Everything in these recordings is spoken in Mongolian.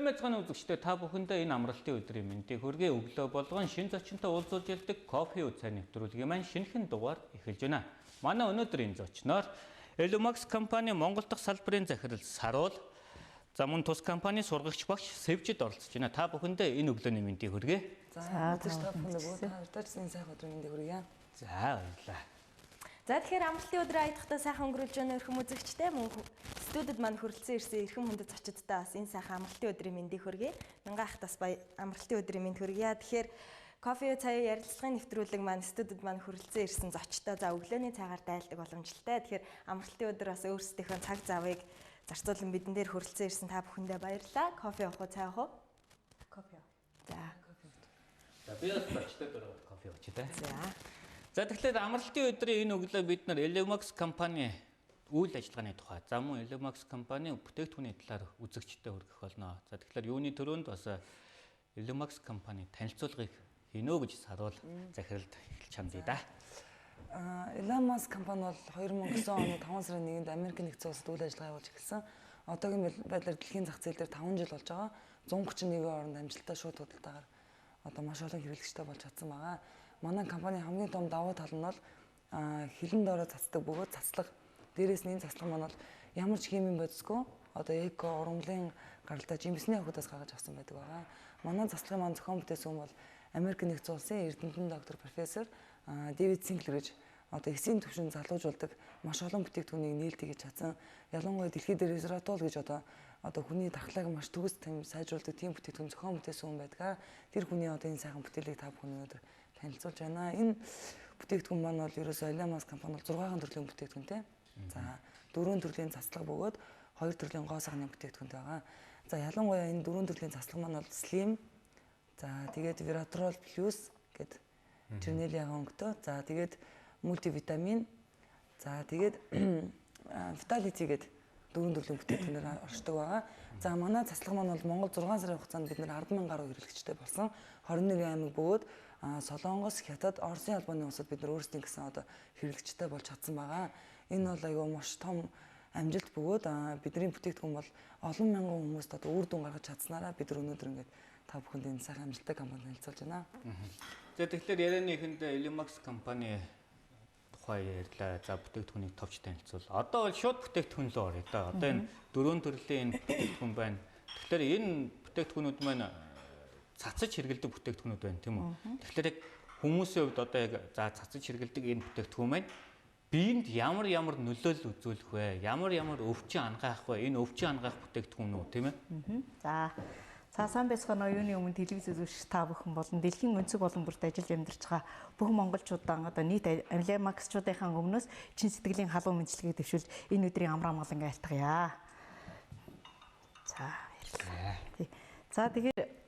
Сайн мэцгааны үзэгчдээ та бүхэндээ энэ амралтын өдрийн мэндийг хүргэе. Өглөө болгон шин зочинтой уулзуулж ирдэг кофе үцай нэвтрүүлгийн маань шинэхэн дугаар эхэлж байна. Манай өнөөдрийн зочноор Elumax компани Монгол дахь салбарын захирал Саруул, за мөн тус компани сургагч багш Сэвжид оролцож байна. Та бүхэндээ энэ өглөөний мэндийг хүргэе. За та бүхэндээ энэ сайхан өдрийн мэндийг хүргэе. За баярлалаа. За тэгэхээр амралтын өдрөө аятахтаа сайхан өнгөрүүлж байгаа өрхөм үзэгчтэй мөн студид маань хүрэлцэн ирсэн эрхэм хүндэт зочдтой бас энэ сайхан амралтын өдрийн мэндийг хүргэе. Мянган ахтаас баяр амралтын өдрийн мэнд хүргэе. Тэгэхээр кофе цай ярилцлагын нэвтрүүлэг маань студид маань хүрэлцэн ирсэн зочдтой за өглөөний цайгаар дайлдаг боломжтой. Тэгэхээр амралтын өдөр бас өөрсдийнхөө цаг завыг зарцуулан бидэн дээр хүрэлцэн ирсэн та бүхэндээ баярлалаа. Кофе уух уу, цай уух уу? Кофе. За. За би бас зочдод ороод кофе уучих та. За. За тэгэхээр амралтын өдрийн энэ өглөө бид нар Elumax компани үйл ажиллагааны тухай, за мөн Elumax компани бүтээгдэхүүний талаар үзэгчдэд хүргэх болно. За тэгэхээр юуны төрөнд бас Elumax компани танилцуулгыг хийнө гэж Саруул захиралд эхэлж хандъя да. Elumax компани бол 2009 оны 5 сарын 1-нд Америк нэгдсэн улсад үйл ажиллагаа явуулж эхэлсэн. Одоогийн байдлаар дэлхийн зах зээл дээр 5 жил болж байгаа. 131 орнд амжилттай шууд худалдаагаар одоо маш олон хэрэглэгчтэй болж чадсан байгаа. Манай компани хамгийн том давуу тал нь бол хилэн доороо цацдаг бөгөөд цацлага. Дээрээс нь энэ цацлага маань бол ямар ч химийн бодисгүй одоо эко урамлын гаралтай жимсний авахудаас гаргаж авсан байдаг байгаа. Манай цацлагын маань зохион бүтээсэн хүн бол Америк нэгдсэн улсын эрдэмтэн доктор профессор Дэвид Синклер гэж одоо эсийн төвшин залуужуулдаг маш олон бүтээгдэхүүнийг нээлттэй хийж чадсан. Ялангуяа дэлхийд дээр Resveratrol гэж одоо хүний дахлааг маш төгс сайжруулдаг тийм бүтээгдэхүүн зохион бүтээсэн хүн байдаг. Тэр хүний одоо энэ сайхан бүтээлийг та бүхэн өнөөдөр танилцуулж байна. Энэ бүтээгдэхүүн маань бол ерөөсөө Elumax компани бол 6 төрлийн бүтээгдэхүүнтэй. За 4 төрлийн цацлага бөгөөд 2 төрлийн гоо сагны бүтээгдэхүүнтэй байгаа. За ялангуяа энэ 4 төрлийн цацлага маань бол Slim, за тэгээд Veratrol Plus гэдэг чернэл ягаан өнгөтэй. За тэгээд мультивитамин, за тэгээд Vitality гэдэг 4 төрлийн бүтээгдэхүүнээр оршдог байгаа. За манай цацлага маань бол Монгол 6 сарын хугацаанд бид нэр 10,000 гаруй хэрэглэгчтэй болсон. 21 аймаг бөгөөд Солонгос, Хятад, Оросын албаны улсад бид нар өөрсдийн гэсэн одоо хэрэглэгчтэй болж чадсан байгаа. Энэ бол айгүй маш том амжилт бөгөөд бидний бүтээгдэхүүн бол олон мянган хүмүүст одоо үр дүн гаргаж чадсанараа бид нар өнөөдөр ингээд та бүхэнд энэ сайхан амжилттай компани танилцуулж байна. За тэгэхээр ярианы эхэнд Elumax компани тухай ярьлаа. За бүтээгдэхүүнийг товч танилцуул. Одоо бол шууд бүтээгдэхүүн рүү оръё да. Одоо энэ 4 төрлийн энэ бүтээгдэхүүн байна. Тэгэхээр энэ бүтээгдэхүүнүүд маань цацаж хэрэгэлдэг бүтээгдэхүүнүүд байна тийм үү? Тэгэхээр яг хүмүүсийн хувьд одоо яг за цацаж хэрэгэлдэг энэ бүтээгдэхүүн маань биед ямар нөлөөлөл үзүүлэх вэ? Ямар өвчин ангаах вэ? Энэ өвчин ангаах бүтээгдэхүүн үү тийм ээ? За сайн байцгаана уу? Юуны өмнө телевиз үзүүлэгч та бүхэн болон дэлхийн өнцөг болон бүрт ажиллаж амьдарч байгаа бүх монголчуудаа одоо нийт Elumax-чуудынхаа өмнөөс чин сэтгэлийн халуун мэдлэгийг дэвшүүлж энэ өдрийн амар амгалан айлтгая. За баярлалаа. За тэгэхээр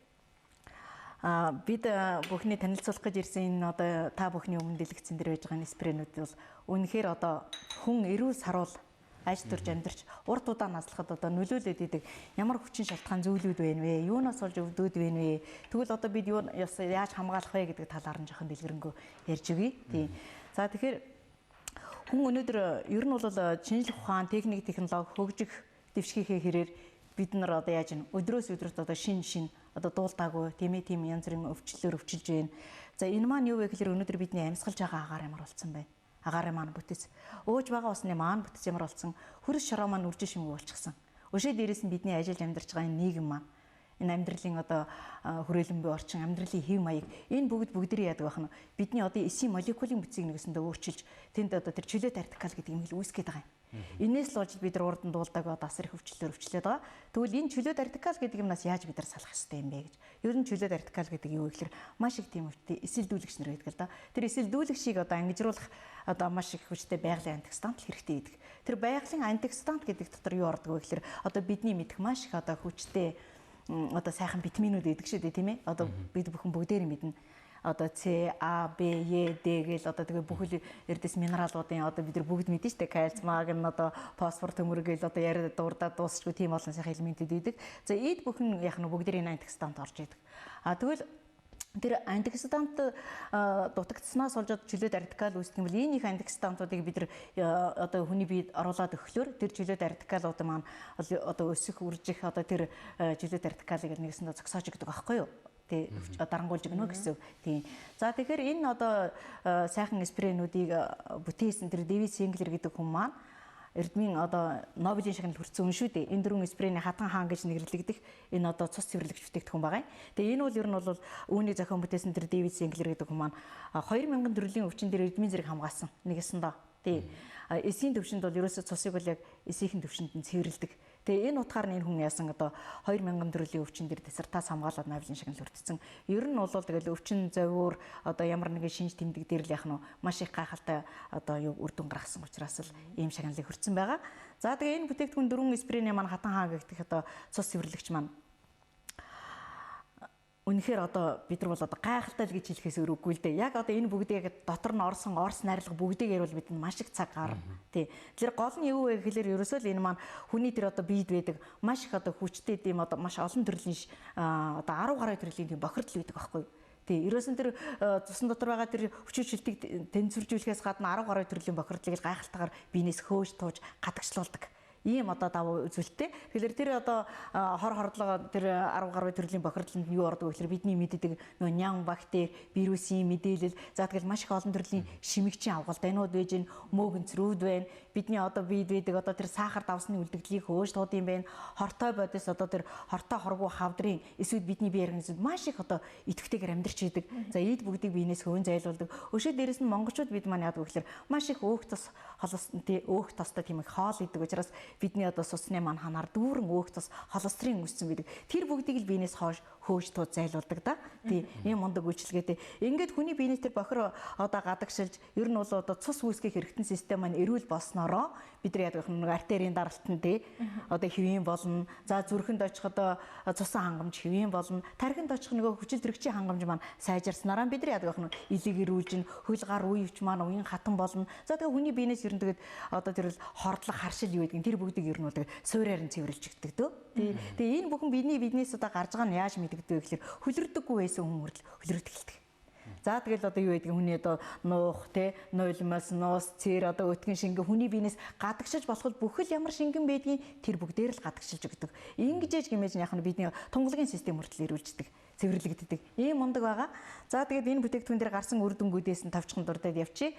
бид бүхний танилцуулах гэж ирсэн энэ одоо та бүхний өмнө дэлгэцэн дээр байж байгаа спрэнүүд бол үнэхээр одоо хүн эрүүл саруул аж төрж амьдарч урт удаан наслахад одоо нөлөөлөд идэг ямар хүчин шалтгаан зүйлүүд байна вэ? Юунаас болж өвдөөд байна вэ? Тэгвэл одоо бид яаж хамгаалах вэ гэдэг талаар нь жоохон дэлгэрэнгүй ярьж өгье. Тийм. За тэгэхээр хүн өнөөдөр ер нь бол шинжлэх ухаан, техник, технологи хөгжих дэвшихээ хэрээр бид нар одоо яаж өдрөөс өдөрт одоо шин одоо дуулдаагүй тийм янз бүрийн өвчлөлөөр өвчилж байна. За энэ маань юу вэ гэхээр өнөөдөр бидний амьсгалж байгаа агаар ямар болсон байна? Агаарын маань бүтэц. Өөж байгаа усны маань бүтэц ямар болсон? Хөрс шороо маань үржин шимэг болчихсон. Өшөө дээрээс нь бидний ажиллаж амьдарч байгаа энэ нийгэм маань энэ амьдралын одоо хүрээлэн буй орчин амьдралын хэв маяг энэ бүгдэрийн яадаг байх нь бидний одоо эсийн молекулын бүтцийг нэгэсэндээ өөрчилж тэнд одоо тэр чөлөөт артикал гэдэг юм л үүсгэж байгаа юм. Инээс л болж бид нар урд нь дуулдаг асар их өвчлөлөөр өвчлөд байгаа. Тэгвэл энэ чөлөөт артикал гэдэг юмнаас яаж бид нар салах ёстой юм бэ гэж. Ер нь чөлөөт артикал гэдэг юу вэ гэхээр маш их тийм өвчтэй эсэлдүүлэгч нар гэдэг л да. Тэр эсэлдүүлэгчийг одоо ангижруулах одоо маш их хүчтэй байгалийн антиоксидант хэрэгтэй гэдэг. Тэр байгалийн антиоксидант гэдэг дотор юу ордог вэ гэхээр одоо бидний мэдэх маш их одоо хүчтэй одоо сайхан витаминууд байдаг шүү дээ тийм ээ. Одоо бид бүхэн бүгдээр мэднэ. Одоо С, А, Б, Е, Д гэл одоо тэгээ бүхэл эрдэс минералуудын одоо бид нар бүгд мэдэн штэ кальц, магний одоо фосфор, төмөр гэл одоо яриад дурдаад дуусчгүй тийм олон сайхан элементүүд идэг. За эд бүхэн яг нь бүгдэрийн антиоксидант орж идэг. А тэгвэл тэр антиоксидант дутагдсанаас болж чөлөөт радикал үүсгэх юм бол энэ их антиоксидантуудыг бид одоо хүний биед оруулаад өгөхлөөр тэр чөлөөт радикалууд маань одоо өсөх үржих одоо тэр чөлөөт радикалыг нэгэсэндээ зогсоож өгдөг байхгүй юу? Тий дарангуулж өгнө гэсэн. Тийм. За тэгэхээр энэ одоо сайхан спрейнүүдийг бүтээсэн тэр Дэвид Синглер гэдэг хүн маань Эрдмийн одоо Нобелийн шагналд хүрсэн хүн шүү дээ. Энэ дөрвөн спрейний хатан хаан гэж нэрлэгдэх энэ одоо цус цэвэрлэгч бүтээгдэхүүн байгаа. Тэгээ энэ бол ер нь бол үүнийг зохион бүтээсэн тэр Дэвид Синглер гэдэг хүн маань 2000 төрлийн өвчин дээр эдмийн зэрэг хамгаалсан. Нэгэсэн доо. Тий. Эсийн төвшөнд бол ерөөсөө цусыг бол яг эсийнхэн төвшөнд нь цэвэрлдэг. Тэгээ энэ утгаар нь энэ хүн яасан одоо 2000 төрлийн өвчин дээр диссертац хамгаалаад Нобелийн шагнал хүртсэн. Ер нь бол тэгэл өвчин зовиор одоо ямар нэгэн шинж тэмдэг дээр л яах нь маш их гайхалтай одоо юу үр дүн гаргасан учраас л ийм шагналыг хүртсэн байгаа. За тэгээ энэ бүтээгдэхүүн дөрвөн спрейний маань хатан хаан гэх одоо цус цэвэрлэгч маань үнэхээр одоо бид нар бол одоо гайхалтай л гэж хэлэхээс өрөөгүй л дээ. Яг одоо энэ бүгдийг дотор нь орсон орс найрлага бүгдийг ярил бид маш их цаг гарна. Тий. Тэр гол нь юу вэ гэхээр ерөөсөө л энэ маань хүний тэр одоо биед байдаг маш их одоо хүчтэй тийм одоо маш олон төрлийн одоо 10 гаруй төрлийн тийм бохирдол байдаг байхгүй юу? Тий. Ерөөсөн тэр цусан дотор байгаа тэр хүчин шилтийг тэнцвэржүүлэхээс гадна 10 гаруй төрлийн бохирдлыг гайхалтайгаар биенээс хөөж тууж гадагшлуулдаг. Ийм одоо давуу үзүүлэлттэй. Тэгэхээр тэр одоо хор хордлого тэр 10 гаруй төрлийн бохирдлонд юу ордог вэ гэхээр бидний мэддэг нөө нян бактери, вирусын мэдээлэл, за тэгэл маш их олон төрлийн шимэгчийн авгалт энүүд байж, мөөгөнцрүүд байна. Бидний одоо биед байдаг одоо тэр сахар давсны үлдэгдлийг хөөж тууд юм байна. Хортой бодис одоо тэр хортой хоргуу хавдрын эсвэл бидний бие организмд маш их одоо идэвхтэйгээр амьдарч идэг. За эд бүгдийг биенээс хөөн зайлуулдаг. Өшөө дээрэс нь монголчууд бид маань яадаг вэ гэхээр маш их өөх тос холостой өөх тостой тийм их хоол идэг учраас бидний одоо цусны маань ханаар дүүрэн өөх тос холестерин үүссэн гэдэг. Тэр бүгдийг л биенээс хөөж тууд зайлуулдаг да. Тий, ийм мундаг үйлчилгээтэй. Ингээд хүний биенээс тэр бохир одоо гадагшилж ер нь бол одоо цус үүсгэх эргэтэн систем маань эрүүл болсноороо бид нар яадаг нэг артерийн даралтан тий одоо хэвийн болно. За зүрхэнд очих одоо цусан хангамж хэвийн болно. Тархинд очих нөгөө хүчил төрөгчийн хангамж маань сайжирснараа бид нар яадаг илийг ирүүлж хөл гар үе өвч маань уян хатан болно. За тэгээ хүний биенээс ер нь тэгээд одоо тэр хордлох харшил юу гэдэг тэр бүгдийг ер нь бол суурьаар нь цэвэрлж өгдөг дөө. Тэгээ энэ бүхэн биднээс одоо гарч байгаа нь яаж мэдэгддэг вэ гэхээр хөлрөдөггүй байсан хүн мөрөл хөлрөд эхэлдэг. За тэгэл одоо юу гэдэг хүний одоо нуух те нулимас нуус цэр одоо өтгөн шингэн хүний биенээс гадагшиж болоход бүхэл ямар шингэн байдгийг тэр бүгдээр л гадагшилж өгдөг. Ингэж гэмэж яг нь бидний тунгалгийн систем хүртэл ирүүлждэг, цэвэрлэгддэг. Ийм мундаг байгаа. За тэгээд энэ бүтээгдэхүүн дээр гарсан үр дүнгуудээс нь тавчхан дурдаад явчих.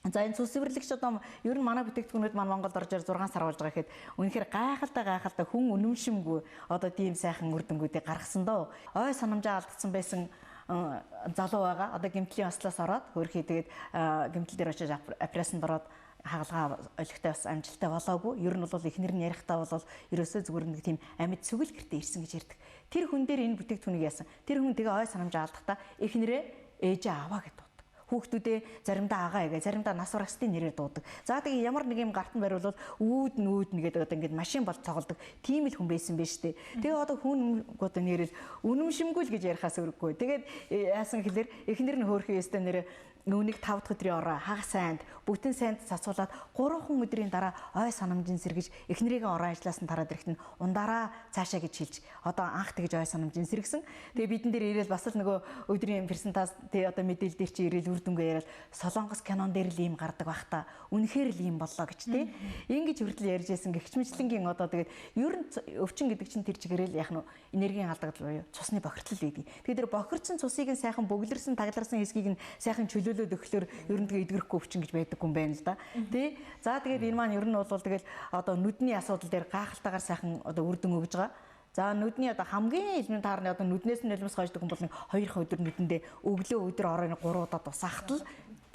За энэ цус цэвэрлэгч одоо ер нь манай бүтээгдэхүүнүүд маань Монголд орж 6 сар болж байгаа гэхэд үнэхээр гайхалтай хүн үнэмшимгүй одоо тийм сайхан үр дүнгуудыг гаргасан доо. Ой санамжаа алдсан байсан залуу байгаа. Одоо гэмтлийн ослоос ороод хөрхий тэгээд гэмтэл дээр очиж операцанд ороод хагалгаа олигтой бас амжилттай болоогүй. Ер нь бол эхнэр нь ярихдаа бол ерөөсөө зүгээр нэг тийм амьд сүгэл гэртээ ирсэн гэж ярьдаг. Тэр хүн дээр энэ бүтээгдэхүүнийг яасан. Тэр хүн тэгээ ой санамжаа алдахдаа эхнэрээ ээжээ аваа гэдэг. Хүүхдүүдээ заримдаа агаа эгээ, заримдаа нас урагсдын нэрээр дуудаг. За тэгээ ямар нэг юм гартан бариулвал үүд нэгээд одоо ингээд машин бол тоглодог. Тийм л хүн байсан байж тээ. Тэгээ одоо хүн одоо нэрэл үнэмшимгүй л гэж ярихаас өргөгүй. Тэгээд яасан гэхэлэр эхнэр нь хөөрхөн ёстой нэрээ нүүнийг 5 дахь өдрийн ороо хагас сайнд бүтэн сайнд цацуулаад 3 өдрийн дараа ой санамжийн сэргэж эхнэрийгээ орон ажиллаас нь тараад ирэхэд нь ундараа цаашаа гэж хэлж одоо анх тэгж ой санамжийн сэргсэн. Тэгээ бидэн дээр ирээл бас л нөгөө өдрийн презентац тий одоо мэдээлэл дээр чи ирээл үр дүнгээ яриад Солонгос кинон дээр л ийм гардаг бах та. Үнэхээр л ийм боллоо гэж тий. Ингэж хүртэл ярьж байсан гихчмэжлэнгийн одоо тэгээд ер нь өвчин гэдэг чинь тэр чигээрэл яг нь энергийн алдагдал буюу цусны бохирдол гэдэг. Тэгээд тэр бохирдсан цусыг нь сайхан бөглөрсөн тагларсан хэсгийг нь сайхан чөлөөлөд өгөхлөөр ер нь тэгээ эдгэрхгүй өвчин гэж байдаг юм байна л да. Тий. За тэгээд энэ маань ер нь бол тэгэл одоо нүдний асуудал дээр гайхалтайгаар сайхан одоо үр дүн өгж байгаа. За нүдний одоо хамгийн элементарны одоо нүднээс нь нулимс хойждаг хүн бол 2 өдөр нүдэндээ өглөө өдөр оройн 3 удаа дусаахтал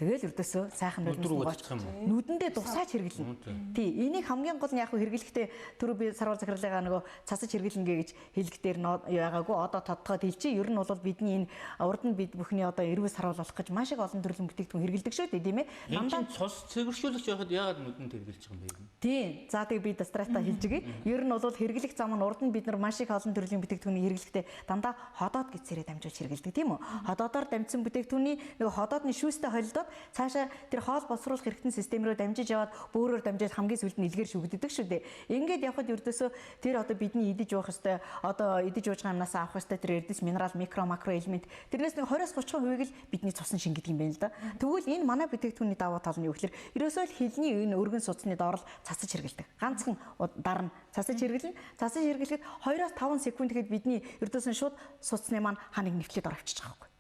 тэгэл өрдөөсөө сайхан нулимс нүдэндээ дусаач хэрэглэнэ. Тий, энийг хамгийн гол нь яг хэрэглэхдээ түрүү би сарвал захирлынхаа нөгөө цасаж хэрэглэнгээ гэж хэлэхдээ яагаагүй одоо тодтогоод хэлчихээ. Ер нь бол бидний энэ урд нь бид бүхний одоо эрүүл сарвал болох гэж маш их олон төрлийн бүтээгдэхүүн хэрэглэдэг шүү дээ, тийм ээ. Дандаа цус цэвэршүүлэгч байхад яагаад нүдэнд хэрэглэж байгаа юм бэ? Тийм. За тэгээ би дастрата хэлж өгье. Ер нь бол хэрэглэх зам нь урд нь бид нар маш их олон төрлийн бүтээгдэхүүнийг хэрэглэхдээ дандаа ходоод гэцээрээ дамжуулж хэрэглэдэг, тийм үү? Ходоодоор дамжсан бүтээгдэхүүний нөгөө ходоодны шүүстэй холилдоод цаашаа тэр хоол боловсруулах эрхтэн систем рүү дамжиж яваад бөөрөөр дамжаад хамгийн сүүлд нь илгээр шүгддэг шүү дээ. Ингээд явхад ердөөсөө тэр одоо бидний идэж уух хэвээр одоо идэж ууж байгаа юмнаас авах хэвээр тэр эрдэс минерал, микро, макро элемент тэрнээс нэг 20-30% л бидний цусны шингэдэг юм байна л да. Тэгвэл энэ манай бүтээгдэхүүний давуу тал нь юу гэхээр ерөөсөө л хилний энэ өргөн судасны доорл цацаж хэргэлдэг. Ганцхан дарна цацаж хэргэлнэ. Цацаж хэргэлэхэд 2-5 секунд гэхэд бидний ердөөсөн шууд судасны маань ханыг нэвтлээд орчиж байгаа байхгүй.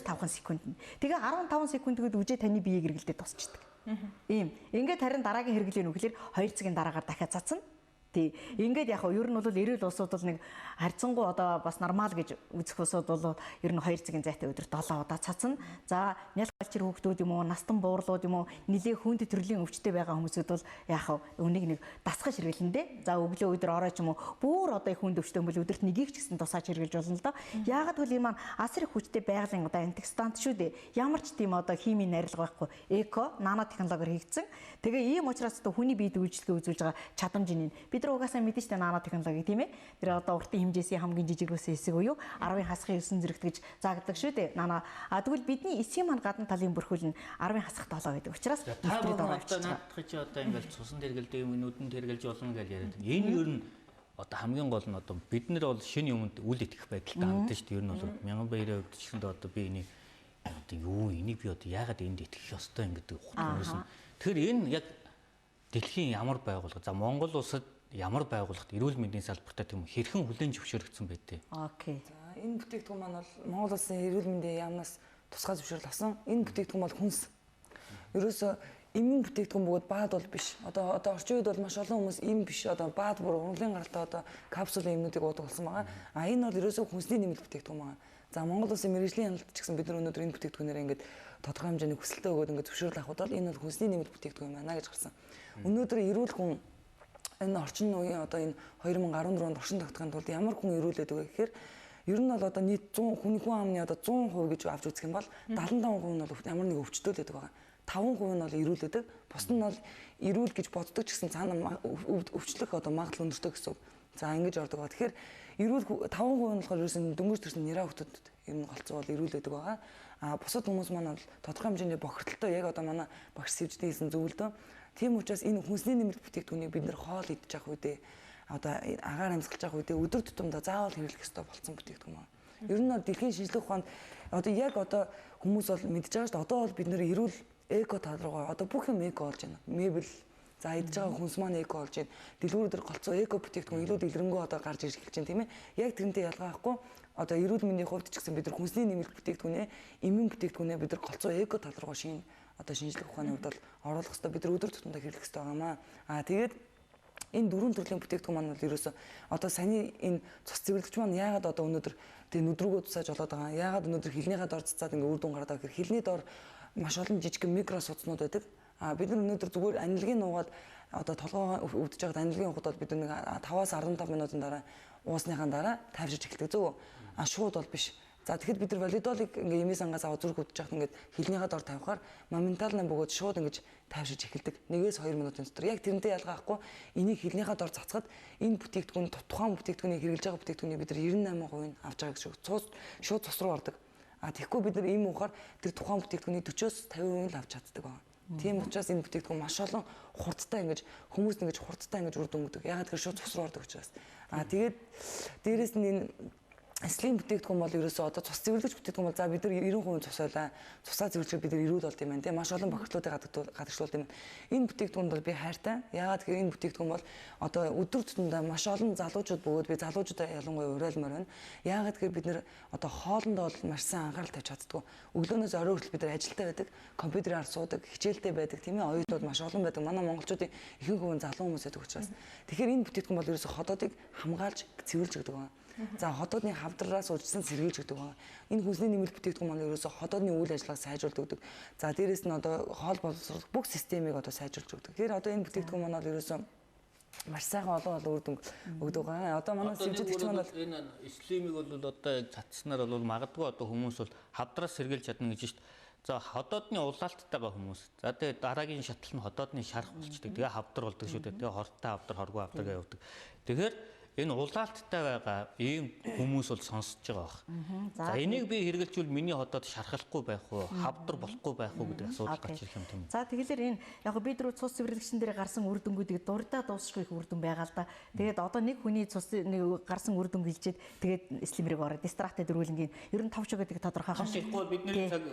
2-5 секунд. Тэгээ 15 секундгээд үжээ таны биеийг хэргэлдээд тусчдаг. Ийм. Ингээд харин дараагийн хэрэглээ нь үгээр 2 цагийн дараагаар дахиад цацна. Тий. Ингээд яг ер нь бол эрүүл улсууд бол нэг харьцангуй одоо бас нормал гэж үзэх улсууд бол ер нь 2 цагийн зайтай өдөрт 7 удаа цацна. За нялх галчир хүүхдүүд юм уу, настан буурлууд юм уу, нилээ хүнд төрлийн өвчтэй байгаа хүмүүсүүд бол яг үнийг нэг дасгаж хэрэглэндээ. За өглөө өдөр орой ч юм уу, бүр одоо их хүнд өвчтэй юм бол өдөрт нэгийг ч гэсэн тусааж хэрэглэж болно л доо. Яагаад гэвэл энэ маань асар их хүчтэй байгалийн одоо антиоксидант шүү дээ. Ямар ч тийм одоо химийн найрлага байхгүй. Эко, нано технологиор хийгдсэн. Тэгээ ийм учраас одоо хүний биед үйлчлэгээ үзүүлж байгаа чадамж нь бид нар угаасаа мэдэн штэ нано технологи тийм ээ. Тэр одоо уртын хэмжээсийн хамгийн жижиг үсэн хэсэг буюу 10-ын хасахын 9 зэрэгт гэж заагддаг шүү дээ. Нано. Тэгвэл бидний эсийн маань гадна талын бүрхүүл нь 10-ын хасах 7 гэдэг учраас та одоо наадах чи одоо ингээл цусан тэргэлдэг юм нүдэнд тэргэлж болно гэж яриад. Энэ ер нь одоо хамгийн гол нь одоо бид нар бол шинэ юмд үл итгэх байдалтай хандсан шүү дээ. Ер нь бол мянган баяраа өвдчихсөнд одоо би энийг одоо юу энийг би одоо яагаад энд итгэх ёстой юм гэдэг ухаан. Тэгэхээр энэ яг дэлхийн ямар байгууллага за Монгол улсад ямар байгууллагт эрүүл мэндийн салбартаа тийм хэрхэн хүлээн зөвшөөрөгдсөн байдэ. Окей. За энэ бүтээгдэхүүн маань бол Монгол улсын эрүүл мэндийн яамнаас тусгай зөвшөөрөл авсан. Энэ бүтээгдэхүүн бол хүнс. Ерөөсөө эмийн бүтээгдэхүүн бөгөөд баад бол биш. Одоо орчин үед бол маш олон хүмүүс эм биш одоо баад бүр ургамлын гаралтай одоо капсулын эмнүүдийг уудаг болсон байгаа. Энэ бол ерөөсөө хүнсний нэмэлт бүтээгдэхүүн байгаа. За Монгол улсын мэргэжлийн хяналт ч гэсэн бид нар өнөөдөр энэ бүтээгдэхүүнээр ингээд тодорхой хэмжээний хүсэлтээ өгөөд ингээд зөвшөөрөл авахд бол энэ бол хүнсний нэмэлт бүтээгдэхүүн юм байна гэж гарсан. Өнөөдөр эрүүл хүн энэ орчин үеийн одоо энэ 2014 онд оршин тогтохын тулд ямар хүн эрүүлээд байгаа гэхээр ер нь бол одоо нийт 100 хүн амны одоо 100% гэж авч үзэх юм бол 75% нь бол ямар нэг өвчтөлөд байгаа. 5% нь бол эрүүлэдэг. Бус нь бол эрүүл гэж боддог ч гэсэн цаана өвчлөх одоо магадлал өндөртэй гэсэн үг. За ингэж ордог байгаа. Тэгэхээр эрүүл 5% нь болохоор ерөөсөн дөнгөж төрсэн нэраа хөлтөд ер нь голцоо бол эрүүлэдэг байгаа. Бусад хүмүүс маань бол тодорхой хэмжээний бохирдолтой яг одоо манай багш сэвждэг хийсэн зөвлөдөө. Тийм учраас энэ хүнсний нэмэлт бүтээгдэхүүнийг бид нэр хоол идэж явах үедээ одоо агаар амьсгалж явах үедээ өдөр тутамдаа заавал хэрэглэх ёстой болсон бүтээгдэхүүн байна. Ер нь бол дэлхийн шинжлэх ухаанд одоо яг одоо хүмүүс бол мэдж байгаа шүү дээ. Одоо бол бид нэр эрүүл эко тал руугаа одоо бүх юм эко болж байна. Мебель за идэж байгаа хүнс маань эко болж байна. Дэлгүүрээр голцоо эко бүтээгдэхүүн илүү дэлгэрэнгүй одоо гарч ирж эхэлж байна тийм ээ. Яг тэрнтэй ялгаахгүй одоо эрүүл мэндийн хувьд ч гэсэн бид нар хүнсний нэмэлт бүтээгдэхүүнээ эмийн бүтээгдэхүүнээ бид нар голцоо эко тал руугаа одоо шинжлэх ухааны хувьд бол оруулах хэрэгтэй бид нар өдөр тутамдаа хэрэглэх хэрэгтэй байнамаа. Тэгээд энэ дөрвөн төрлийн бүтээгдэхүүн маань бол ерөөсөө одоо саяны энэ цус цэвэрлэгч маань яагаад одоо өнөөдөр тэг нүдрүүгөө тусааж болоод байгаа. Яагаад өнөөдөр хилнийхээ дор цацаад ингээ үр дүн гараад байгаа гэхээр хилний дор маш олон жижиг микро судснууд байдаг. Бид нар өнөөдөр зүгээр анилгын нуугаад одоо толгоо өвдөж байгаад анилгын ухад бол бид нэг 5-аас 15 минутын дараа уусныхаа дараа тайвширч эхэлдэг зөв. Шууд бол биш. За тэгэхээр бид нар валидолыг ингээ эмийн сангаас аваад зүрх өвдөж байхад ингээд хилнийхээ дор тавихаар моментально бөгөөд шууд ингэж тайвширч эхэлдэг. 1-2 минутын дотор. Яг тэрнтэй ялгаахгүй энийг хилнийхээ дор цацгаад энэ бүтээгдэхүүн тухайн бүтээгдэхүүнийг хэрэглэж байгаа бүтээгдэхүүнийг бид нар 98% авч байгаа гэсэн үг. Шууд цус руу ордог. Тэгэхгүй бид нар ийм ухаар тэр тухайн бүтээгдэхүүний 40-50% л авч чаддаг байна. Тийм учраас энэ бүтээгдэхүүн маш олон хурдтай ингэж хүмүүс ингэж хурдтай ингэж үр дүн өгдөг. Ягаад гэхээр шууд цус руу ордог учраас. Тэгээд дээрэс нь энэ эслийн бүтээгдэхүүн бол ерөөсөө одоо цус цэвэрлэгч бүтээгдэхүүн бол за бид нар 90% цус байлаа. Цусаа цэвэрлэхээр бид нар эрүүл болд юм байна тийм маш олон бохирдлуудыг гадагшлуулд юм. Энэ бүтээгдэхүүнд бол би хайртай. Яагаад гэхээр энэ бүтээгдэхүүн бол одоо өдөр тутамдаа маш олон залуучууд бөгөөд би залуучуудаа ялангуяа уриалмаар байна. Яагаад гэхээр бид нар одоо хоолндоо бол маш сайн анхаарал тавьж чаддгүй. Өглөөнөөс орой хүртэл бид нар ажилдаа байдаг, компьютераар суудаг, хичээлдээ байдаг тийм ээ. Оюутнууд маш олон байдаг. Манай монголчуудын ихэнх хувь нь залуу хүмүүс байдаг учраас. Тэгэхээр энэ бүтээгдэхүүн бол ерөөсөө ходоодыг хамгаалж цэвэрлж өгдөг байна. За ходоодны хавдрараас урьдчилан сэргийлж өгдөг байна. Энэ хүнсний нэмэлт бүтээгдэхүүн маань ерөөсөө ходоодны үйл ажиллагааг сайжруулдаг өгдөг. За дээрэс нь одоо хоол боловсруулах бүх системийг одоо сайжруулж өгдөг. Тэгэхээр одоо энэ бүтээгдэхүүн маань бол ерөөсөө маш сайхан олон үр дүн өгдөг байгаа. Одоо манай сэвжигч маань бол энэ слимийг бол одоо цацснаар бол магадгүй одоо хүмүүс бол хавдраас сэргийлж чадна гэж шүү дээ. За ходоодны улаалттайгаа хүмүүс. За тэгээ дараагийн шатал нь ходоодны шарах болчдөг. Тэгээ хавдар болдог шүү дээ. Тэгээ хортой хавдар, хоргүй хавдар гэж явдаг. Тэгэхээр энэ улаалттай байгаа ийм хүмүүс бол сонсож байгаа баг. За энийг би хэрэгэлжүүл миний хотод шархалахгүй байх уу, хавдар болохгүй байх уу гэдэг асуудал гарч ирэх юм тийм. За тэгэхээр энэ яг бид рүү цус цэвэрлэгчэн дээр гарсан үр дүнгуудыг дурдаа дуусахгүй их үр дүн байгаа л да. Тэгээд одоо нэг хүний цус нэг гарсан үр дүн гэлжээд тэгээд слимрийг ороо дистрактэд дөрвөлнгийн ер нь товч гэдэг тодорхой хашихгүй бидний цаг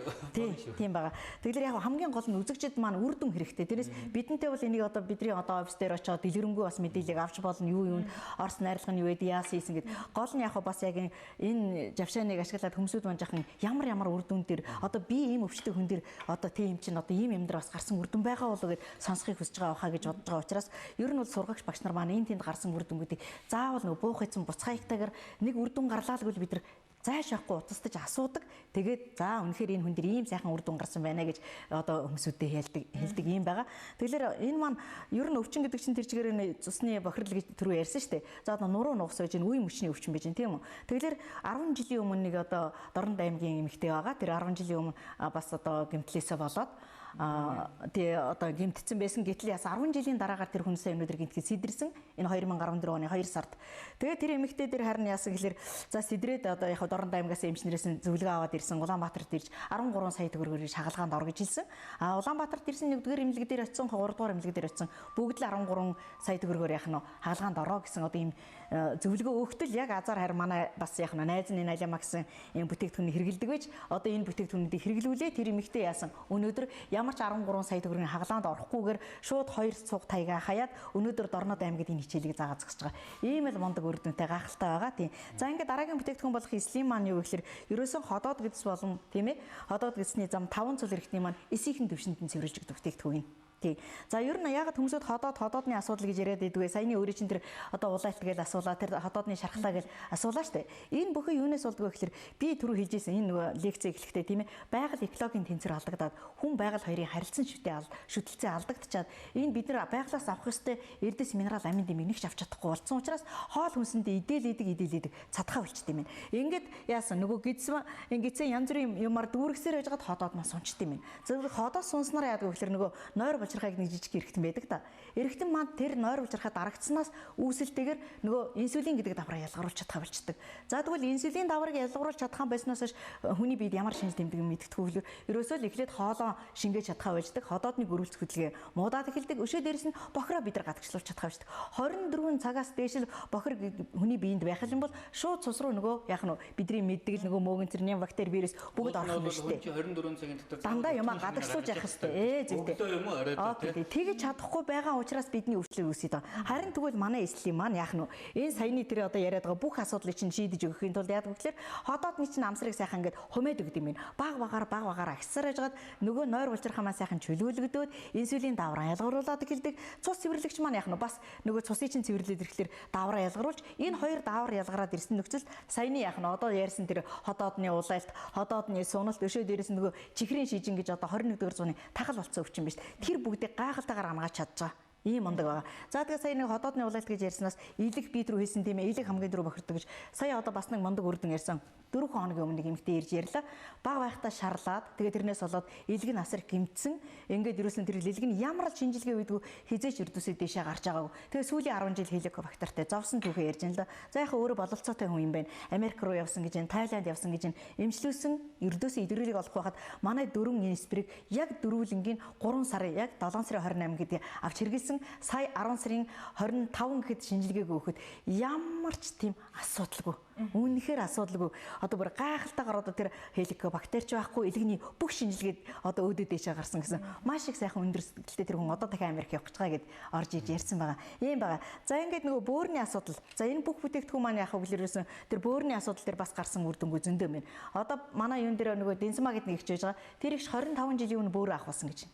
тийм байгаа. Тэгэхээр яг хамгийн гол нь үзэгчд маань үр дүн хэрэгтэй. Тэрээс бидэнтэй бол энийг одоо бидний одоо офис дээр очиод дэлгэрэнгүй бас мэдээлэл авч болно юу юунд Орос найрлага нь юу вэ яасан хийсэн гэд. Гол нь яг бас яг энэ жавшааныг ашиглаад хүмүүсүүд маань жахан ямар үр дүн дээр одоо би ийм өвчтөй хүн дээр одоо тийм чинь одоо ийм юм дээр бас гарсан үр дүн байгаа болоо гэд сонсхийг хүсэж байгаа хаа гэж бодож байгаа учраас ер нь бол сургагч багш нар маань энэ тэнд гарсан үр дүнгуудыг заавал нөгөө буух эзэн буцхайтайгаар нэг үр дүн гарлаа л гэвэл бид нар зайш авахгүй утастаж асуудаг. Тэгээд за үнэхээр энэ хүн дээр ийм сайхан үр дүн гарсан байна гэж одоо хүмүүсүүдэд хэлдэг юм байгаа. Тэгэхээр энэ маань ер нь өвчин гэдэг чинь тэр чигээр цусны бохирдол гэж түрүү ярьсан шүү дээ. За одоо нуруу нугас байж үе мөчний өвчин байж тийм үү. Тэгэхээр 10 жилийн өмнө нэг одоо Дорнод аймгийн эмэгтэй байгаа. Тэр 10 жилийн өмнө бас одоо гэмтлээсээ болоод тэгээ одоо гэмтсэн байсан гэтэл яс 10 жилийн дараагаар тэр хүн сайн өнөөдөр гэмтгий сэдэрсэн энэ 2014 оны 2 сард. Тэгээ тэр эмэгтэй дээр харин яасан гэхээр за сэдрээд одоо яг Дорнод аймгаас эмчнэрээс зөвлөгөө аваад ирсэн Улаанбаатарт ирж 13 сая төгрөгөөр шагалгаанд ор гэж хэлсэн. Улаанбаатарт ирсэн 1-р эмнэлэг дээр очисон 3-р эмнэлэг дээр очисон бүгд л 13 сая төгрөгөөр яах нь хагалгаанд ороо гэсэн одоо ийм зөвлөгөө өгтөл яг азар харин манай бас яах нь найз нь Алиама гэсэн ийм бүтээгдэхүүнийг хэрэгэлдэг байж одоо энэ бүтээгдэхүүнийг хэрэглүүлээ тэр эмэгтэй яасан өнөөдөр ямар ч 13 сая төгрөгийн хагалгаанд орохгүйгээр шууд 2 цуг таяга хаяад өнөөдөр Дорнод аймагт энэ хичээлийг заагаад зогсож байгаа. Ийм л мундаг үр дүнтэй гайхалтай байгаа тийм. За ингээд дараагийн бүтээгдэхүүн болох эслийн маань юу гэхээр ерөөсөн ходоод гэдс болон тийм ээ ходоод гэдсний зам 5 цул эрхтний маань эсийнхэн төвшөнд нь цэвэрлж өгдөг бүтээгдэхүүн. Тий. За ер нь ягаад хүмүүсд ходоодны асуудал гэж яриад байдаг вэ? Саяны өөрөө чинь тэр одоо улаалт гэж асуулаа, тэр ходоодны шархлаа гэж асуулаа штэ. Энэ бүхэн юунаас болдгоо гэхээр би түрүү хэлжсэн энэ нөгөө лекц эхлэхдээ тийм ээ байгаль экологийн тэнцвэр алдагдаад хүн байгаль хоёрын харилцан шүтэлцээ алдагдчихад энэ бид нар байгалаас авах ёстой эрдэс минерал амин дэмийг нэгч авч чадахгүй болсон учраас хоол хүнсэндээ идээлээдэг цадхаа болчт юм байна. Ингээд яасан нөгөө гидсэн янз бүрийн юмар дүүргсээр байжгаад ходоод мас унчт юм байна. Зөвхөн ходоод сунснараа яадаг гэхээр нөгөө нойр булчирхайг нэг жижиг эргэтэн байдаг да. Эргэтэн маань тэр нойр булчирхай дарагдсанаас үүсэлтэйгээр нөгөө инсулин гэдэг давраа ялгаруулж чадхаа болчдөг. За тэгвэл инсулин даврыг ялгаруулж чадхаа байснаас хүний биед ямар шинж тэмдэг мэддэхгүй ерөөсөө л эхлээд хоолоо шингээж чадхаа болждаг. Ходоодны гөрүүлц хөдөлгөөн муудаад эхэлдэг. Өшөө дээрэс нь бохироо бид нар гадагшлуулж чадхаа болждаг. 24 цагаас дээш л бохир хүний биед байх юм бол шууд цус руу нөгөө яах нь бидний мэддэг л нөгөө мөөгөн цэрний бактери вирус бүгд орох нь шүү дээ. 24 цагийн дотор дандаа юмаа гадагшлуулж явах хэрэгтэй. Зөвхөн тэгэж чадахгүй байгаа учраас бидний өвчлөл үүсэж байгаа. Харин тэгвэл манай эслийн маань яах нь энэ саяны тэр одоо яриад байгаа бүх асуудлыг чинь шийдэж өгөхийн тулд яадаг гэхээр ходоодны чинь амсрыг сайхан ингээд хумээд өгд юм. Баг багаар агсаар яжгаад нөгөө нойр булчирхамаа сайхан чөлөөлөгдөөд инсулин давраа ялгаруулад эхэлдэг. Цус цэвэрлэгч маань яах нь бас нөгөө цусыг чинь цэвэрлээд ирэхлээр давраа ялгаруулж энэ хоёр давар ялгараад ирсэн нөхцөл саяны яах нь одоо ярьсан тэр ходоодны улаалт, ходоодны суналт өшөө дээрээс нөгөө чихрийн шижин гэж одоо 21-р зууны тахал болцсон өвчин биш. Тэр бүгдийг гайхалтайгаар хамгаалж чадж байгаа. Ийм мундаг байгаа. За тэгээ сая нэг ходоодны улаалт гэж ярьснаас илэг бит рүү хийсэн тийм ээ. Илэг хамгийн дөрөв бохирдог гэж сая одоо бас нэг мундаг үрдэн ярьсан. 4 хоногийн өмнө нэг эмэгтэй ирж ярьлаа. Баг байхдаа шарлаад тэгээ тэрнээс болоод илэг нь асар гимтсэн. Ингээд ерөөсөн тэр илэг нь ямар л шинжилгээ үйдгүү хизээч өрдөөсөө дээшээ гарч байгаагүй. Тэгээ сүүлийн 10 жил хеликобактертай зовсон түүхээ ярьж байна л да. За яхаа өөрөө бололцоотой хүн юм байна. Америк руу явсан гэж байна, Тайланд явсан гэж байна. Эмчлүүлсэн өрдөөсөө идэвхрийг олох байхад манай 4 инспирийг яг дөрвөлнгийн 3 сарын яг 7 сарын 28 гэдэг авч хэрэгэлсэн. Сая 10 сарын 25 гэхэд шинжилгээг өгөхөд ямар ч тийм асуудалгүй. Үнэхээр асуудалгүй. Одоо бүр гайхалтайгаар одоо тэр хеликобактерч байхгүй илэгний бүх шинжилгээд одоо өөдөө дэшээ гарсан гэсэн маш их сайхан өндөр сэтгэлтэй тэр хүн одоо дахин Америк явах гэж байгаа гэд орж иж ярьсан байгаа. Ийм байгаа. За ингээд нөгөө бөөрийн асуудал. За энэ бүх бүтээгдэхүүн маань яхаа гэхэлэрсэн тэр бөөрийн асуудал дээр бас гарсан үр дүнгүй зөндөө байна. Одоо манай юун дээр нөгөө Денсмаа гэдэг нэг ихж байж байгаа. Тэр ихч 25 жилийн өмнө бөөрөө авахсан гэж.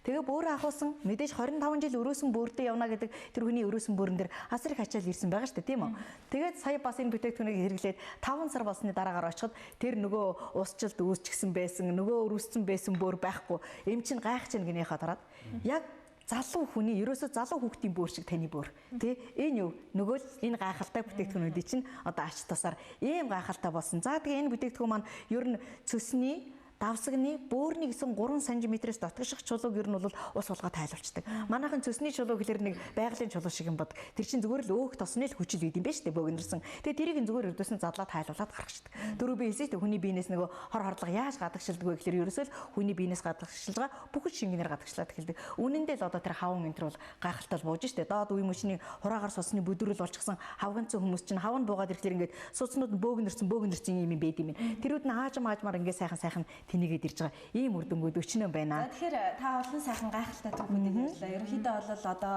Тэгээ бөөрөө авахсан мэдээж 25 жил өрөөсөн бөөрдөө явна гэдэг тэр хүний өрөөсөн бөөрөн дээр асар их ачаал ирсэн байгаа шүү дээ тийм үү. Тэгээд сая бас энэ бүтээгдэхүүнийг хэрэглээд 5 сар болсны дараагаар очиход тэр нөгөө усчлалд үүсчихсэн байсан нөгөө өрөөссөн байсан бөөр байхгүй эм чин гайх чинь гинийхээ дараад яг залуу хүний ерөөсөө залуу хүүхдийн бөөр шиг таны бөөр тий энэ юу нөгөө л энэ гайхалтай бүтээгдэхүүнүүдийн чинь одоо ач тусаар ийм гайхалтай болсон. За тэгээ энэ бүтээгдэхүүн маань ер нь цөсний давсагны бөөрний гэсэн 3 см-с дотгоших чулууг ер нь бол ус болгоо тайлуулцдаг. Манайхан цөсний чулуу гэхэлэр нэг байгалийн чулуу шиг юм бод. Тэр чинь зүгээр л өөх тосны л хүчил үйд юм байна шүү дээ бөөгнөрсөн. Тэгээ тэрийг зүгээр өрдөөс нь задлаад тайлуулаад гаргачдаг. Дөрөв би хэлсэн хүний биенээс нөгөө хор хорлого яаж гадагшилдаг вэ гэхэлэр ерөөсөө л хүний биенээс гадагшилж байгаа бүхэл шингэнээр гадагшлаад эхэлдэг. Үнэндээ л одоо тэр хаван энэ төр бол гайхалтай бууж штэ. Доод үе мөчний хураагаар суцны бүдүүрэл болчихсон хавганцсан хүмүүс чинь хаван буугаад ирэхлээр ингээд суцнууд нь бөөгнөрсөн юм байд юм. Тэрүүд нь аажмаар ингээд сайхан тэнийгээд ирж байгаа. Ийм үр дүнгууд өчнөө байна. Тэгэхээр та олон сайхан гайхалтай түүхүүдийг ярьлаа. Ерөнхийдөө бол одоо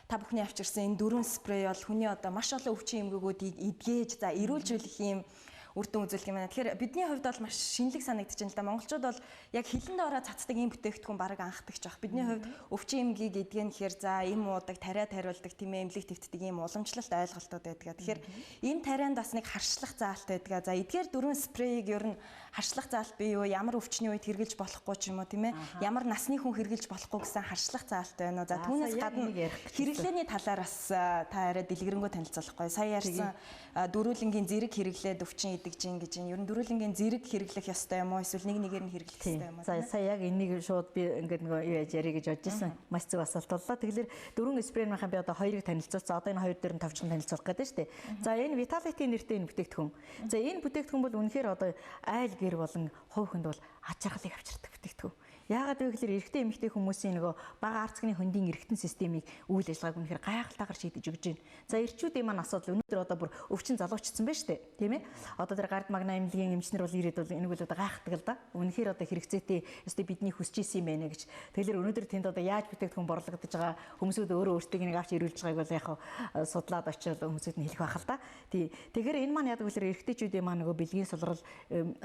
та бүхний авчирсан энэ 4 спрей бол хүний одоо маш олон өвчин эмгэгүүдийг эдгээж за эрүүлжүүлэх юм үр дүн үзүүлэх юм байна. Тэгэхээр бидний хувьд бол маш шинэлэг санагдаж байна л да. Монголчууд бол яг хилэндээ ороод цацдаг ийм бүтээгдэхүүн бараг анхдагч баг. Бидний хувьд өвчин эмгийг эдгэн гэхээр за эм уудаг, тариа тариулдаг тийм эмнэлэг твтдэг ийм уламжлалт ойлголтууд байдаг. Тэгэхээр энэ тарианд бас нэг харшлах заалт байдаг. За эдгээр 4 спрейг ер нь харшлах заалт бий юу? Ямар өвчний үед хэрэглэж болохгүй ч юм уу тийм ээ? Ямар насны хүн хэрэглэж болохгүй гэсэн харшлах заалт байна уу? За түүнээс гадна хэрэглээний талаар бас та арай дэлгэрэнгүй танилцуулахгүй. Сая ярьсан дөрүүлэнгийн зэрэг хэрэглээд өвчин идэгж ин гэж энэ ер нь дөрүүлэнгийн зэрэг хэрэглэх ёстой юм уу? Эсвэл нэгээр нь хэрэглэх ёстой юм уу? За сая яг энийг шууд би ингээд нөгөө юу яаж ярих гэж бодож байсан. Маш зөв асуулт боллоо. Тэгэхээр 4 спрейнийхаа би одоо 2-ыг танилцуулсан. Одоо энэ 2 дээр нь товчхон танилцуулах гэдэг нь шүү дээ. За энэ Vitality нэртэй энэ бүтээгдэхүүн. За энэ бүтээгдэхүүн бол үнэхээр одоо айл гэр болон хувь хүнд бол аж аргалыг авчирдаг бүтээгдэхүүн. Яагаад вэ гэхээр эрэгтэй эмэгтэй хүмүүсийн нөгөө бага арцгны хөндийн эргэтэн системийг үйл ажиллагааг үнэхээр гайхалтайгаар шийдэж өгч байна. За эрчүүдийн маань асуудал өнөөдөр одоо бүр өвчин залуучсан байна шүү дээ. Тийм ээ. Одоо тэр гард магна эмнэлгийн эмчнэр бол ирээд бол энийг бол одоо гайхдаг л да. Үнэхээр одоо хэрэгцээтэй өстэй бидний хүсэж исэн юм байна гэж. Тэгэхээр өнөөдөр тэнд одоо яаж бүтээгдэхүүн борлогдож байгаа хүмүүсүүд өөрөө өөртөө нэг авч ирүүлж байгааг бол яг судлаад очиод хүмүүсүүд нь хэлэх байх л да. Тэгэхээр энэ маань яадаг вэ гэхээр эрэгтэйчүүдийн маань нөгөө бэлгийн сулрал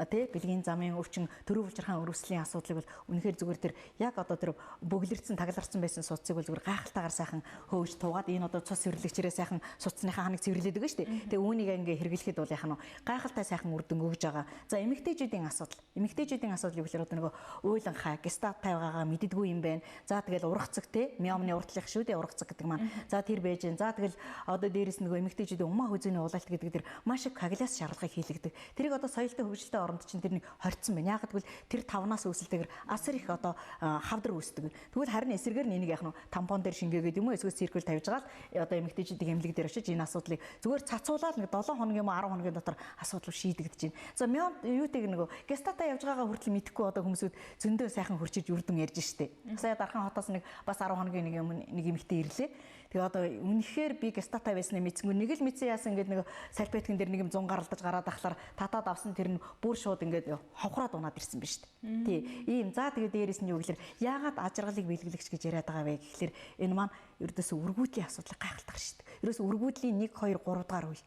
тий бэлгийн замын өвчин төрөв улчирхаан өрөвслийн асуудлыг бол үнэхээр зүгээр тэр яг одоо тэр бөглөрцөн тагларсан байсан суцыг бол зүгээр гайхалтайгаар сайхан хөөж туугаад энэ одоо цус цэвэрлэгчээрээ сайхан суцсныхаа ханыг цэвэрлээд өгнө шүү дээ. Тэгээ үүнийг ингээ хэрэглэхэд бол яхаа нь гайхалтай сайхан үр дүн өгж байгаа. За эмэгтэйчүүдийн асуудал юу гэхээр одоо нөгөө уйлан хай гестат тавигагаа мэддэггүй юм байна. За тэгэл ургацэг те миомны уртлах шүү дээ ургацэг гэдэг маань. За тэр байж гэн. За тэгэл одоо дээрэс нөгөө эмэгтэйчүүдийн умаа хүзүүний улаалт гэдэг тэр маш их коагуляц шаргалгыг хийлэгдэг. Тэрийг одоо соёлтой хөгжилтэй оронд чинь тэр нэг хорцсон байна. Ягаад гэвэл тэр тавнаас үүсэлтэйгээр асар их одоо хавдар үүсдэг. Тэгвэл харин эсрэгээр нь энийг яг нь тампон дээр шингээгээд юм уу эсвэл циркул тавьж байгаа л одоо эмэгтэйчүүдийн эмнэлэг дээр очиж энэ асуудлыг зүгээр цацуулаад нэг 7 хоног юм уу 10 хоногийн дотор асуудал шийдэгдэж байна. За мион юутыг нөгөө гестата явж байгаагаа хүртэл мэдэхгүй одоо хүмүүсүүд зөндөө сайхан хурциж үрдэн ярьж штэ. Сая дархан хотоос нэг бас 10 хоногийн нэг эмэгтэй ирлээ. Тэгээ одоо үнэхээр би гестата байснаа мэдсэнгүү нэг л мэдсэн яасан ингээд нэг салфеткэн дээр нэг юм 100 гаралдаж гараад ахлаар татаад авсан тэр нь бүр шууд ингээд хавхраад унаад ирсэн байна шүү дээ. Тий. Ийм за тэгээ дээрээс нь юу гэхээр яагаад ажиргалыг биелгэлэгч гэж яриад байгаа вэ гэхэлэр энэ маань ердөөсөө үргүүдлийн асуудлыг гайхалтай шүү дээ. Ерөөсөө үргүүдлийн 1 2 3 дахь үе.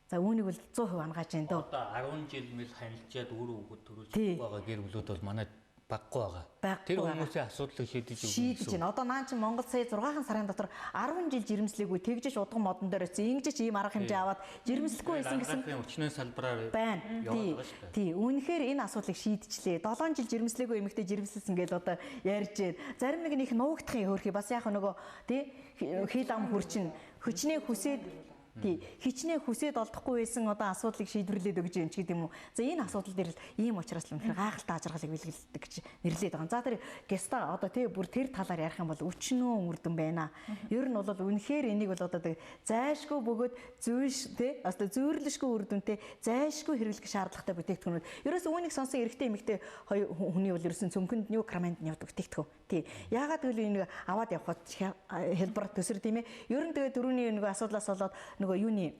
За үүнийг бол 100% ангаж байна дөө. Одоо 10 жил мэл ханилжаад өөрөө өгöd төрүүлж байгаа гэр бүлүүд бол манай баггүй байгаа. Тэр хүмүүсийн асуудлыг шийдэж байна. Одоо нaan чинь Монгол сая 6 сарын дотор 10 жил жирэмслээгүй тэгжиж удган модон дээр ингэж ийм арга хэмжээ аваад жирэмслэхгүй байсан гэсэн өчнөө салбараар байна. Тий. Үүнхээр энэ асуудлыг шийдчихлээ. 7 жил жирэмслээгүй эмэгтэй жирэмслсэн гэж одоо ярьж байна. Зарим нэг нь их нуугдахын хөөрхий бас яг нөгөө тий хил ам хүрчин хүчнээ хүсээд хичнээн хүсээд олдохгүй байсан одоо асуудлыг шийдвэрлээд өгж юм ч гэдэг юм уу. За энэ асуудал дээр л ийм учраас л үнэхээр гайхалтай ажиргалыг биелгэлдэг гэж нэрлээд байгаа. За тэр геста одоо тий бүр тэр талаар ярих юм бол өчнөө үрдэн байна. Ер нь бол үнэхээр энийг бол одоо зайшгүй бөгөөд зүйш тий одоо зүйрлэшгүй үрдэнтэй зайшгүй хэрэглэх шаардлагатай бүтээгдэхүүнүүд. Ерөөс үүнийг сонсон эрэгтэй эмэгтэй хүний бол ерөөсөн цөмхөнд нью краманд нь явдаг бүтээгдэхүүн. Тий. Яагаад гэвэл энийг аваад явхад хэлбэр төсөр тийм ээ. Ер нь тэгээ дөрөвний нэг асуудлаас болоод нөгөө юуны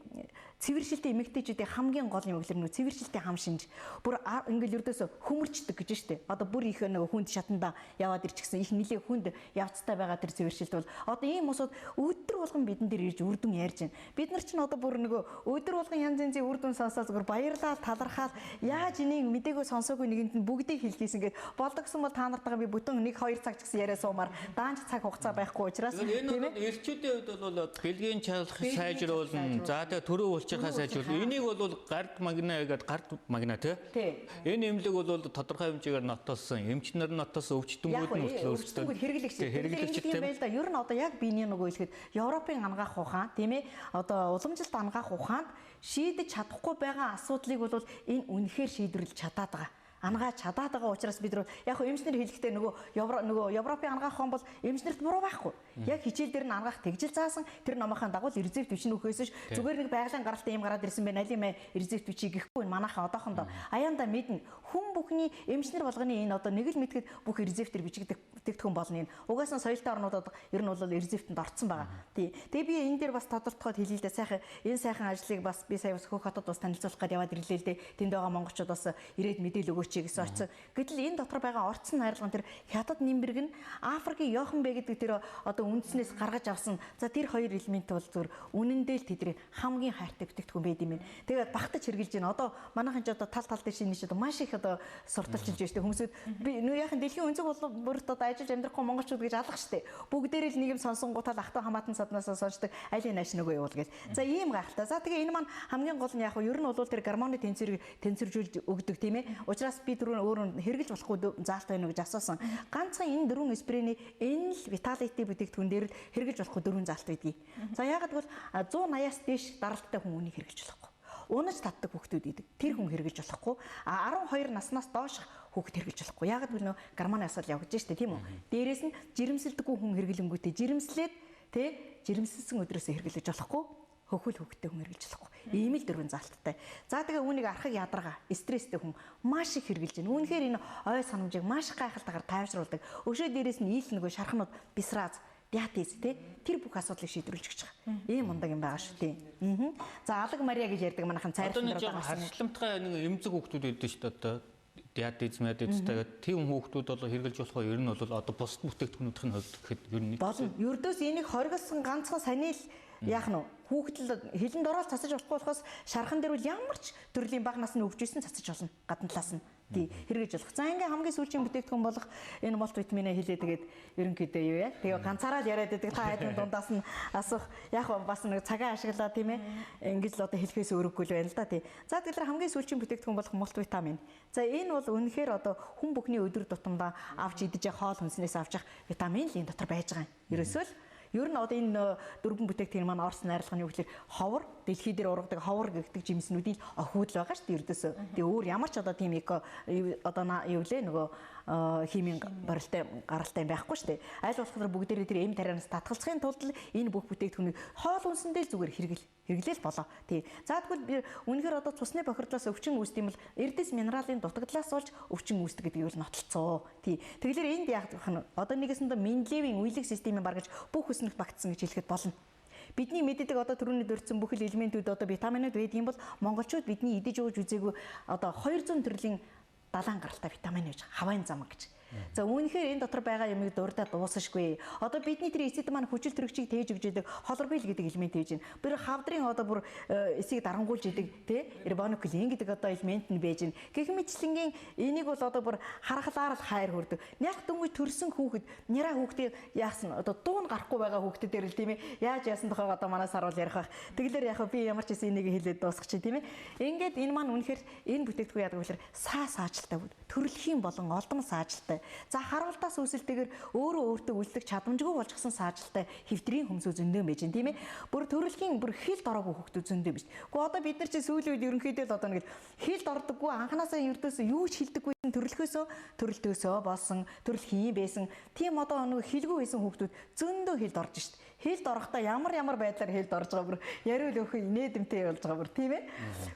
цэвэршилтийн эмэгтэйчүүдийн хамгийн гол юм гэхэлэр нөгөө цэвэршилтийн хам шинж бүр ингээл ердөөсө хөмөрчдөг гэж штэ. Одоо бүр их нөгөө хүнд шатандаа яваад ирчихсэн их нэлээ хүнд явцтай байгаа тэр цэвэршилт бол одоо ийм усуд өдөр болгон бидэн дээр ирж үрдүн ярьж байна. Бид нар ч н одоо бүр нөгөө өдөр болгон янз янзын үрдүн сонсоод зүгээр баярлаад талархаад яаж энийг мдэгөө сонсоогүй нэгэнд нь бүгдийг хэлхийсэн гээд болдогсон бол та нартайгаа би бүтэн 1-2 цаг ч гэсэн яриа суумаар даанч цаг хугацаа байхгүй учраас тийм ээ. Эрчүүдийн хувьд бол бэлгийн чалах сайжруулна. За тэгээ төрөө улчирхаа сайжруулна. Энийг бол гард магна гэдэг гард магна тий. Энэ эмнэлэг бол тодорхой хэмжээгээр нотолсон. Эмч нар нотолсон өвчтөнгүүд нь өөрсдөө хэрэглэгчтэй юм байл да. Ер нь одоо яг биений нөгөө хэлэхэд Европын ангаах ухаан тийм ээ. Одоо уламжилт ангаах ухаанд шийдэж чадахгүй байгаа асуудлыг бол энэ үнэхээр шийдвэрлэж чадаад байгаа. ангааж чадаад байгаа учраас бид яг эмчнэр хэлэхдээ нөгөө Европын ангаах хон бол эмчнэрт буруу байхгүй. Яг хичээл дээр нь ангаах тэгжил заасан тэр номынхаа дагуу резерв бичнэ үхээсэж зүгээр нэг байгалийн гаралтай юм гараад ирсэн байна. Алим резерв бичиг гэхгүй манайхаа одоохондоо аяанда мэднэ. Хүн бүхний эмчнэр болгоны энэ одоо нэг л мэдгэд бүх резервтэр бичигдэх бүтээгдэхүүн болно энэ. Угаасаа соёлтой орнуудад ер нь бол резервтэнд орцсон байгаа. Тэгээ би энэ дээр бас тодорхойд хэлээ л дээ. Сайхан энэ сайхан ажлыг бас би сая бас Хөх хотод бас танилцуулах гээд яваад ирлээ л дээ. Тэнд байгаа монголчууд бас ирээд мэдээлэл өгөөч гэсэн очсон. Гэтэл энэ дотор байгаа орцсон хайрлаган тэр хятад нимбэрг нь Африкийн Йохан Бэ гэдэг тэр одоо үндснээс гаргаж авсан. За тэр хоёр элемент бол зөв үнэндээ л тэдний хамгийн хайртай бүтээгдэхүүн байд юм байна. Тэгээд багтаж хэрглэж байна. Одоо манайхан ч одоо тал дээр шинэ ч одоо маш их одоо сурталчилж байна шүү дээ. Хүмүүсүүд би нөө яхан дэлхийн өнцөг бол бүрт одоо ажиллаж амьдрахгүй монголчууд гэж алах шүү дээ. Бүгдээрээ л нэг юм сонсонгуудаа ахтаа хамаатан саднаас сонсдог айлын нааш нөгөө явуул гэж. За ийм гахалтай. За тэгээ энэ маань хамгийн гол нь яг нь ер нь бол тэр гормоны тэнцвэржүүлж өгдөг тийм ээ. Учираас би түрүүн өөрөө хэрглэж болохгүй заалт байна уу гэж асуусан. Ганцхан энэ 4 спрейний энэ л Vitality бүтээгдэхүүн дээр л хэрглэж болохгүй 4 заалт байдгийг. За яагаад гэвэл 180-аас дээш даралттай хүн үнийг хэрглэж болохгүй. Унаж татдаг хүүхдүүд идэг. Тэр хүн хэрглэж болохгүй. 12 наснаас доош хүүхд хэрглэж болохгүй. Яагаад гэвэл нөө гормоны асуудал явж штэ тийм үү? Дээрээс нь жирэмсэлдэггүй хүн хэрглэнгүүтээ жирэмслээд тэ жирэмсэлсэн өдрөөсөө хэрглэж болохгүй. Хөхөл хөвгтэй хүн хэрглэж болохгүй. Ийм л 4 заалттай. За тэгээ үүнийг архаг ядаргаа, стресстэй хүн маш их хэрглэж байна. Үүнхээр энэ ой санамжийг маш гайхалтайгаар тайвшруулдаг. Өшөө дээрээс нь ийл нөгөө шархнууд бисраз, диатез тий тэр бүх асуудлыг шийдвэрлэж өгч байгаа. Ийм мундаг юм байгаа шүү тий. За алаг Мария гэж ярьдаг манайхан цайрсан дээр байгаа. Харшламтгай нэг эмзэг хүүхдүүд байдаг шүү дээ одоо диатез мэдээдтэйгээ тийм хүүхдүүд бол хэрглэж болохоо ер нь бол одоо бусд бүтээгдэхүүнүүдийн хувьд гэхэд ер нь болно. Ердөөс энийг хоригдсан ганцхан саний л яах нь хүүхдэл хилэнд ороод цацаж болохгүй болохоос шархан дээр бол ямар ч төрлийн баг насны өвчжсэн цацаж болно гадна талаас нь тий хэрэгж болох. За ингээм хамгийн сүүлийн бүтээгдэхүүн болох энэ мултивитаминаа хэлээ тэгээд ерөнхийдөө юу яа. Тэгээ ганцаараа л яриад байдаг та хайдын дундаас нь асуух яг бас нэг цагаа ашиглаа тийм ээ. Ингэж л одоо хэлхээс өөрөхгүй л байна л да тий. За тэгэхээр хамгийн сүүлийн бүтээгдэхүүн болох мултивитамин. За энэ бол үнэхээр одоо хүн бүхний өдөр тутамдаа авч идэж хоол хүнснээс авч витамин л энэ дотор байж байгаа юм. Ерөөсөө л ер нь одоо энэ 4 бүтээгдэхүүн маань Орос найрлагын юу гэхээр ховор дэлхий дээр ургадаг ховор гэдэг жимснүүдийн охиуд л байгаа шүү дээ ердөөсөө. Тэгээ өөр ямар ч одоо тийм одоо юу лээ нөгөө химийн гаралтай байхгүй шүү дээ. Аль болохоор бүгдээрээ тэр эм тарианаас татгалзахын тулд энэ бүх бүтээгдэхүүнийг хоол хүнсэндээ л зүгээр хэрэглээл болоо. Тий. За тэгвэл үнэхээр одоо цусны бохирдлоос өвчин үүсдэг юм бол эрдэс минералын дутагдлаас болж өвчин үүсдэг гэдгийг бол нотолцоо. Тий. Тэгэхээр энд яг одоо нэгэсэндээ Менделеевийн үеийг системийн баргаж бүх хүснэгт багтсан гэж хэлэхэд болно. Бидний мэддэг одоо түрүүний дурдсан бүх элементүүд одоо витаминууд байдаг юм бол монголчууд бидний идэж ууж үзээгүй одоо 200 төрлийн далайн гаралтай витамин гэж хавайн замаг гэж. За үүнхээр энэ дотор байгаа юмыг дурдаад дуусахгүй. Одоо бидний тэр эцэд маань хүчил төрөгчийг тээж өгч идэг холорбил гэдэг элемент хийж байна. Тэр хавдрын одоо бүр эсийг дарангуулж идэг тий рибонуклин гэдэг одоо элемент нь байж байна. Гэх мэтчлэнгийн энийг бол одоо бүр харахлаар л хайр хүрдэг. Яг дөнгөж төрсэн хүүхэд няраа хүүхдээ яасан одоо дуун гарахгүй байгаа хүүхдэд дээр л тийм ээ. Яаж яасан тохойг одоо манаас харуул ярих бах. Тэгэлэр яг би ямар ч хэсэг энийг хэлээд дуусгах чинь тийм ээ. Ингээд энэ маань үнэхээр энэ бүтээгдэхүүн яадаг вэ? Саажилтай төрөлхийн болон олдон саажилтай. За харуултаас үүсэлтэйгээр өөрөө өөртөө үлдэх чадамжгүй болчихсон саажилтай хэвтрийн хөмсөө зөндөө байж гэн тийм ээ. Бүр төрөлхийн бүр хилд ороогүй хүүхдүүд зөндөө биш. Гэхдээ одоо бид нар чи сүүлийн үед ерөнхийдөө л одоо нэг хилд ордоггүй анханасаа ердөөсөө юу ч хилдэггүй төрөлтөөсөө болсон төрөлхийн байсан. Тийм одоо нэг хилгүй байсан хүүхдүүд зөндөө хилд орж шít. Хилд орохдоо ямар байдлаар хилд орж байгаа бүр яриул өөхөө инээдэмтэй болж байгаа бүр тийм ээ.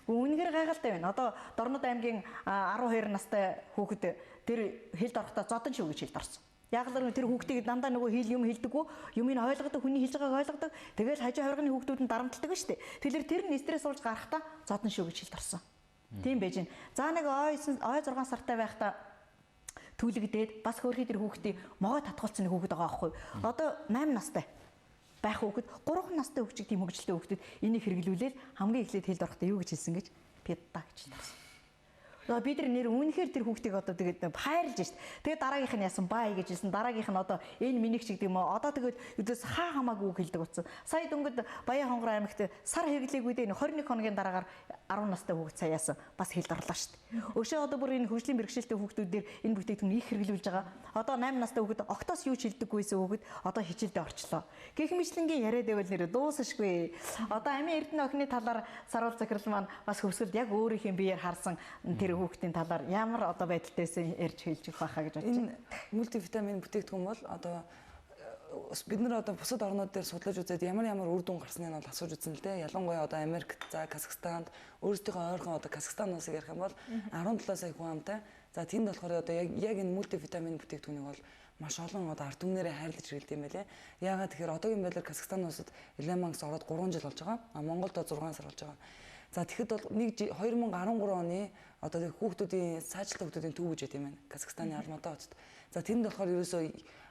Үнэхээр гайхалтай байна. Одоо Дорнод аймгийн 12 настай хүүхэд тэр хилд орохдоо зодон шүү гэж хилд орсон. Яг л тэр хүүхдийг дандаа нөгөө хил юм хилдэггүй, юмыг ойлгодог, хүний хэлж байгааг ойлгодог. Тэгэл хажуу хоригны хүүхдүүд нь дарамтлагдаг шүү дээ. Тэгэхээр тэр нь стресс болж гарахдаа зодон шүү гэж хилд орсон. Тийм байж гэн. За нэг ой 6 сартай байхдаа түлэгдээд бас хөөрхий тэр хүүхдийг могоо татгалцсан хүүхэд байгаа байхгүй. Одоо 8 настай байх хүүхэд 3 настай хүүхчиг тийм хөгжилтэй хүүхдэд энийг хэрэглүүлээд хамгийн эхлээд хэлд орохдоо юу гэж хэлсэн гэж педда гэж хэлсэн. Бид нэр үнэхээр тэр хүүхдийг одоо тэгээд хайрлж шít. Тэгээд дараагийнх нь яасан бай гэж хэлсэн. Дараагийнх нь одоо энэ минийх чиг юм уу? Одоо тэгээд өдөөс хамаагүй үг хэлдэг утсан. Сая дөнгөд Баян хонгор аймагт сар хэрэглээгүйдээ 21 хоногийн дараагаар 10 настай хүүхэд саяасан бас хэлд орлоо шít. Өшөө одоо бүр энэ хөгжлийн бэрхшээлтэй хүүхдүүдээр энэ бүтээгдэхүүн их хэрэглүүлж байгаа. Одоо 8 настай хүүхэд октоос юу ч хэлдэггүйсэн хүүхэд одоо хичээлдээ орчлоо. Гэх мэтлэнгийн яриад байвал нэр дуусашгүй. Одоо амийн эрдэнэ охины талаар саруул захирал маань бас хөвсгөлд яг өөрийнх нь биеэр харсан тэр тэр хүүхдийн талаар ямар одоо байдалтайсэн ярьж хэлж өгөх байхаа гэж бодож байна. Энэ мультивитамин бүтээгдэхүүн бол одоо бид нар одоо бусад орнууд дээр судлаж үзээд ямар үр дүн гарсныг нь бол асууж үзсэн л дээ. Ялангуяа одоо Америкт, за Казахстанд өөрсдийнхөө ойрхон одоо Казахстан улсыг ярих юм бол 17 сая хүн амтай. За тэнд болохоор одоо яг энэ мультивитамин бүтээгдэхүүнийг бол маш олон одоо ард түмнэрээ хайрлаж ирэлт юм байлээ. Яагаад тэгэхээр одоогийн байдлаар Казахстан улсад Иллимакс ороод 3 жил болж байгаа. Монголд 6 сар болж байгаа. За тэгэхэд бол 2013 оны одоо хүүхдүүдийн сайжралтай хүүхдүүдийн төв гэж тийм байна. Казахстаны Алмата хотод. За тэнд болохоор ерөөсөө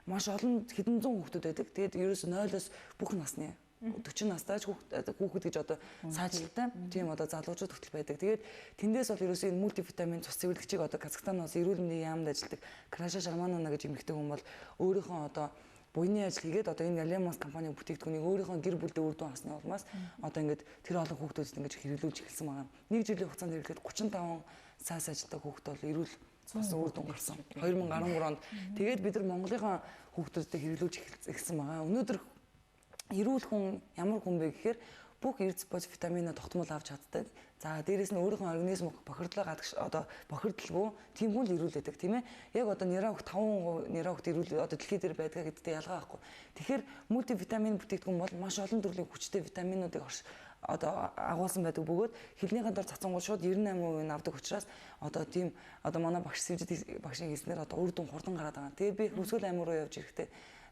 маш олон хэдэн зуун хүүхдүүд байдаг. Тэгээд ерөөсөө 0-оос бүх насны 40 настай хүүхэд гэж одоо сайжралтай тийм одоо залуучууд хүртэл байдаг. Тэгээд тэндээс бол ерөөсөө энэ мультивитамин цус цэвэрлэгчийг одоо Казахстан улс эрүүл мэндийн яамд ажилладаг Краша Шарманана гэж эмэгтэй хүн бол өөрийнхөө одоо буйны ажил хийгээд одоо энэ Иллимакс компани бүтээгдэхүүнийг өөрийнхөө гэр бүлдээ үр дүн авсны улмаас одоо ингээд тэр олон хүүхдүүдэд ингэж хэрэглүүлж эхэлсэн байгаа. Нэг жилийн хугацаанд хэрэглээд 35 сая ажилтдаг хүүхэд бол эрүүл бас үр дүн гарсан. 2013 онд тэгээд бид нар Монголынхаа хүүхдүүдэд хэрэглүүлж эхэлсэн байгаа. Өнөөдөр эрүүл хүн ямар хүн бэ гэхээр бүх эрдэс бод витаминаа тогтмол авч чаддаг. За дээрэс нь өөрийнхөө организм бохирдлоо гадагш одоо бохирдолгүй тийм хүн л эрүүл байдаг тийм ээ. Яг одоо нейрохт 5% нейрохт эрүүл одоо дэлхий дээр байдгаа гэдэгт ялгаа байхгүй. Тэгэхээр мультивитамин бүтээгдэхүүн бол маш олон төрлийн хүчтэй витаминуудыг одоо агуулсан байдаг бөгөөд хилнийхэн дор цацангуул шууд 98% нь авдаг учраас одоо тийм одоо манай багш багшийн хэлснээр одоо үр дүн хурдан гараад байгаа. Тэгээд би Хөсгөл аймаг руу явж ирэхдээ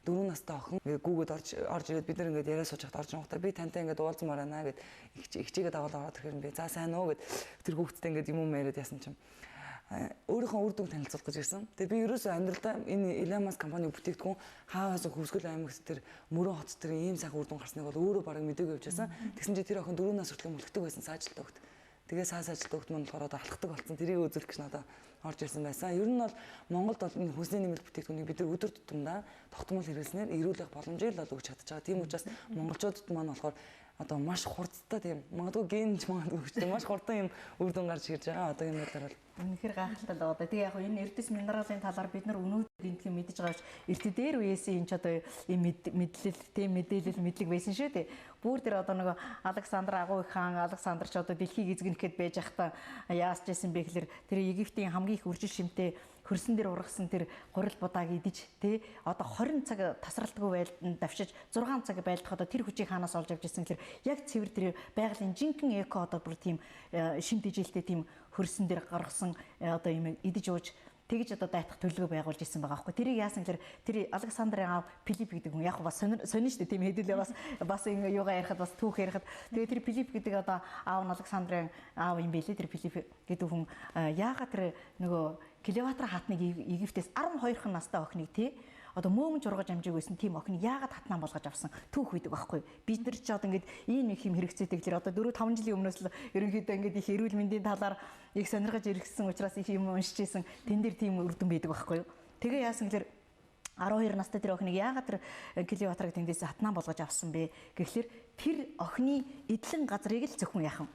4 настай охин гүүгээд орж ирээд бид нар ингээд яриа сууж хат орж ирэхдээ би тантай ингээд уулзмаар байна гэд ихчигээ дагаад ороод ирэхээр би за сайн уу гэд тэр хүүхдтэй ингээд юм яриад яасан чинь өөрийнхөө үр дүн танилцуулах гэж ирсэн. Тэгээд би ерөөсөө амьдралдаа энэ Иллимакс компани бүтээгдэхүүн хааваас Хөсгөл аймагт тэр мөрөн хотс тэр ийм сайхан үр дүн гарсныг бол өөрөө бараг мэдээгүй явж байсан. Тэгсэн чинь тэр охин 4 нас хүртэл мөлгдөг байсан сайжилтаа хөхт. Тэгээ сайжилтаа хөхт мань болохоор одоо алхдаг болсон. Тэрийг үзүүлэх гэж надад орж ирсэн байсан. Ер нь бол Монголд бол энэ хүнсний нэмэлт бүтээгдэхүүнийг бид нар өдөр тутамдаа тогтмол хэрэглэснээр эрүүлэх боломжийг л өгч чадж байгаа. Тийм учраас монголчуудад маань болохоор одоо маш хурдтай тийм магадгүй генж магадгүй хүчтэй маш хурдан юм үр дүн гарч ирж байгаа. Одоо энэ байдлаар бол үнэхээр гайхалтай л одоо тэгээ яг энэ эрдэс минералын талаар бид нар өнөөдөр эндхийн мэдэж байгаа ш эртээ дээр үеэсийн энэ ч одоо юм мэдлэл тийм мэдээлэл мэдлэг байсан шүү дээ. Бүр дээр одоо нэг Александр агуу их хаан Александр ч одоо дэлхийг эзэгнэх гээд байж байхдаа яасч байсан бэ гэхээр тэр Египтийн хамгийн их үржил шимтэй хөрсөн дээр ургасан тэр гурил будааг идэж тий одоо 20 цаг тасралтгүй байлданд давшиж 6 цаг байлдах одоо тэр хүчийг хаанаас олж авч ирсэн гэхээр яг цэвэр тэр байгалийн жинхэнэ эко одоо бүр тийм шимт ижилтэй тийм хөрсөн дээр гаргасан одоо юм идэж ууж тэгж одоо дайтах төлөвлөгөө байгуулж ирсэн байгаа байхгүй. Тэрийг яасан гэхээр тэр Александрын аав Филипп гэдэг хүн яг бас сонин шүү дээ тийм хэдүүлээ бас ингэ юугаа ярихад бас түүх ярихад тэгээ тэр Филипп гэдэг одоо аав нь Александрын аав юм байлээ тэр Филипп гэдэг хүн яагаад тэр нөгөө Клеопатра хатныг Египтээс 12 настай охиныг тий одоо мөөмж ургаж амжиг байсан тийм охиныг яагаад хатнаа болгож авсан түүх үйдэг байхгүй. Бид нар ч одоо ингээд ийм их юм хэрэгцээтэй гэхээр одоо 4-5 жилийн өмнөөс л ерөнхийдөө ингээд их эрүүл мэндийн талаар их сонирхож ирсэн учраас их юм уншиж исэн тэн дээр тийм үр дүн байдаг байхгүй юу. Тэгээ яасан гэхээр 12 настай тэр охиныг яагаад тэр Клеопатраг тэндээс хатнаа болгож авсан бэ гэхлээр тэр охины эдлэн газрыг л зөвхөн яхан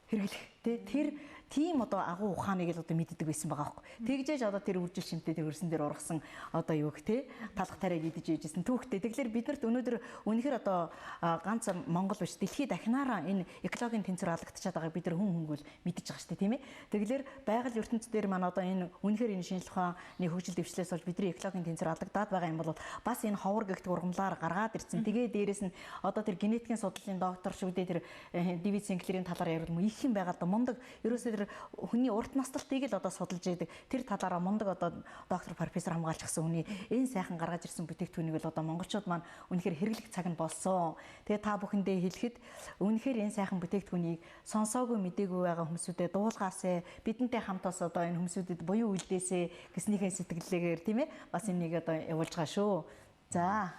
хэрэглэх тэр тийм одоо агуу ухааныг л одоо мэддэг байсан байгаа байхгүй. Тэгжээж одоо тэр үржил шимтэй тэр хөрсөн дээр ургасан одоо юу гэх те талх тариаг идэж ээжсэн түүхтэй. Тэгэхээр бид нарт өнөөдөр үнэхээр одоо ганц Монгол биш дэлхийд дахинаараа энэ экологийн тэнцвэр алдагдчихад байгааг бид нар хүн бол мэдэж байгаа шүү дээ тийм ээ. Тэгэхээр байгаль ертөнцийн дээр маань одоо энэ үнэхээр энэ шинжлэх ухааны хөгжил дэвшлээс болж бидний экологийн тэнцвэр алдагдаад байгаа юм бол бас энэ ховор гэгдэх ургамлаар гаргаад ирсэн. Тэгээ дээрэс нь одоо тэр генетикийн судлалын доктор шүдээ тэр Дэвид Синклерийн талаар ярил их юм байгаа да мундаг ерөөсөө хүний урт насталтыг л одоо судалж яадаг тэр талаараа мундаг одоо доктор профессор хамгаалчихсан хүний энэ сайхан гаргаж ирсэн бүтээгдэхүүнийг л одоо монголчууд маань үнэхээр хэрэглэх цаг нь болсон. Тэгээ та бүхэндээ хэлэхэд үнэхээр энэ сайхан бүтээгдэхүүнийг сонсоогүй мэдээгүй байгаа хүмүүсүүдэд дуулгаасаа бидэнтэй хамтаас одоо энэ хүмүүсүүдэд буюу үлдээсэ гэснийхээ сэтгэллээгээр тийм ээ бас энийг одоо явуулж байгаа шүү. За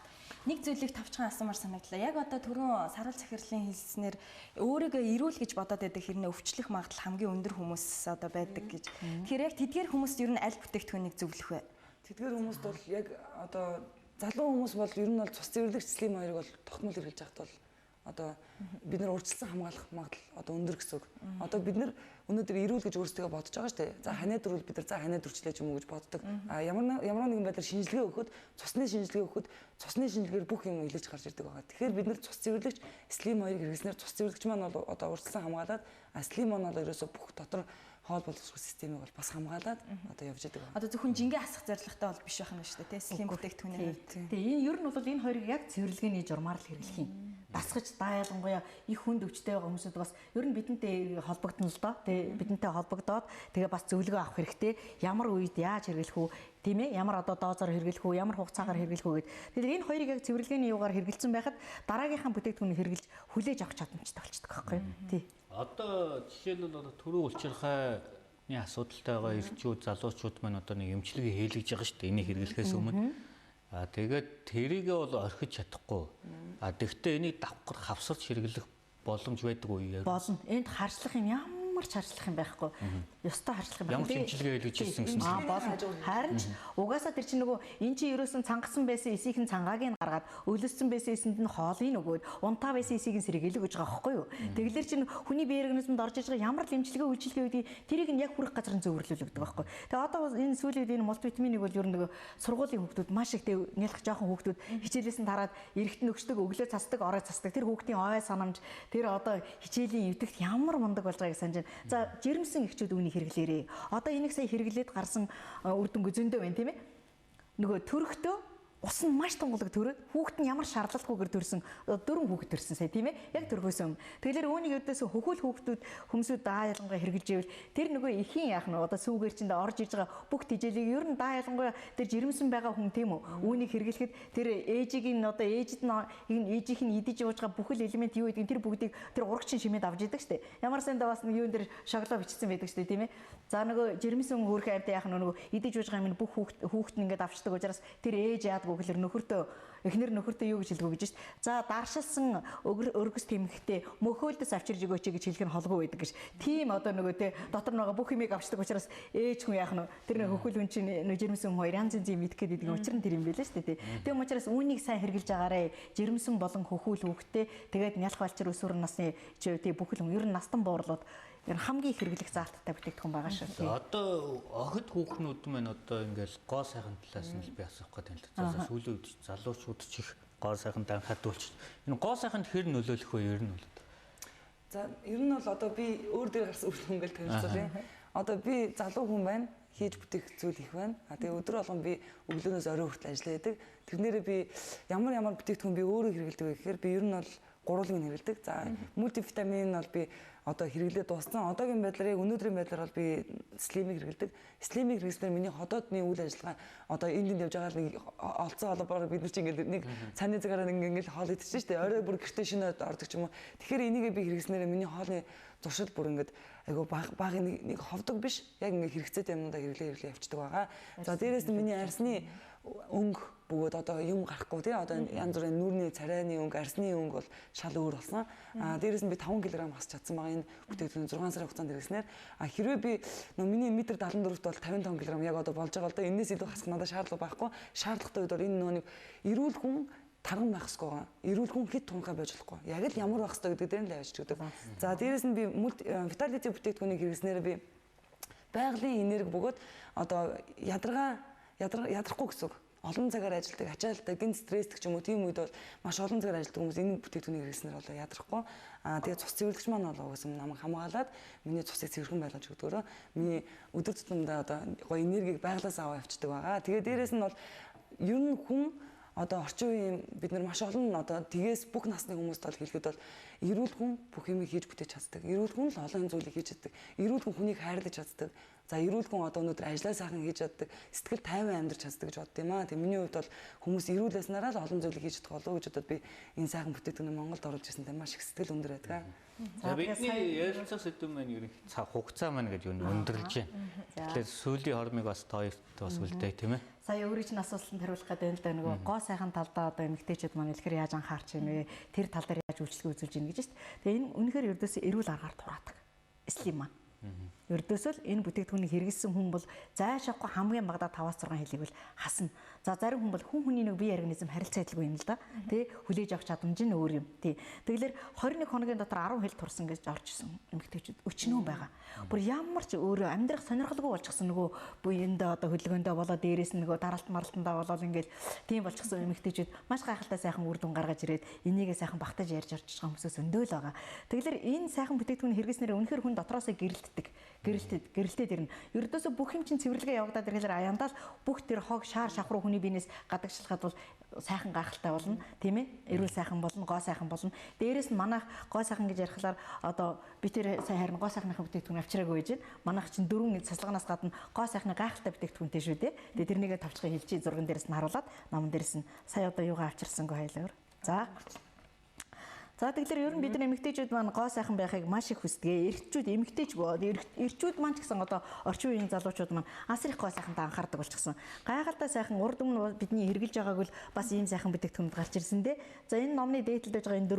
нэг зүйлийг тавчхан асуумар санагдлаа. Яг одоо түрүүн сарал захирлын хэлснээр өөрийгөө эрүүл гэж бодоод байдаг хэрнээ өвчлөх магадлал хамгийн өндөр хүмүүс одоо байдаг гэж. Тэгэхээр яг тэдгээр хүмүүст ер нь аль бүтээгдэхүүнийг зөвлөх вэ? Тэдгээр хүмүүст бол яг одоо залуу хүмүүс бол ер нь бол цус цэвэрлэгч слим хоёрыг бол тогтмол хэрэглэж байхад бол Одоо бид нар урьдчилсан хамгаалах магадлал одоо өндөр гэсэн үг. Одоо бид нар өнөөдөр ирүүл гэж өөрсдөө бодож байгаа шүү дээ. За ханиад ирүүл бид нар за ханиад үрчлээ ч юм уу гэж боддог. А ямар нэгэн байдлаар шинжилгээ өгөхөд, цусны шинжилгээ өгөхөд цусны шинжилгээр бүх юм илэрч гарч ирдэг байгаа. Тэгэхээр бид нар цус цэвэрлэгч Slim 2-ыг хэрэглэснээр цус цэвэрлэгч маань бол одоо урьдчилсан хамгаалаад Slim маань бол ерөөсө бүх дотор хоол боловсрол системийг бол бас хамгаалаад одоо явж байгаа. Одоо зөвхөн жингээ хасах зорилготой бол биш байх нь шүү дээ, Slim бүтээгдэхүүний. Тэгээ энэ ер нь бол энэ хоёрыг яг цэвэрлэгээний журмаар л хэрэглэх юм. Дасгаж даа ялангуяа их хүнд өвчтэй байгаа хүмүүсүүд бас ер нь бидэнтэй холбогдно л доо. Тэгээ бидэнтэй холбогдоод тэгээ бас зөвлөгөө авах хэрэгтэй. Ямар үед яаж хэрэглэх үү? Тийм ээ, ямар одоо доозоор хэрэглэх үү, ямар хугацаагаар хэрэглэх үү гэдэг. Тэгэхээр энэ хоёрыг яг цэвэрлэгээний юугаар хэрэгэлсэн байхад дараагийнхаа бүтээгдэхүүнийг хэрэглэж хүлээж авах чадамжтай болчихдог байхгүй юу? Тий. Одоо жишээлбэл одоо төрөө улчирхайны асуудалтай байгаа эрчүүд, залуучууд маань одоо нэг эмчилгээ хийлгэж байгаа шүү дээ. Энийг хэрэглэхээс өмнө. Тэгээд тэрийгээ бол орхиж чадахгүй. Тэгвэл энийг давхар хавсарч хэрэглэх боломж байдаг уу яа? Болно. Энд харьцлах юм ямар ч харьцлах юм байхгүй. Ёстой харьцлах юм байна. Ямар хэмжлэгээ хэлж ирсэн гэсэн үг. Болно. Харин ч угаасаа тэр чинь нөгөө эн чинь ерөөсөн цангасан байсан эсийнхэн цангааг нь гаргаад өлөссөн байсан эсэнд нь хоолыг өгөөд унтаа байсан эсийг нь сэргийлэг гэж байгаа байхгүй юу? Тэгэлэр чинь хүний бие организмд орж иж байгаа ямар л эмчилгээ үйлчилгээ үүдийг тэрийг нь яг хүрэх газар нь зөвөрлүүлэгдэг байхгүй. Тэгээ одоо энэ сүүлийн үед энэ мультивитаминыг бол ер нь нөгөө сургуулийн хүүхдүүд маш их нялх жоохон хүүхдүүд хичээлээс нь тараад эрэхтэн өгчдөг өглөө цасдаг орой цасдаг тэр хүүхдийн ой санамж тэр одоо хичээлийн эвдэгт ямар мундаг болж байгааг санаж байна. За жирэмсэн эхчүүд үүнийг хэрэглээрээ. Одоо энийг сая хэрэглээд гарсан үр дүнг зөндөө байна тийм ээ. Нөгөө төрөхдөө ус нь маш тунгалаг төрөд хүүхэд нь ямар шаардлагатгүйгээр төрсөн 4 хүүхэд төрсөн сая тийм ээ. Яг төрхөөс өмнө. Тэгэхээр үүнийг өдөөс хөхүүл хүүхдүүд хүмүүсүүд даа ялангуяа хэрэгжилж ивэл тэр нөгөө ихийн яах нь одоо сүүгээр чинь орж иж байгаа бүх тижээлийг ер нь даа ялангуяа тэр жирэмсэн байгаа хүн тийм үү. Үүнийг хэрэглэхэд тэр ээжийг нь одоо ээжид нь ээжийнх нь идэж явж байгаа бүхэл элемент юу гэдэг тэр бүгдийг тэр урагчин шимээд авч идэг штэ. Ямар санда бас нэг юун дээр шоколад бичсэн байдаг штэ тийм ээ. За нөгөө жирэмсэн хөөрхөн амьтаа яах нь нөгөө идэж явж байгаа юм бүх хүүхэд нь ингээд авчдаг учраас тэр ээж яадаг гэхэлэр нөхөртөө эхнэр нөхөртөө юу гэж хэлгүү гэж шít. За даршилсан өргөс тэмхтэй мөхөөлдөс авчирж өгөөч гэж хэлэх нь холгүй байдаг гэж. Тийм одоо нөгөө те дотор нөгөө бүх юмыг авчдаг учраас ээж хүн яах нь тэр хөхөл хүн чинь жирэмсэн хоёр янз янзын мэдэх гэдэг нь учир нь тэр юм байлаа шүү дээ. Тийм учраас үүнийг сайн хэрэгжилж агаарэ. Жирэмсэн болон хөхүүл хүүхдээ тэгээд нялх балчир өсвөр насны тийм бүхэл хүн ер нь настан буурлууд энэ хамгийн хэрэглэх заалттай бүтээгдэхүүн байгаа шүү. Одоо охид хүүхнүүд маань одоо ингээл гоо сайхан талаас нь л би асуух гэдэг юм л. За сүүлийн үед залуучууд ч их гоо сайхан анхаадуулж. Энэ гоо сайханд хэр нөлөөлөх вэ ер нь бол? За ер нь бол одоо би өөр дээр гарсан үйл хөнгөл тавьчихсан. Одоо би залуу хүн байна. Хийж бүтээх зүйл их байна. Тэгээ өдөр болгон би өглөөнөөс орой хүртэл ажиллаа яадаг. Тэрнээрээ би ямар бүтээгдэхүүн би өөрөө хэрэглэдэг вэ гэхээр би ер нь бол гурвыг нь хэрэглэдэг. За мультивитамин бол би одоо хэрэглээд дууссан. Одоогийн байдлаар яг өнөөдрийн байдлаар бол би Slim-ийг хэрэглэдэг. Slim-ийг хэрэглэснээр миний ходоодны үйл ажиллагаа одоо энд явж байгаа нэг олцсон холбоор бид нар чинь ингээд нэг цааны цагаараа ингээд хоол идчихсэн шүү дээ. Орой бүр гэртээ шинэ ордог ч юм уу. Тэгэхээр энийг би хэрэглэснээр миний хоолны туршил бүр ингээд айгу баг нэг ховдог биш. Яг ингээд хэрэгцээтэй юмудаа хэрэглээ явчихдаг байгаа. За дээрээс нь миний арсны өнгө бөгөөд одоо юм гарахгүй тий одоо янз бүрийн нүүрний царайны өнгө, арсны өнгө бол шал өөр болсон. Дээрээс нь би 5 кг хасч чадсан байгаа энэ бүтээгдэхүүн 6 сарын хугацаанд хэрэглэснээр хэрвээ би миний 1.74-т бол 55 кг яг одоо болж байгаа л да. Энээс илүү хасах надад шаардлага байхгүй. Шаардлагатай үед бол энэ нэг эрүүл хүн тарган байх хэрэгтэй байгаа. Эрүүл хүн хэд тунхай байж болохгүй. Яг л ямар байх хэрэгтэй гэдэг дээр нь л явж өгдөг. За дээрээс нь би Vitality бүтээгдэхүүнийг хэрэглэснээр би байгалийн энерги бөгөөд одоо ядрахгүй гэсэн үг. Олон цагаар ажилладаг, ачаалттай, гин стресстэй ч юм уу тийм үед бол маш олон цагаар ажилладаг хүмүүс энэ бүтээгдэхүүнийг хэрэглэснээр бол ядрахгүй. Тэгээд цус цэвэрлэгч маань бол угсам намайг хамгаалаад миний цусыг цэвэрхэн байлгаж өгдөгөрөө миний өдөр тутамдаа одоо гоё энергийг байглаас аваа явчихдаг байгаа. Тэгээд дээрэс нь бол ер нь хүн одоо орчин үеийн бид нар маш олон одоо тгээс бүх насны хүмүүст бол хэлэхэд бол эрүүл хүн бүх юмыг хийж бүтээж чаддаг. Эрүүл хүн л олон зүйлийг хийж чаддаг. Эрүүл хүн хүнийг хайрлаж чаддаг. За эрүүл хүн одоо өнөөдөр ажлаа сайхан хийж чаддаг. Сэтгэл тайван амьдарч чаддаг гэж бодд юм аа. Тэг миний хувьд бол хүмүүс эрүүлээснараа л олон зүйлийг хийж чадах болов уу гэж бодоод би энэ сайхан бүтээгдэхүүнийг Монголд оруулж ирсэнтэй маш их сэтгэл өндөр байдаг. За бидний ярилцах сэдв маань ерөнхий хугацаа маань гэж өндөрлж байна. Тэгэхээр сүүлийн хормыг бас тоёрт бас үлдээ тийм ээ. Сая өөрийн чинь асуултанд хариулах гэдэг юм л да нөгөө гоо сайхан талдаа одоо эмэгтэйчүүд маань илэхээр яаж анхаарч ийнэ вэ? Тэр тал дээр яаж үйлчлэг үзүүлж ийнэ гэж шүү дээ. Тэгээ энэ үнэхээр ердөөсөө эрүүл аргаар тураадаг. Slim маань. Ердөөсөө л энэ бүтээгдэхүүнийг хэрэглэсэн хүн бол зайшаахгүй хамгийн багадаа 5-6 хэлийг бол хасна. За зарим хүн бол хүн хүний нэг бие организм харилцаа адилгүй юм л да. Тэ хүлээж авах чадамж нь өөр юм. Тэ. Тэгэлэр 21 хоногийн дотор 10 хэл турсан гэж орж исэн эмэгтэйчүүд өчнөө байгаа. Бүр ямар ч өөрөө амьдрах сонирхолгүй болчихсон нөгөө буйндаа одоо хөдөлгөөндөө болоод дээрээс нь нөгөө даралт маралтандаа болоод ингээд тийм болчихсон эмэгтэйчүүд маш гайхалтай сайхан үр дүн гаргаж ирээд энийгээ сайхан багтааж ярьж орж байгаа хүмүүсээс өндөөл байгаа. Тэгэлэр энэ сайхан бүтээгдэхүүн хэрэглэснээр үнэхээр хүн дотроосоо гэрэлтдэг. Гэрэлтээд ирнэ. Ердөөсөө бүх юм чинь цэвэрлэгээ явагдаад ирэхээр аяндаа л бүх тэр хог шаар шавхруу хүний биенээс гадагшлахад бол сайхан гайхалтай болно, тийм ээ? Эрүүл сайхан болно, гоо сайхан болно. Дээрээс нь манайх гоо сайхан гэж ярихлаар одоо би тэр сайн харин гоо сайхныхаа бүтээгдэхүүн авчираагүй байж байна. Манайх чинь 4 цаслагнаас гадна гоо сайхны гайхалтай бүтээгдэхүүнтэй шүү дээ. Тэгээ тэрнийгээ тавчхаа хэлчихий зурган дээрээс нь харуулад номон дээрээс нь сая одоо юугаа авчирсангүй хайлаар. За тэгэхээр ер нь бид нар эмэгтэйчүүд маань гоо сайхан байхыг маш их хүсдэг. Эрэгчүүд эрэгчүүд маань ч гэсэн одоо орчин үеийн залуучууд маань асар их гоо сайхантай анхаардаг болчихсон. Гайхалтай сайхан урд өмнө бидний хэрэгжилж байгааг бол бас ийм сайхан бүтээгдэхүүнд гарч ирсэн дээ. За энэ номны дээдлэж байгаа энэ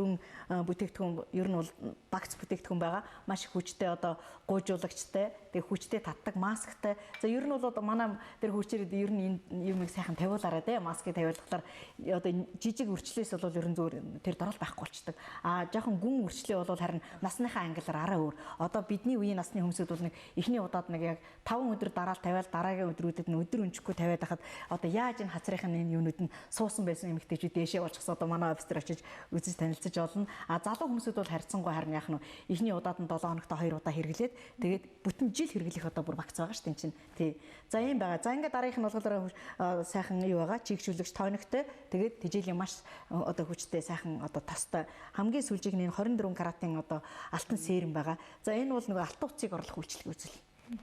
4 бүтээгдэхүүн ер нь бол багц бүтээгдэхүүн байгаа. Маш их хүчтэй одоо гуйжуулагчтай, тэгээ хүчтэй татдаг масктай. За ер нь бол одоо манай тэр хүчээр ер нь энэ юмыг сайхан тавиулаарай дээ. Маскыг тавиулахаар одоо жижиг үрчлээс бол ер нь зөв тэр дорол байхгүй болчдөг. Жоохон гүн үрчлээ бол харин насныхаа ангилаар арай өөр. Одоо бидний үеийн насны хүмүүсүүд бол нэг эхний удаад нэг яг 5 өдөр дараал тавиал дараагийн өдрүүдэд нь өдөр өнчихгүй тавиад хахад одоо яаж энэ хацрынхын энэ юунууд нь суусан байсан эмэгтэйчүүд дээшээ болчихсон одоо манай офис дээр очиж үзэж танилцаж олно. Залуу хүмүүсүүд бол харьцангуй харин яах нь эхний удаад нь 7 хоногт 2 удаа хэрэглээд тэгээд бүтэн жил хэрэглэх одоо бүр багц байгаа ш тийм чинь. Тий. За ийм байгаа. За ингээд дараагийнх нь болохоор сайхан юу байгаа? Чигшүүлэгч тонигтой. Тэгээд тэжээлийн маш одоо хүчтэй сайхан одоо тостой хамгийн сүүлжиг нь 24 каратын одоо алтан серум байгаа. За энэ бол нөгөө алтан утсыг оруулах үйлчлэг үзэл.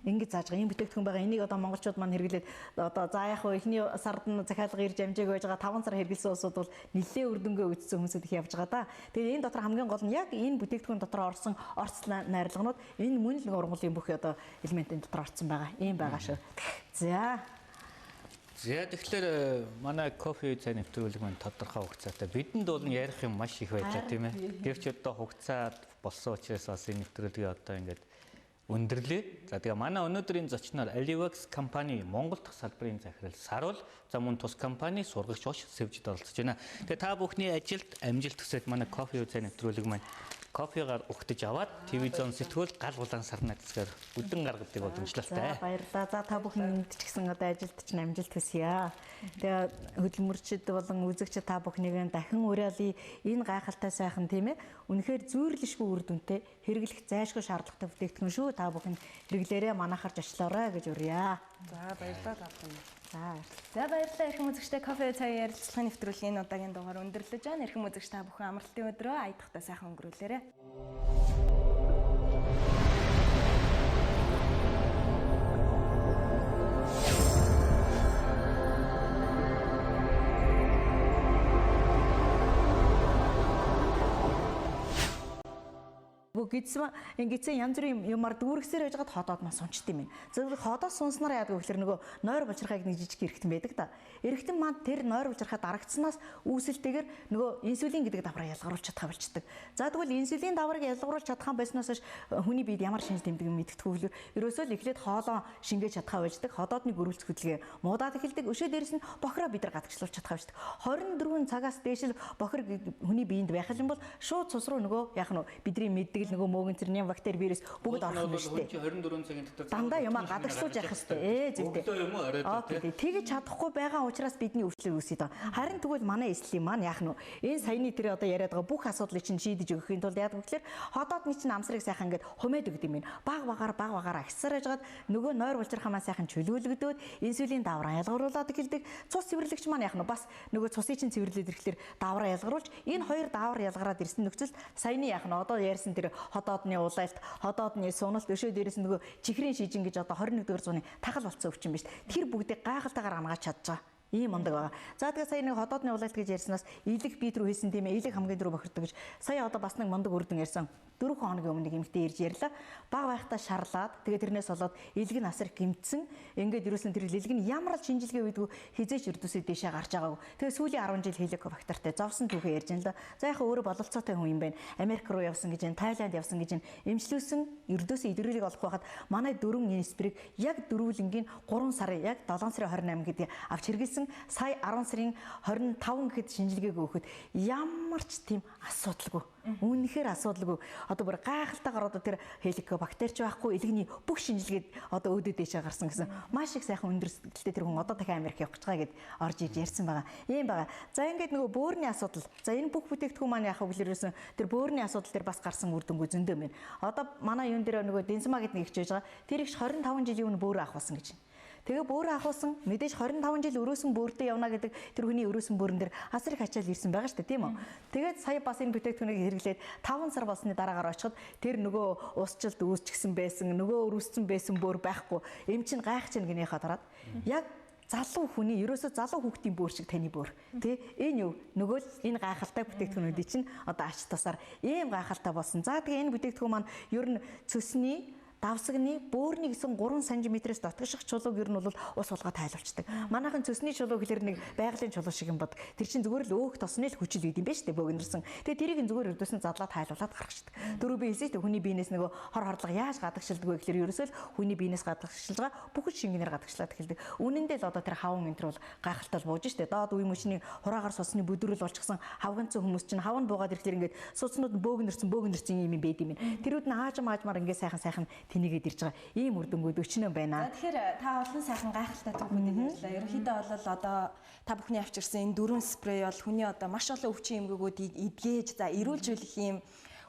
Ингээд зааж байгаа. Ийм бүтээгдэхүүн байгаа. Энийг одоо монголчууд маань хэрэглээд одоо за яг хөө эхний сард нь захиалга ирж амжааг байж байгаа 5 сар хэрэглэсэн улсууд бол нэлээд үр дүнгээ үзсэн хүмүүсүүд их явж байгаа да. Тэгээд энэ дотор хамгийн гол нь яг энэ бүтээгдэхүүн дотор орсон орц найрлагнууд энэ мөн л нэг ургуулын бүх одоо элементийн дотор орсон байгаа. Ийм байгаа шүү. За тэгэхээр манай кофе цай нэвтрүүлэг маань тодорхой хугацаатай. Бидэнд бол ярих юм маш их байлаа тийм ээ. Гэвч одоо хугацаа болсон учраас бас энэ нэвтрүүлгийг одоо ингээд өндөрлөө. За тэгээ манай өнөөдрийн зочноор Alivax компани Монгол дахь салбарын захирал Саруул за мөн тус компани сургагч Ош Сэвжид оролцож байна. Тэгээ та бүхний ажилд амжилт хүсээд манай кофе цай нэвтрүүлэг маань кофегаар угтаж аваад телевизэн сэтгүүл гал улаан сарнаа гэсгээр үдэн гаргадаг боломжлолтой. Баярлалаа. За та бүхэнд ч гэсэн одоо ажилд чинь амжилт хүсье. Тэгээ хөдөлмөрчид болон үзэгчид та бүхнийг дахин уриалъя. Энэ гайхалтай сайхан тийм ээ. Үнэхээр зүйрлэшгүй үр дүнтэй хэрэглэх зайлшгүй шаардлагатай бүтээгдэхүүн шүү. Та бүхэн хэрэглээрээ манайхарч очлоорой гэж урья. За баярлалаа та бүхэнд. За баярлалаа эрхэм үзэгчтэй кофе цай ярилцлагын нэвтрүүлгийн удаагийн дугаар өндөрлөж байна. Эрхэм үзэгч та бүхэн амралтын өдрөө аятахтай сайхан өнгөрүүлээрэй. Гидсэн янз бүрийн юмар дүүргсээр байж гад ходоод маань сунчт юм. Зөвхөн ходоод сунснараа яадаг гэхээр нөгөө нойр булчирхайг нэг жижиг эргэтэн байдаг да. Эргэтэн маань тэр нойр булчирхай дарагдсанаас үүсэлтэйгээр нөгөө инсулин гэдэг давхраа ялгаруулж чадхаа болчдөг. За тэгвэл инсулин давхрыг ялгаруулж чадхаа болсноос хүний биед ямар шинж тэмдэг юм мэддэхгүй ерөөсөө л эхлээд хоолоо шингээж чадхаа болждаг. Ходоодны гөрүүлц хөдөлгөөн муудаад эхэлдэг. Өшөө дээрээс нь бохироо бид нар гадагшлуулж чадхаа болждаг. 24 цагаас дээш бохир хүний биед байх юм бол шууд цус руу нөгөө яах нь бидний мэддэг нөгөө мөөгөн зэрний бактери вирус бүгд орох нь шүү дээ. 24 цагийн дотор дандаа юмаа гадагшлуулж явах хэрэгтэй. Зөвхөн. Юм уу оройд. Тэгэж чадахгүй байгаа учраас бидний өвчлөл үүсэе. Харин тэгвэл манай эслэлийн маань яах нь энэ саяны тэр одоо яриад байгаа бүх асуудлыг чинь шийдэж өгөхийн тулд яадаг вэ гэхээр ходоодны чинь амсрыг сайхан ингээд хумээд өгд юм байна. Баг багаар агсаар яжгаад нөгөө нойр булчирхай маань сайхан чөлөөлөгдөөд инсулин давраа ялгаруулад эхэлдэг. Цус цэвэрлэгч маань яах нь бас нөгөө цусыг чинь цэвэрлээд ирэхлээр давраа ялгаруулж энэ хоёр давар ялгараад ирсэн нөхцөл саяны яах нь одоо ярьсан тэр ходоодны улайлт, ходоодны суналт өшөө дээрээс нөгөө чихрийн шижин гэж одоо 21-р зууны тахал болцсон өвчин биш. Тэр бүгдийг гайхалтайгаар хамгаалж чадж байгаа. Ийм мундаг байгаа. За тэгээ сая нэг ходоодны улаалт гэж ярьснаас илэг бит рүү хийсэн тийм ээ, илэг хамгийн дөрөв бохирдог гэж. Сая одоо бас нэг мундаг үрдэн ярьсан. 4 хоногийн өмнө нэг эмэгтэй ирж ярьлаа. Баг байхдаа шарлаад тэгээ тэрнээс болоод илэг нь асар гимцсэн. Ингээд ерөөсөн тэр илэг нь ямар л шинжилгээ үйдгүү хизээч өрдөөсөө дээшээ гарч байгаагүй. Тэгээ сүүлийн 10 жил хеликобактертай зовсон түүхээ ярьж байна л да. За яхаа өөрөө бололцоотой хүн юм байна. Америк руу явсан гэж байна, Тайланд явсан гэж байна. Эмчлүүлсэн өрдөөсөө илрэлийг олох байхад манай 4 инспирийг яг дөрвөлнгийн 3 сарын яг 7 сарын 28 гэдэг авч хэрэгэлсэн. Сая 10 сарын 25 гэхэд шинжилгээг өгөхөд ямар ч тийм асуудалгүй. Үнэхээр асуудалгүй. Одоо бүр гайхалтайгаар одоо тэр хеликобактерч байхгүй, илэгний бүх шинжилгээд одоо өөдөө дэшээ гарсан гэсэн маш их сайхан өндөр сэтгэлтэй тэр хүн одоо дахин Америк явах гэж байгаа гэд орж иж ярьсан байгаа. Ийм байгаа. За ингээд нөгөө бөөрийн асуудал. За энэ бүх бүтээгдэхүүн маань яхаа гэхлээрсэн тэр бөөрийн асуудал дээр бас гарсан үр дүнгүй зөндөө байна. Одоо манай юун дээр нөгөө Денсма гэдэг нэг хичээж байгаа. Тэр ихш 25 жилийн өмнө бөөрөө авахсан гэж. Тэгээ бөөрөө авахсан мэдээж 25 жил өрөөсөн бөөрдөө явна гэдэг тэр хүний өрөөсөн бөөрөн дээр асар их ачаал ирсэн байгаа шүү дээ, тийм үү? Тэгээд сая бас энэ бүтээгдэхүүнийг хэрэглээд 5 сар болсны дараагаар очиход тэр нөгөө усчлалд үүсчихсэн байсан, нөгөө өрөөссөн байсан бөөр байхгүй. Эм чин гайх чинь гинийхаа дараад яг залуу хүний ерөөсөө залуу хүүхдийн бөөр шиг таны бөөр. Тэ энэ юу нөгөө л энэ гайхалтай бүтээгдэхүүнүүдийн чинь одоо ач тусаар ийм гайхалтай болсон. За тэгээ энэ бүтээгдэхүүн маань ер нь цөсний давсагны бөөрний гэсэн 3 см-с дотгоших чулууг ер нь бол ус болгоод тайлбарчдаг. Манайхан цөсний чулуу гэхэлэр нэг байгалийн чулуу шиг юм бод. Тэр чинь зүгээр л өөх тосны л хүчил үйд юм байна шүү дээ бөөгнөрсөн. Тэгээ тэрийг зүгээр өрдөөс нь задлаад тайлбарлаад гаргачдаг. Дөрөв би хэлсэн шүү дээ хүний биенээс нөгөө хор хорлого яаж гадагшилдаг вэ гэхэлэр ерөөсөө л хүний биенээс гадагшилж байгаа бүхэл шингэнээр гадагшлаад эхэлдэг. Үнэндээ л одоо тэр хаван энтер бол гайхалтай бууж шүү дээ. Доод үе мөчний хураагаар сусны бүдрэл болчихсон хавганцсан хүмүүс чинь хаван буугаад ирэхлээр ингээд суцнууд бөөгнөрсөн юм байд юм. Тэрүүд нь аажмаар ингээд сайхан тэнийгээд ирж байгаа ийм үр дүнгууд өчнөө байна. За тэгэхээр та олон сайхан гайхалтай түүхүүдийг ярьлаа. Ерөнхийдөө бол одоо та бүхний авчирсан энэ 4 спрей бол хүний одоо маш олон өвчин эмгэгүүдийг эдгээж за эрүүлжүүлэх юм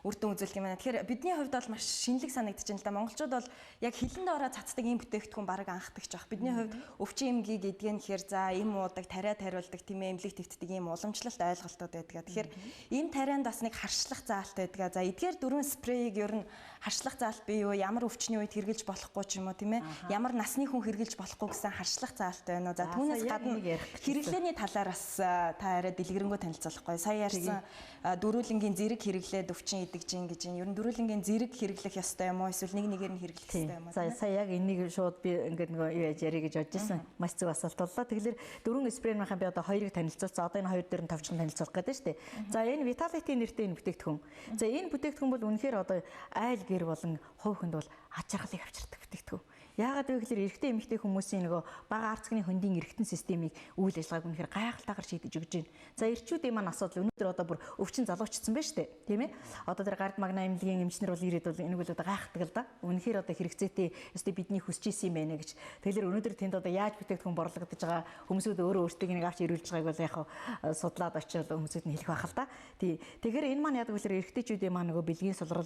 үр дүн үзүүлэх юм байна. Тэгэхээр бидний хувьд бол маш шинэлэг санагдаж байна л да. Монголчууд бол яг хилэнд ороо цацдаг ийм бүтээгдэхүүн бараг анхдагч баг. Бидний хувьд өвчин эмгийг эдгэн гэхээр за им уудаг, тариа тариулдаг, тийм ээ эмнэлэг твтдэг ийм уламжлалт ойлголтууд байдаг. Тэгэхээр ийм тарианд бас нэг харшлах заалт байдаг. За эдгээр 4 спрейг ер нь харшлах заалт бий юу? Ямар өвчний үед хэрглэж болохгүй ч юм уу тийм ээ? Ямар насны хүн хэрглэж болохгүй гэсэн харшлах заалт байна уу? За түүнээс гадна хэрэглээний талаар бас та арай дэлгэрэнгүй танилцуулахгүй. Сая ярьсан дөрүүлэнгийн зэрэг хэрэглээд өвчин идэж гин гэж юм. Ер нь дөрүүлэнгийн зэрэг хэрэглэх ёстой юм уу? Эсвэл нэг нэгээр нь хэрэглэх ёстой юм уу? За сая яг энийг шууд би ингээд нөгөө юу яаж ярих гэж бодож байсан. Маш зөв асуулт боллоо. Тэгэхээр 4 спрейнийхэн би одоо хоёрыг танилцуулсан. Одоо энэ хоёр дээр нь товчхон танилцуулах гэдэг шүү дээ. За энэ Vitality нэртэй энэ бүтээгдэхүүн. За энэ бүтээгдэхүүн бол үнэхээр одоо айл гэр болон хувь хүнд бол ач харгалыг авчирдаг бүтээгдэхүүн. Яагаад вэ гэхээр эрэгтэй эмэгтэй хүмүүсийн нөгөө бага арцгны хөндийн эргэтэн системийг үйл ажиллагааг үнэхээр гайхалтайгаар шийдэж өгч байна. За эрчүүдийн маань асуудал өнөөдөр одоо бүр өвчин залуучсан байна шүү дээ. Тийм ээ. Одоо тэр гард магна эмнэлгийн эмчнэр бол ирээд бол энийг бол одоо гайхдаг л да. Үнэхээр одоо хэрэгцээтэй өстэй бидний хүсэж исэн юм байна гэж. Тэгэхээр өнөөдөр тэнд одоо яаж бүтээгдэхүүн борлогдож байгаа хүмүүсүүд өөрөө өөртөө нэг авч ирүүлж байгааг бол яг судлаад очиод хүмүүсүүд нь хэлэх байх л да. Тэгэхээр энэ маань яадаг вэ гэхээр эрэгтэйчүүдийн маань нөгөө бэлгийн сулрал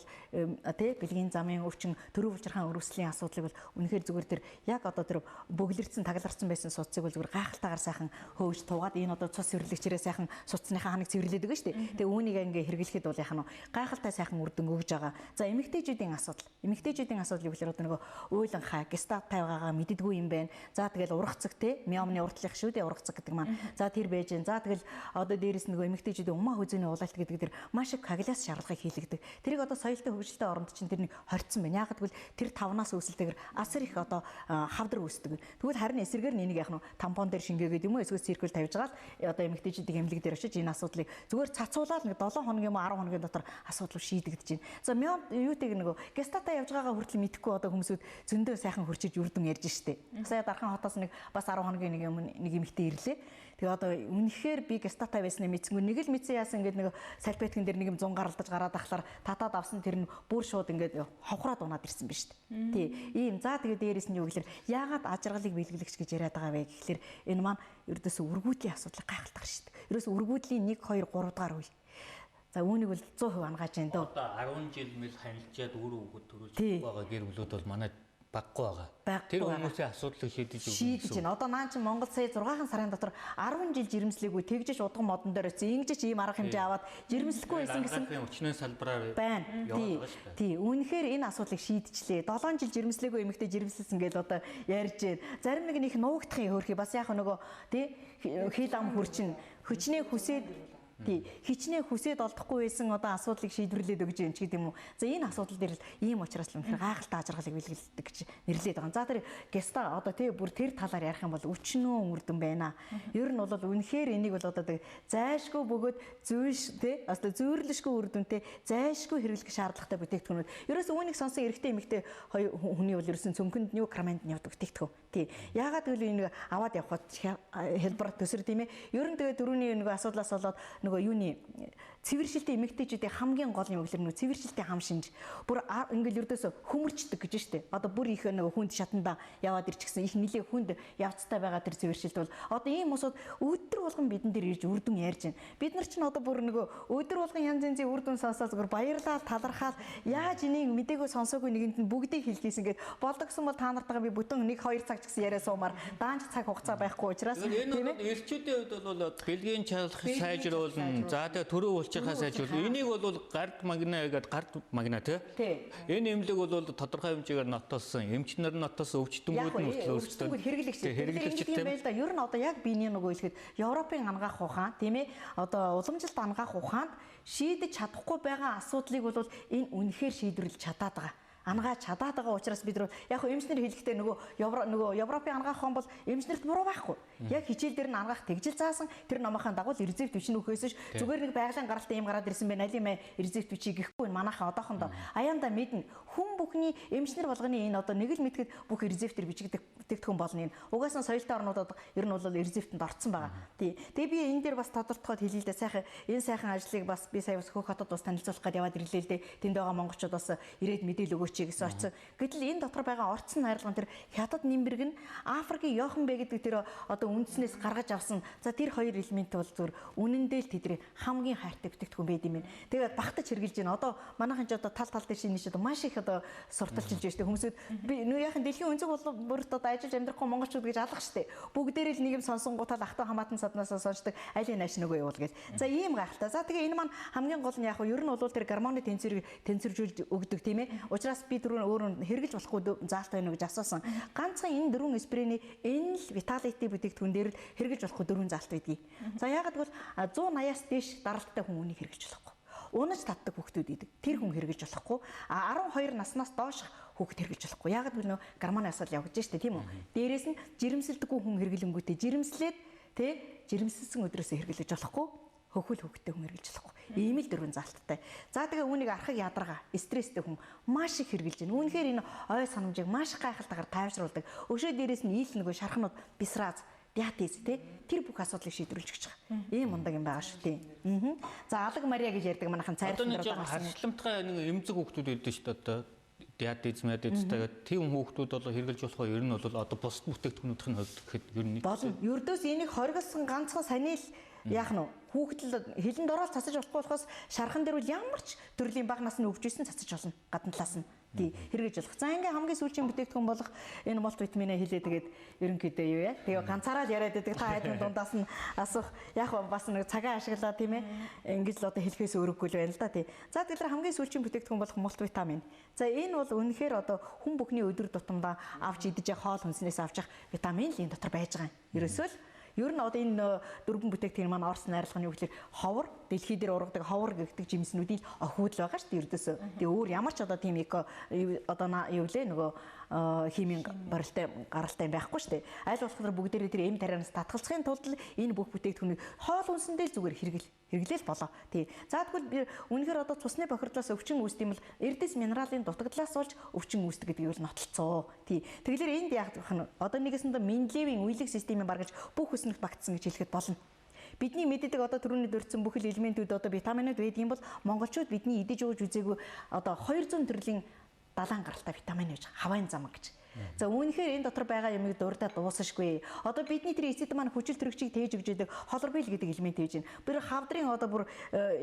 тий бэлгийн замын өвчин төрөв булчирхаан өрөвслийн асуудлыг бол үнэхээр зүгээр тэр яг одоо тэр бөглөрцөн тагларсан байсан суцыг бол зүгээр гайхалтайгаар сайхан хөөж туугаад энэ одоо цус цэвэрлэгчээрээ сайхан суцныхаа ханыг цэвэрлээд өгнө шүү дээ. Тэгээ үүнийг ингээ хэрэглэхэд бол яхаа нь гайхалтай сайхан үр дүн өгж байгаа. За эмэгтэйчүүдийн асуудал. Эмэгтэйчүүдийн асуудал юу гэхээр одоо нөгөө уйлан хай гестат тавигаагаа мэддэггүй юм байна. За тэгэл ургацэг те миомны уртлах шүү дээ ургацэг гэдэг маань. За тэр байж гэн. За тэгэл одоо дээрэс нөгөө эмэгтэйчүүдийн умаа хүзээний улаалт гэдэг тэр маш их коагуляц шаардлагыг хийлэгдэг. Тэрийг одоо соёлтой хөгжилтэй оронд чинь тэр нэг хорцсон байна. Яг гэвэл тэр тавнаас үүсэлтэйгээр асар их одоо хавдар үүсдэг. Тэгвэл харин эсрэгээр нь энийг яг нь тампон дээр шингээгээд юм уу эсвэл циркул тавьж байгаа л одоо эмэгтэйчүүдийн эмнэлэг дээр очиж энэ асуудлыг зүгээр цацуулаад нэг 7 хоног юм уу 10 хоногийн дотор асуудал шийдэгдэж байна. За юутэйг нөгөө гестата явж байгаагаа хүртэл мэдхгүй одоо хүмүүсүүд зөндөө сайхан хурциж үрдэн ярьж штэ. Сая дархан хотоос нэг бас 10 хоногийн нэг эмэгтэй ирлээ. Тэгээ одоо үнэхээр би гестата байснаа мэдсэнгүй нэг л мэдсэн яасан ингээд нэг салбеткин дээр нэг юм 100 гаралдаж гараад ахлаар татаад авсан тэр нь бүр шууд ингээд хавхраад унаад ирсэн ба штэ. Тий. Ийм за тэгээ дээрээс нь юу гэхээр яагаад ажиргалыг бэлгэлэгч гэж яриад байгаа вэ гэхэлэр энэ маань ердөөсөө үргүүдлийн асуудлыг гайхалтай шүү дээ. Ерөөсөө үргүүдлийн 1 2 3 дахь үе. За үүнийг бол 100% ангаж байна дөө. Одоо 10 жил мэл ханилжаад өөрөө өгöd төрүүлж байгаа гэр бүлүүд бол манай баггүй байгаа. Баггүй Тэр байгаа. хүмүүсийн асуудлыг шийдэж Шийдэж байна. Одоо наа чи Монгол сая 6 сарын дотор 10 жил жирэмслээгүй тэгжиж удган модон дээр очив. Ингэж ийм арга хэмжээ аваад жирэмслэхгүй байсан гэсэн өчнөө салбараар байна. яваад байгаа шүү дээ. Тий. Үүнхээр энэ асуудлыг шийдчихлээ. 7 жил жирэмслээгүй эмэгтэй жирэмслсэн гэж одоо ярьж байна. Зарим нэг их нуугдахын хөрхий бас яг нөгөө тий хил ам хурчин хүчнээ хүсээд тий хичнээн хүсээд олдохгүй байсан одоо асуудлыг шийдвэрлээд өгж юм ч гэдэг юм уу. За энэ асуудал дээр л ийм учраас л үнэхээр гайхалтай ажиргалыг бэлгэлдэг гэж нэрлээд байгаа. За тэр геста одоо тий бүр тэр талаар ярих юм бол өчнөө өнгөрдөн байна. Ер нь бол үнэхээр энийг бол одоо зайшгүй бөгөөд зүйш тий одоо зүйрлэшгүй үр дүнтэй зайшгүй хэрэглэх шаардлагатай бүтээгдэхүүнүүд. Ерөөс үүнийг сонсон эрэгтэй эмэгтэй хүний бол ерөөсөн цөмгөнд нью краманд явдаг бүтээгдэхүүн. Тий яагаад гэвэл энийг аваад явхад хэлбэр төсөр тийм ээ. Ер нь тэгээ дөрөвний нэг асуудлаас болоод нөгөө юуны цэвэршилтэй эмэгтэйчүүдийн хамгийн гол юм гэхэлэр нөгөө цэвэршилтэй хам шинж бүр ингээл ердөөсө хөмөрчдөг гэж штэ. Одоо бүр их нөгөө хүнд шатанда яваад ирчихсэн их нэлээ хүнд явцтай байгаа тэр цэвэршилт бол одоо ийм усуд өдөр болгон бидэн дээр ирж үрдүн ярьж байна. Бид нар ч одоо бүр нөгөө өдөр болгон янз янзын үрдүн сонсоод зүгээр баярлал талархал яаж энийг мдэгөө сонсоогүй нэгэнд нь бүгдийг хэлхийсэн гэд болдогсон бол та нартайгаа би бүтэн 1-2 цаг ч гэсэн яриа суумаар даанч цаг хугацаа байхгүй учраас энэ бол элчүүдийн хувьд бол бэлгийн чалах сайжруулна. За тэгээ төрөө уулчирхаа сайжруулна. Энийг бол гард магна гэдэг гард магна тий. Энэ эмнэлэг бол тодорхой хэмжээгээр нотолсон. Эмч нар нотолсон өвчтөнгүүд нь өвчтөнгүүд хэрэглэгч юм байл да. Ер нь одоо яг биений нөгөө хэлэхэд Европын ангаах ухаан тийм ээ одоо уламжилт ангаах ухаанд шийдэж чадахгүй байгаа асуудлыг бол энэ үнэхээр шийдвэрлэж чадаад байгаа. Ангаа чадаад байгаа учраас бид яг эмчнэр хэлэхдээ нөгөө Европын ангаах ухаан бол эмчнэрт буруу байхгүй. Яг хичээл дээр нь ангаах тэгжил заасан тэр номынхаа дагуу рецепт бичнэ үхээсэж зүгээр нэг байгалийн гаралтай юм гараад ирсэн байна. Алим рецепт бичиж гэхгүй манайхаа одоохондоо аяанда мэднэ хүн бүхний эмчнэр болгоны энэ одоо нэг л мэдгэд бүх рецептэр бичигдэх бүтээгдэхүүн болно энэ. Угаасаа соёлтой орнуудад ер нь бол рецептэнд орцсон байгаа. Тий. Тэгээ би энэ дээр бас тодорхойлоход хэлээ л дээ сайхан энэ сайхан ажлыг бас би сая бас Хөх хотод бас танилцуулах гээд яваад ирлээ л дээ. Тэнд байгаа монголчууд бас ирээд мэдээл өгөөч гэсэн очсон. Гэтэл энэ дотор байгаа орцсон найрлагын тэр хятад нимбэрг нь Африкийн Йоханбэ гэдэг тэр одоо үндснээс гаргаж авсан. За тэр хоёр элемент бол зүгээр үнэндээ л тэдний хамгийн хайртай бүтээгдэхүүн байд юм байна. Тэгээд багтаж хэрглэж байна. Одоо манайхан ч одоо тал тал дээр шинэ одоо маш их одоо сурталчилж байна шүү дээ. Хүмүүсүүд би нөө яхан дэлхийн өнцөг бүрт одоо ажиллаж амьдрахгүй монголчууд гэж алах шүү дээ. Бүгдээрээ л нэг юм сонсонгуудаа ахтаа хамаатан саднаас сонсдог айлын нааш нөгөө явуул гэж. За ийм гайхалтай. За тэгээ энэ маань хамгийн гол нь яг нь ер нь бол тэр гормоны тэнцвэржүүлж өгдөг тийм ээ. Учираас би өөрөө хэрглэж болохгүй заалтай байна гэж асуусан. Ганцхан энэ дөрвөн спрейний энэ л виталити бүтээгдэхүүн дээр л хэрглэж болохгүй дөрвөн заалт байдгийг. За яагаад гэвэл 180-аас дээш даралттай хүн үнийг хэрглэж болохгүй. Унаж татдаг хүүхдүүд идэг. Тэр хүн хэрглэж болохгүй. 12 наснаас доош хүүхд хэрглэж болохгүй. Яагаад гэвэл нөө гормоны асуудал явж штэ тийм үү? Дээрээс нь жирэмсэлдэггүй хүн хэрглэнгүүтээ жирэмслээд тэ жирэмсэлсэн өдрөөсөө хэрглэж болохгүй. Хөхөл хөхтэй хүн хэрглэж болохгүй. Ийм л дөрвөн заалттай. За тэгээ үүнийг арахыг ядаргаа стресстэй хүн маш их хэрглэж байна. Үүнхээр энэ ой санамжийг маш гайхалтайгаар тайвшруулдаг. Өшөө дээрээс нь ийл нөгөө шархнууд бисраз диатез тий тэр бүх асуудлыг шийдвэрлэж өгч байгаа. Ийм мундаг юм байгаа шүү тий. За алаг Мария гэж ярьдаг манайхан цайрсан дээр одоо харшламтгай нэг эмзэг хүүхдүүд байдаг шүү дээ одоо диатез мэдээдтэйгээ тийм хүүхдүүд бол хэрглэж болох ер нь бол одоо бус бүтээгдэхүүнүүдийн хувьд гэхэд ер нь болно. Ердөөс энийг хоригдсан ганцхан саний л яах нь хүүхдэл хилэнд ороод цацаж болохгүй болохоос шархан дээр бол ямар ч төрлийн баг насны хөгжүүлсэн цацаж болно гадна талаас нь тий хэрэгж болох. За ингээм хамгийн сүүлийн бүтээгдэхүүн болох энэ мултивитаминаа хэлээ тэгээд ерөнхийдөө юу яа. Тэгээ ганцаараа л яриад байдаг та хайдны дундаас нь асуух яг бас нэг цагаа ашиглаа тийм ээ. Ингэж л одоо хэлхээс өөрөхгүй л байна л да тий. За тэгэхээр хамгийн сүүлийн бүтээгдэхүүн болох мултивитамин. За энэ бол үнэхээр одоо хүн бүхний өдөр тутамдаа авч идэж хоол хүнснээс авч явах витамин л энэ дотор байж байгаа юм. Ерөөсөө л ер нь одоо энэ дөрвөн бүтээгдэхүүн маань Орос найрлагын юу гэхээр ховор дэлхий дээр ургадаг ховор гэгдэг жимснүүдийн охиуд байгаа шүү дээ ердөөсөө. Тэгээ өөр ямар ч одоо тийм эко одоо юу лээ нөгөө химийн гаралтай байхгүй шүү дээ. Аль болохоор бүгдээрээ тэр эм тарианаас татгалзахын тулд энэ бүх бүтээгдэхүүнийг хоол хүнсэндээ зүгээр хэрэглээл болоо. Тий. За тэгвэл үнэхээр одоо цусны бохирдлоос өвчин үүсдэг юм бол эрдэс минералын дутагдлаас болж өвчин үүсдэг гэдгийг бол нотолцоо. Тий. Тэгэхээр энд яг одоо нэгэсэндээ Менделеевийн үеийг системийн баргаж бүх хүснэгт багтсан гэж хэлэхэд болно. Бидний мэддэг одоо түрүүний дурдсан бүх элементүүд одоо витаминууд байдаг юм бол монголчууд бидний идэж ууж үзээгүй одоо 200 төрлийн далайн гаралтай витамин гэж хавайн замаг гэж. За үүнхээр энэ дотор байгаа юмыг дурдаа дуусахгүй. Одоо бидний тэр эцэд маань хүчил төрөгчийг тээж өгч идэг холбоил гэдэг элемент хийж байна. Тэр хавдрын одоо бүр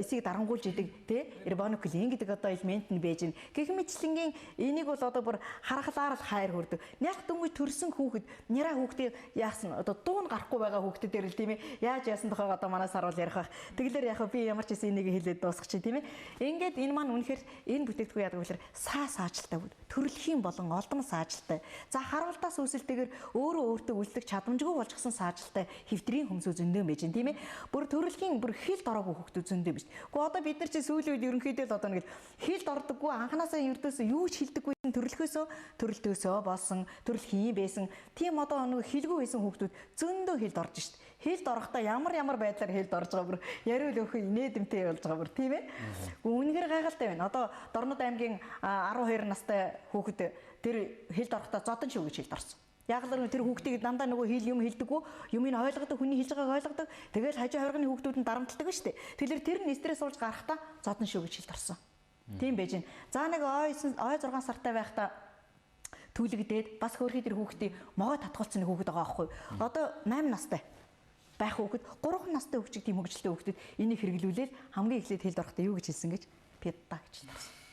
эсийг дарангуулж идэг тий рибонуклеин гэдэг одоо элемент нь байж байна. Гэх мэтчлэнгийн энийг бол одоо бүр харахлаар л хайр хүрдэг. Яг дөнгөж төрсэн хүүхэд няраа хүүхдээ яасан одоо дуун гарахгүй байгаа хүүхдэд л тийм ээ яаж яасан тухайг одоо манаас харуул ярих байх. Тэгэлэр яг би ямар ч гэсэн энийг хэлээд дуусгачих тийм ээ. Ингээд энэ маань үнэхээр энэ бүтээгдэхүүн яадаг вэ? Саажилттай төрөлхийн болон олдон саажилттай. За харуултаас үүсэлтэйгээр өөрөө өөртөө үлдэх чадамжгүй болчихсон саажилттай хэвтрийн хөмсөө зөндөө байж байна тийм ээ. Бүр төрөлхийн бүр хилд ороогүй хүүхдүүд зөндөө биш. Гэхдээ одоо бид нар чи сүүлийн үед ерөнхийдөө л одоо нэг хилд ордоггүй анханасаа ердөөсөө юу ч хилдэггүй төрөлтөөсөө болсон төрөлхийн байсан. Тийм одоо нэг хилгүй байсан хүүхдүүд зөндөө хилд орж шít. Хилд орохдоо ямар байдлаар хилд орж байгаа бүр яриул өөхөө инээдэмтэй болж байгаа бүр тийм ээ. Үнэхээр гайхалтай байна. Одоо Дорнод аймгийн 12 настай хүүхэд тэр хилд орохдоо зодон шүү гэж хилд орсон. Яг л тэр хүүхдийг дандаа нөгөө хил юм хилдэггүй, юмыг ойлгодог, хүний хэлж байгааг ойлгодог. Тэгэл хажуу хоригны хүүхдүүд нь дарамтлагдаг шүү дээ. Тэгэхээр тэр нь стресс уулж гарахдаа зодон шүү гэж хилд орсон. Тийм байж гэн. За нэг ой 6 сартай байхдаа түлэгдээд бас хөөрхий тэр хүүхдийг могоо татгуулсан хүүхэд байгаа аахгүй. Одоо 8 настай байх хүүхэд 3 настай хүүхчиг тийм хөгжилтэй хүүхдэд энийг хэрэглүүлээд хамгийн эхлээд хэлд орохдоо юу гэж хэлсэн гэж педда гэж хэлсэн.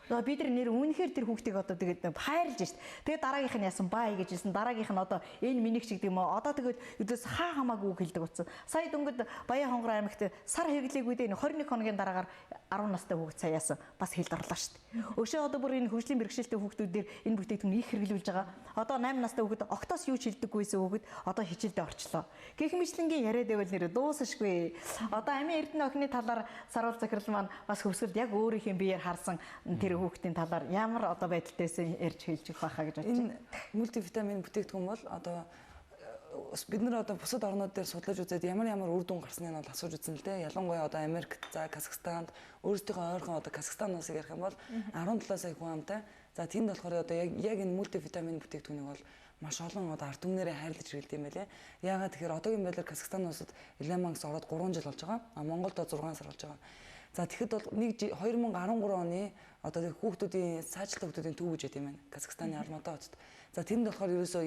Бид нэр үнэхээр тэр хүүхдийг одоо тэгээд хайрлж шít. Тэгээд дараагийнх нь яасан бай гэж хэлсэн. Дараагийнх нь одоо энэ минийх ч гэдэг юм уу. Одоо тэгээд өдөөс хаа хамаагүй үг хэлдэг утсан. Сая дөнгөд Баян хонгор аймагт сар хэрэглээгүй дээ 21 хоногийн дараагаар 10 настай хүүхд саяасан бас хэлд орлоо шít. Өшөө одоо бүр энэ хөгжлийн бэрхшээлтэй хүүхдүүдээр энэ бүтээгдэхүүн их хэрэглүүлж байгаа. Одоо 8 настай хүүхэд октоос юу ч хэлдэггүйсэн хүүхэд одоо хичээлдээ орчлоо. Гэх мэтлэнгийн яриад байвал нэр дуусашгүй. Одоо амийн эрдэнэ охины талаар Саруул захирал маань бас хөвсгөлд яг өөрийнх нь биеэр харсан тэр хүүхдийн талаар ямар одоо байдалтайсэн ярьж хэлж өгөх байхаа гэж бодож байна. Энэ мультивитамин бүтээгдэхүүн бол одоо бид нар одоо бусад орнууд дээр судлаж үзээд ямар үр дүн гарсныг нь бол асууж үзсэн л дээ. Ялангуяа одоо Америкт, за Казахстанд өөрсдийнхөө ойрхон одоо Казахстан улсыг ярих юм бол 17 сая хүн амтай. За тэнд болохоор одоо яг энэ мультивитамин бүтээгдэхүүнийг бол маш олон одоо ард түмнэрээ хайрлаж хэрэглэдэг юм байлээ. Яагаад тэгэхээр одоогийн байдлаар Казахстан улсад Иллимакс ороод 3 жил болж байгаа. Монголд 6 сар болж байгаа. За тэгэхэд бол 2013 оны одоо хүүхдүүдийн сайжралтай хүүхдүүдийн төв гэж байт юм байна. Казахстаны Алматы хотод. За тэнд болохоор ерөөсөө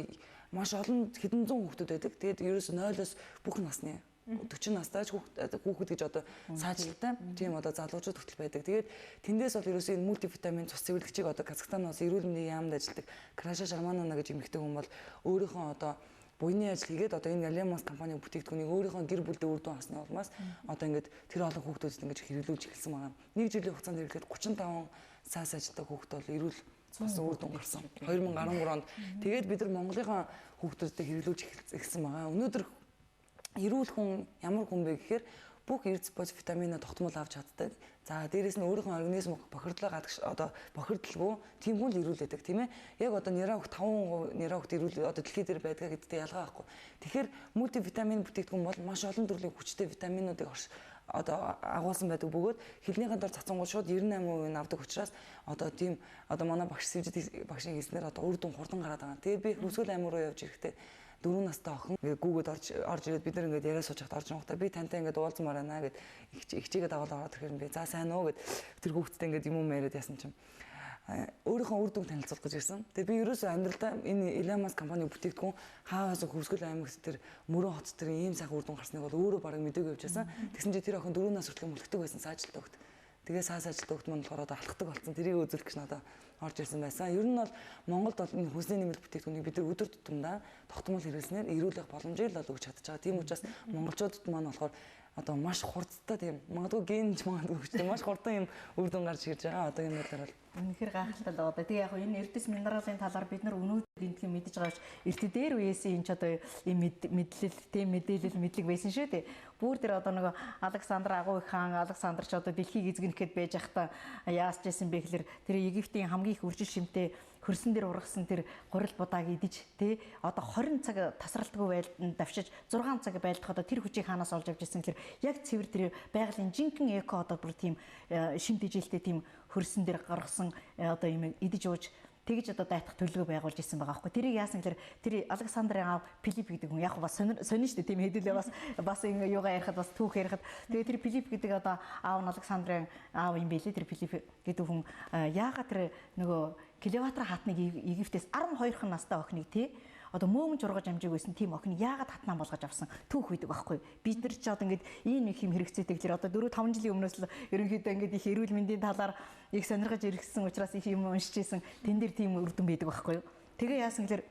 маш олон хэдэн зуун хүүхдүүд байдаг. Тэгээд ерөөсөө 0-оос бүх насны 40 настай хүүхэд гэж одоо сайжралтай тийм одоо залуучууд хүртэл байдаг. Тэгээд тэндээс бол ерөөсөө энэ мультивитамин цус цэвэрлэгчийг одоо Казахстанаас эрүүл мэндийн яамд ажилладаг Краша Шарманана гэж эмэгтэй хүн бол өөрийнхөө одоо буйны ажил хийгээд одоо энэ Иллимакс компани бүтээгдэхүүнийг өөрийнхөө гэр бүлдээ үр дүн авсны улмаас одоо ингээд тэр олон хүүхдүүдэд ингэж хэрэглүүлж эхэлсэн байгаа. Нэг жилийн хугацаанд хэрэглээд 35 сая сайжралтай хүүхэд бол эрүүл бас үр дүн гарсан. 2013 онд тэгээд бид нар Монголынхаа хүүхдүүдэд хэрэглүүлж эхэлсэн байгаа. Өнөөдөр эрүүл хүн ямар хүн бэ гэхээр бүх эрдэс боц витаминаа тогтмол авч чаддаг. За дээрэс нь өөрийнхөө организм бохирдлоо гадагш одоо бохирдлгүй тийм хүн л ирүүлдэг тийм ээ. Яг одоо нэраа хөх 5% нэраа хөхт ирүүл одоо дэлхий дээр байдгаа гэдэгт ялгаа байхгүй. Тэгэхээр мультивитамин бүтээгдэхүүн бол маш олон төрлийн хүчтэй витаминуудыг одоо агуулсан байдаг бөгөөд хилнийхэн дор цацангууд шууд 98% нь авдаг учраас одоо тийм одоо манай багш сэвжид багшийн хийснээр одоо үр дүн хурдан гараад байгаа. Тэгээд би Хүсгэл аймаг руу явж ирэхдээ 4 настай охин ингээд гүүгээд орж ирээд бид нар ингээд яриа сууж хахад орж ирэхдээ би тантай ингээд уулзмаар байна гэд ихчигээ дагуулж ороод ирэхээр би за сайн уу гэд тэр хүүхдтэй ингээд юм яриад яасан чинь өөрийнхөө үр дүнг танилцуулах гэж ирсэн. Тэгээд би ерөөсөө амьдралдаа энэ Иллимакс компани бүтээгдэхүүн хааваас Хүсгэл аймагт тэр мөрөн хот тэр ийм сайхан үр дүн гарсныг бол өөрөө бараг мэдээгүй явж байсан. Тэгсэн чинь тэр охин 4 нас хүртэл мөлтөг байсан сайжилттай хөхт. Тэгээ сайжилттай хөхт мань болохоор одоо алхдаг болсон. Тэрийг үзүүлэх гэж надад орж ирсэн байсан. Ер нь бол Монголд бол энэ хүнсний нэмэлт бүтээгдэхүүнийг бид нар өдөр тутамдаа тогтмол хэрэглэснээр эрүүлэх боломжийг л өгч чадж байгаа. Тийм учраас монголчуудад маань болохоор одоо маш хурдтай тийм магадгүй генж магадгүй хүчтэй маш хурдан юм үр дүн гарч ирж байгаа. Одоогийн байдлаар бол үнэхээр гайхалтай л байгаа. Тэгээ яг энэ эрдэс минералын талаар бид нар өнөөдөр гинтхэн мэдж байгаа ш. Эртэ дээр үеэсийн энэ ч одоо ийм мэдлэл тийм мэдээлэл мэдлэг байсан шүү дээ. Бүр тэр одоо нөгөө Александр агуу их хаан Александр ч одоо дэлхийг эзэгнэхэд байж байхдаа яасч байсан бэ гэхээр тэр Египтийн хамгийн их үржил шимтэй хөрсөн дээр ургасан тэр гурил будааг идэж тий одоо 20 цаг тасралтгүй байлдан давшиж 6 цаг байлдах одоо тэр хүчийг хаанаас олж авч ирсэн гэхээр яг цэвэр тэр байгалийн жинхэнэ эко одоо бүр тийм шимт ижилтэй тийм хөрсөн дээр гаргасан одоо юм идэж ууж тэгж одоо дайтах төлөвлөгөө байгуулж ирсэн байгаа байхгүй. Тэрийг яасан гэхээр тэр Александрын аав Филипп гэдэг хүн яг бас сонин шүү дээ тийм хэдүүлээ бас ингэ юугаа ярихад бас түүх ярихад тэгээ тэр Филипп гэдэг одоо аав нь Александрын аав юм байлээ тэр Филипп гэдэг хүн яагаад тэр нөгөө Клеопатра хаатныг Египтээс 12хан настай охиныг тий одоо мөөмж ургаж амжиг байсан тийм охин яагаад хатнаа болгож авсан түүх үйдэг байхгүй. Бид нар ч одоо ингээд ийм их юм хэрэгцээтэй гэхээр одоо 4-5 жилийн өмнөөс л ерөнхийдөө ингээд их эрүүл мэндийн талаар их сонирхож ирсэн учраас их юм уншиж исэн тэн дээр тийм үр дүн байдаг байхгүй. Тэгээ яасан гэхээр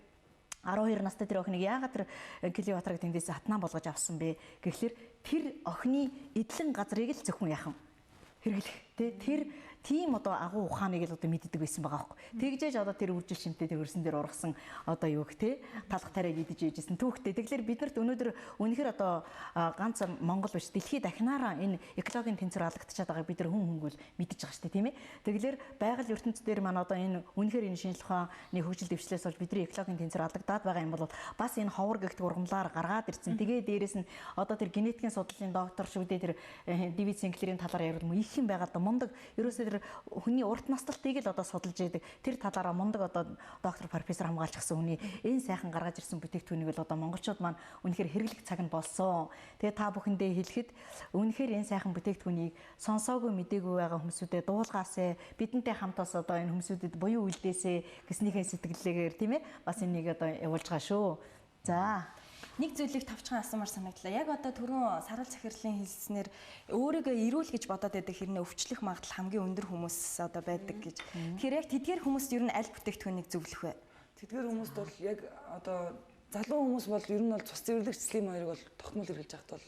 12 настай тэр охиныг яагаад тэр Клеопатраг тэндээс хатнаа болгож авсан бэ гэхлээр тэр охины эдлэн газрыг л зөвхөн яхан хэрэглэх тэр тийм одоо агуу ухааныг л одоо мэддэг байсан байгаа байхгүй. Тэгжээж одоо тэр үржил шимтэй тэр хөрсөн дээр ургасан одоо юу гэх те талх тариаг идэж ээжсэн түүхтэй. Тэгэхээр бид нарт өнөөдөр үнэхээр одоо ганц Монгол биш дэлхийд дахинаараа энэ экологийн тэнцвэр алдагдчихад байгааг бид нар хүн хөнгөл мэдэж байгаа шүү дээ тийм ээ. Тэгэхээр байгаль ертөнцийн дээр маань одоо энэ үнэхээр энэ шинжлэх ухааны хөгжил дэвшлээс болж бидний экологийн тэнцвэр алдагдаад байгаа юм бол бас энэ ховор гэгт ургамлаар гаргаад ирсэн. Тэгээ дээрэс нь одоо тэр генетикийн судлалын доктор шүү дээ тэр Дэвид Синклерийн талаар ярил их юм байгаа да мундаг ерөөсөө хүний урт насталтыг л одоо судалж яадаг тэр талаараа мундаг одоо доктор профессор хамгаалж гсэн хүний энэ сайхан гаргаж ирсэн бүтээгдэхүүнийг л одоо монголчууд маань үнэхээр хэрэглэх цаг нь болсон. Тэгээ та бүхэндээ хэлэхэд үнэхээр энэ сайхан бүтээгдэхүүнийг сонсоогүй мдээгүй байгаа хүмүүсүүдэд дуулгаасаа бидэнтэй хамтаас одоо энэ хүмүүсүүдэд буюу үлдээсэ гэснийхээ сэтгэлээгээр тийм ээ бас энийг одоо явуулж байгаа шүү. За нэг зүйлийг товчхон асуумар санагдлаа. Яг одоо түрүүн сарал захирлын хэлснээр өөрийгөө ирүүл гэж бодоод байдаг хэрнээ өвчлөх магадлал хамгийн өндөр хүмүүс одоо байдаг гэж. Тэгэхээр яг тэдгээр хүмүүст ер нь аль бүтээгдэхүүнийг зөвлөх вэ? Тэдгээр хүмүүст бол яг одоо залуу хүмүүс бол ер нь бол цус цэвэрлэгч слим хоёрыг бол тогтмол хэрэглэж байхад бол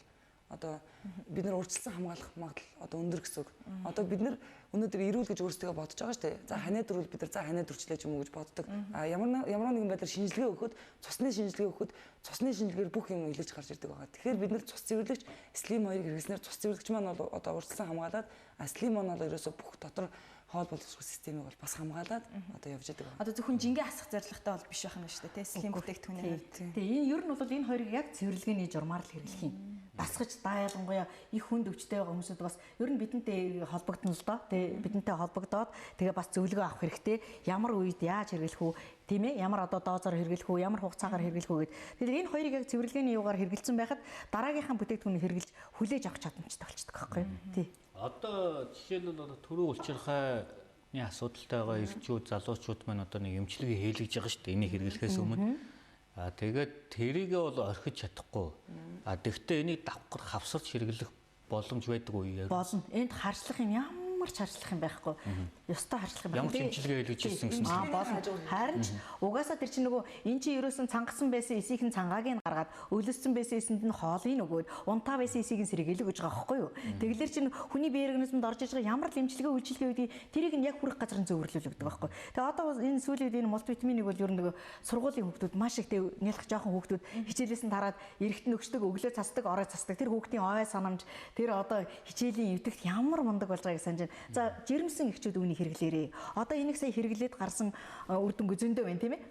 одоо бид нар урьдчилсан хамгаалах магадлал одоо өндөр гэсэн үг. Одоо бид нар өнөөдөр ирүүл гэж өөрсдөө бодож байгаа шүү дээ. За ханаа дөрвөл бид нар за ханаа дөрчлээ ч юм уу гэж боддог. А ямар нэгэн байдлаар шинжилгээ өгөхөд цусны шинжилгээ өгөхөд цусны шинжилгээр бүх юм илэрч гарч ирдэг байгаа. Тэгэхээр бид нар цус цэвэрлэгч слим хоёрыг хэрэглэснээр цус цэвэрлэгч маань бол одоо урьдчилсан хамгаалаад слим маань бол ерөөсө бүх дотор хоол боловсрол системийг бол бас хамгаалаад одоо явж байгаа. Одоо зөвхөн жингээ асах зорилготой бол биш байх юм шүү дээ. Слим бүтээгдэхүүний хувьд. Тэгээ энэ ер нь бол энэ хоёрыг яг цэвэрлэгээний журмаар л хэрэглэх юм. Дасгаж даа ялангуяа их хүнд өвчтэй байгаа хүмүүсүүд бас ер нь бидэнтэй холбогдно л доо. Тэгээ бидэнтэй холбогдоод тэгээ бас зөвлөгөө авах хэрэгтэй. Ямар үед яаж хэрэглэх үү? Тийм ээ? Ямар одоо доозоор хэрэглэх үү? Ямар хугацаагаар хэрэглэх үү гэд. Тэгэхээр энэ хоёрыг яг цэвэрлэгээний юугаар хэрэгэлсэн байхад дараагийнхаа бүтээгдэхүүнийг хэрэглэж хүлээж авах чадамжтай болчихдог байхгүй юу? Тий. Одоо жишээлбэл одоо төрөө улчирхайны асуудалтай байгаа эрчүүд залуучууд маань одоо нэг эмчилгээ хийлгэж байгаа шүү дээ. Энийг хэрэглэхээс өмнө. Тэгээд тэрийгээ бол орхиж чадахгүй. Тэгвэл энийг давхар хавсарч хэрэглэх боломж байдаг уу яа? Болно. Энд харьцлах юм ямар ч харьцлах юм байхгүй. Ёстой харьцлах юм байна. Ямар ч эмчилгээ хийлгэж ирсэн гэсэн үг. Болно. Харин ч угаасаа тэр чинь нөгөө эн чинь ерөөсөн цангасан байсан эсийнхэн цангааг нь гаргаад өлөссөн байсан эсэнд нь хоолыг нөгөөд унтаа байсан эсийг нь сэргийлэг гэж байгаа байхгүй юу? Тэгэлэр чинь хүний бие организмд орж иж байгаа ямар л эмчилгээ үйлчилгээ үүдгийг тэрийг нь яг хүрэх газар нь зөвөрлүүлэгдэг байхгүй. Тэгээ одоо энэ сүүлийн үед энэ мультивитаминыг бол ер нь нөгөө сургуулийн хүүхдүүд маш их нялх жоохон хүүхдүүд хичээлээс нь тараад эрэхтэн өгчдөг өглөө цасдаг орой цасдаг тэр хүүхдийн ой санамж тэр одоо хичээлийн эвдэгт ямар мундаг болж байгааг санаж байна. За жирэмсэн эхчүүд үүнийг хэрэглээрээ. Одоо энийг сая хэрэглээд гарсан үр дүнг зөндөө байна тийм ээ.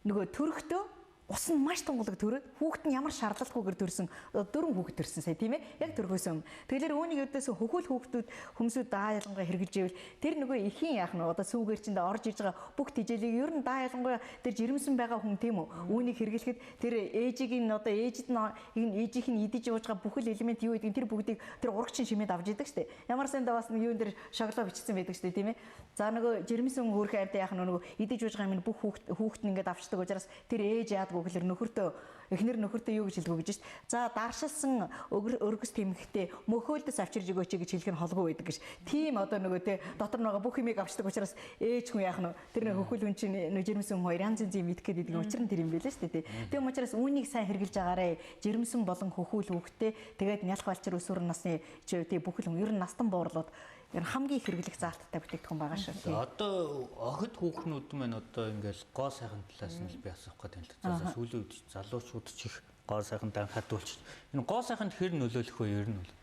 Нөгөө төрөхдөө ус нь маш тунгалаг төрөд хүүхэд нь ямар шаардлагагүйгээр төрсөн 4 хүүхэд төрсөн сая тийм ээ яг төрхөөс өмнө. Тэгэхээр үүнийг өдөөс хөхүүл хүүхдүүд хүмүүсүүд даа ялангуяа хэрэгжилж ивэл тэр нөгөө ихийн яах нь одоо сүүгээр чинь орж иж байгаа бүх тижээлийг ер нь даа ялангуяа тэр жирэмсэн байгаа хүн тийм үү үүнийг хэрэглэхэд тэр ээжийг нь одоо ээжид нь ээжийнх нь идэж ууж байгаа бүхэл элемент юу гэдэг тэр бүгдийг тэр урагчин шимээд авч идэг штэ. Ямар санда бас нэг юун дээр шоглоо бичсэн байдаг штэ тийм ээ. За нөгөө жирэмсэн хөөрхөн амьд яах нь нөгөө идэж ууж байгаа юм бүх хүүхэд нь ингээд авчдаг учраас тэр ээж яад гэхэлэр нөхөртөө эхнэр нөхөртөө юу гэж хэлгөө гэж шít. За даршилсан өргөс тэмхтэй мөхөөлдөс авчирж өгөөч гэж хэлэх нь холгүй байдаг гэж. Тийм одоо нөгөө те дотор нөгөө бүх юмыг авчдаг учраас ээж хүн яах нь тэр хөхөл хүн чинь жирэмсэн хоёр янз янзын мэдэх гээд идэг учир нь тэр юм байлаа шүү дээ. Тийм учраас үүнийг сайн хэрэгжилж агаарэ. Жирэмсэн болон хөхүүл хүүхдээ тэгээд нялх балчир өсвөр насны бүхэл хүн ер нь настан буурлууд хамгийн хэрэглэх заалттай бүтээгдэхүүн байгаа шүү. Одоо охид хүүхнүүд маань одоо ингээл гоо сайхан талаас нь би асуух гэдэг юм л да. За сүүлийн үед залуучууд ч их гоо сайханд анхаатуулж энэ гоо сайханд хэр нөлөөлөх вэ ер нь бол?